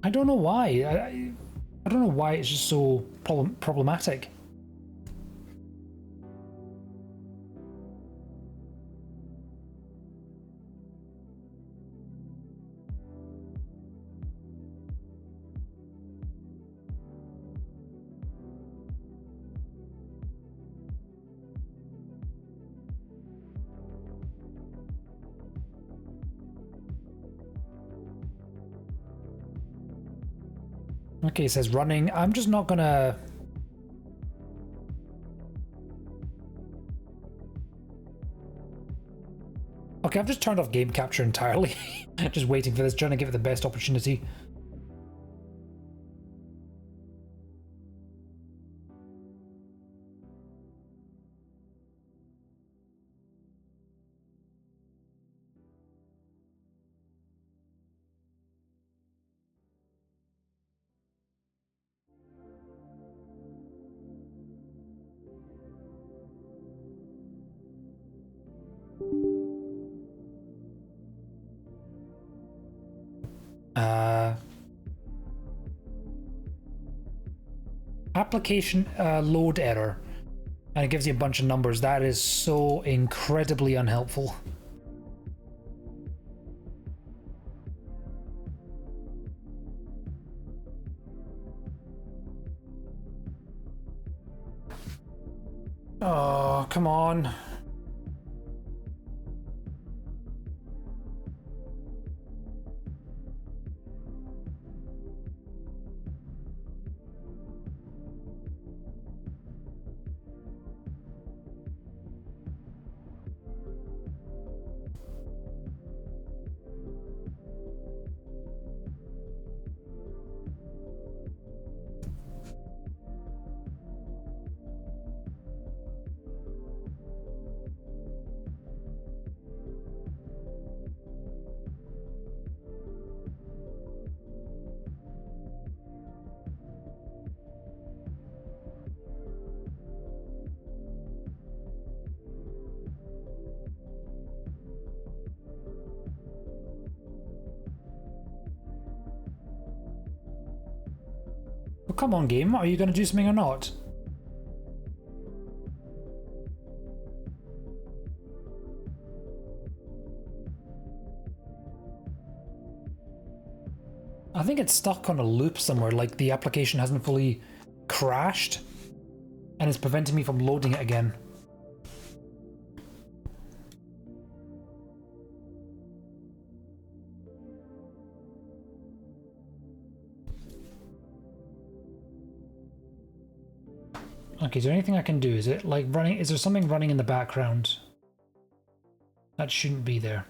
Speaker 1: I don't know why. I don't know why it's just so problematic. Okay, it says running. I'm just not gonna... Okay, I've just turned off game capture entirely. Just waiting for this, trying to give it the best opportunity. Application load error, and it gives you a bunch of numbers. That is so incredibly unhelpful. Oh, come on. Well, come on, game. Are you going to do something or not? I think it's stuck on a loop somewhere, like the application hasn't fully crashed and it's preventing me from loading it again. Okay, is there anything I can do? Is it like running? Is there something running in the background? That shouldn't be there.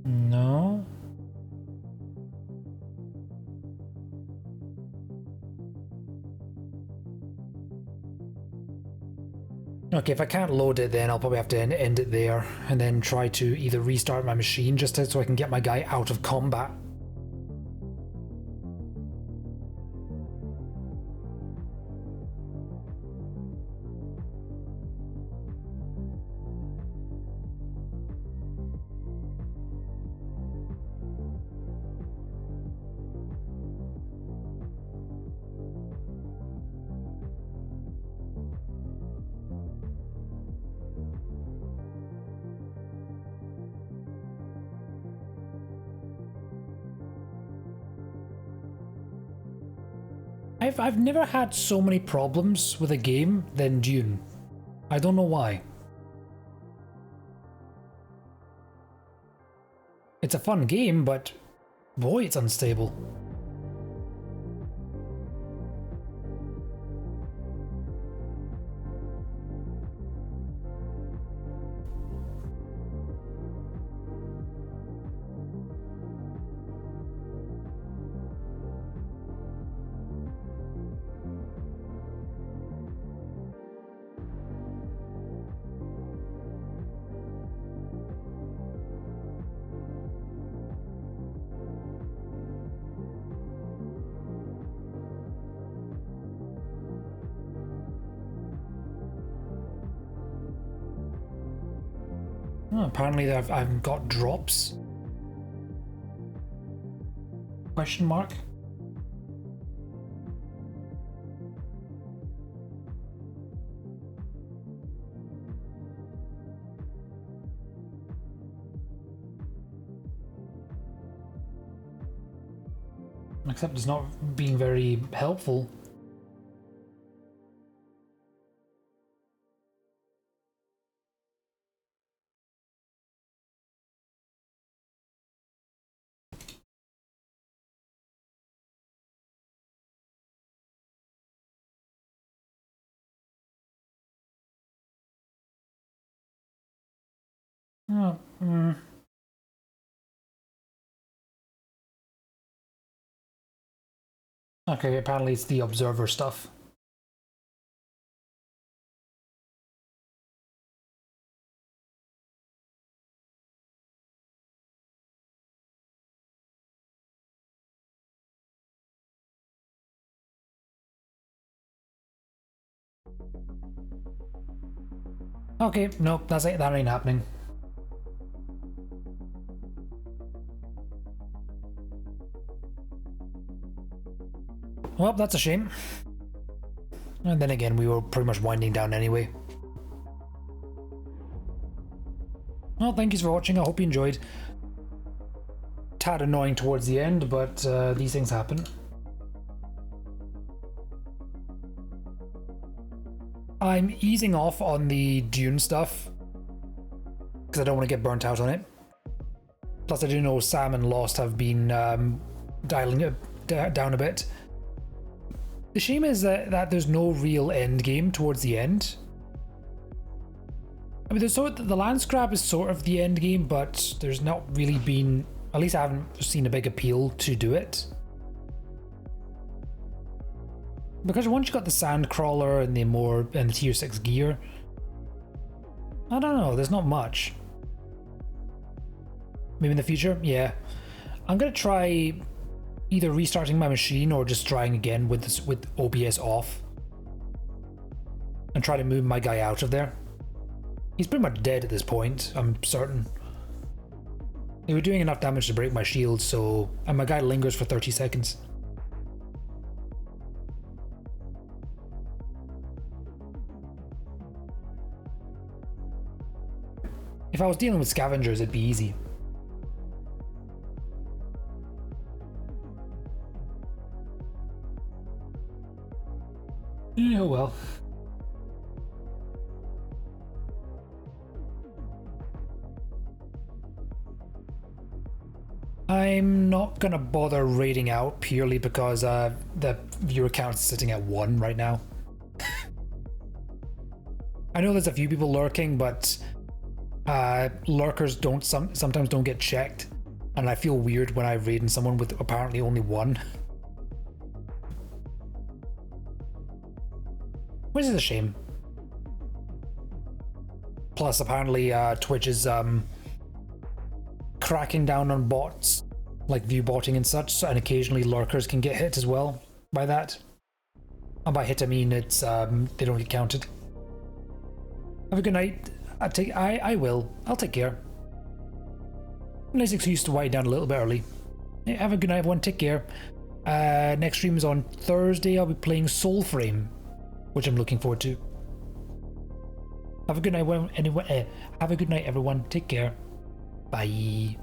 Speaker 1: No. Okay, if I can't load it, then I'll probably have to end it there and then try to either restart my machine just so I can get my guy out of combat. I've never had so many problems with a game than Dune. I don't know why. It's a fun game, but boy, it's unstable. Oh, apparently I've got drops. Question mark? Except it's not being very helpful. Oh, Okay, apparently it's the observer stuff. Okay, nope, that's it, that ain't happening. Well, that's a shame. And then again, we were pretty much winding down anyway. Well, thank you for watching, I hope you enjoyed. Tad annoying towards the end, but these things happen. I'm easing off on the Dune stuff, because I don't want to get burnt out on it. Plus I do know Sam and Lost have been dialing it down a bit. The shame is that there's no real end game towards the end. I mean, the land scrap is sort of the end game, but there's not really been, at least I haven't seen a big appeal to do it. Because once you got the sand crawler and the tier 6 gear, I don't know, there's not much. Maybe in the future, yeah. I'm gonna try either restarting my machine or just trying again with OBS off and try to move my guy out of there. He's pretty much dead at this point, I'm certain. They were doing enough damage to break my shield, so, and my guy lingers for 30 seconds. If I was dealing with scavengers, it'd be easy. Oh well. I'm not gonna bother raiding out purely because the viewer count is sitting at 1 right now. I know there's a few people lurking, but lurkers sometimes don't get checked, and I feel weird when I raid in someone with apparently only 1. Which is a shame. Plus, apparently, Twitch is cracking down on bots, like view botting and such, and occasionally lurkers can get hit as well by that. And by hit, I mean it's they don't get counted. Have a good night. I'll take care. Nice excuse to wind down a little bit early. Hey, have a good night, everyone. Take care. Next stream is on Thursday. I'll be playing Soulframe, which I'm looking forward to. Have a good night, everyone. Have a good night, everyone. Take care. Bye.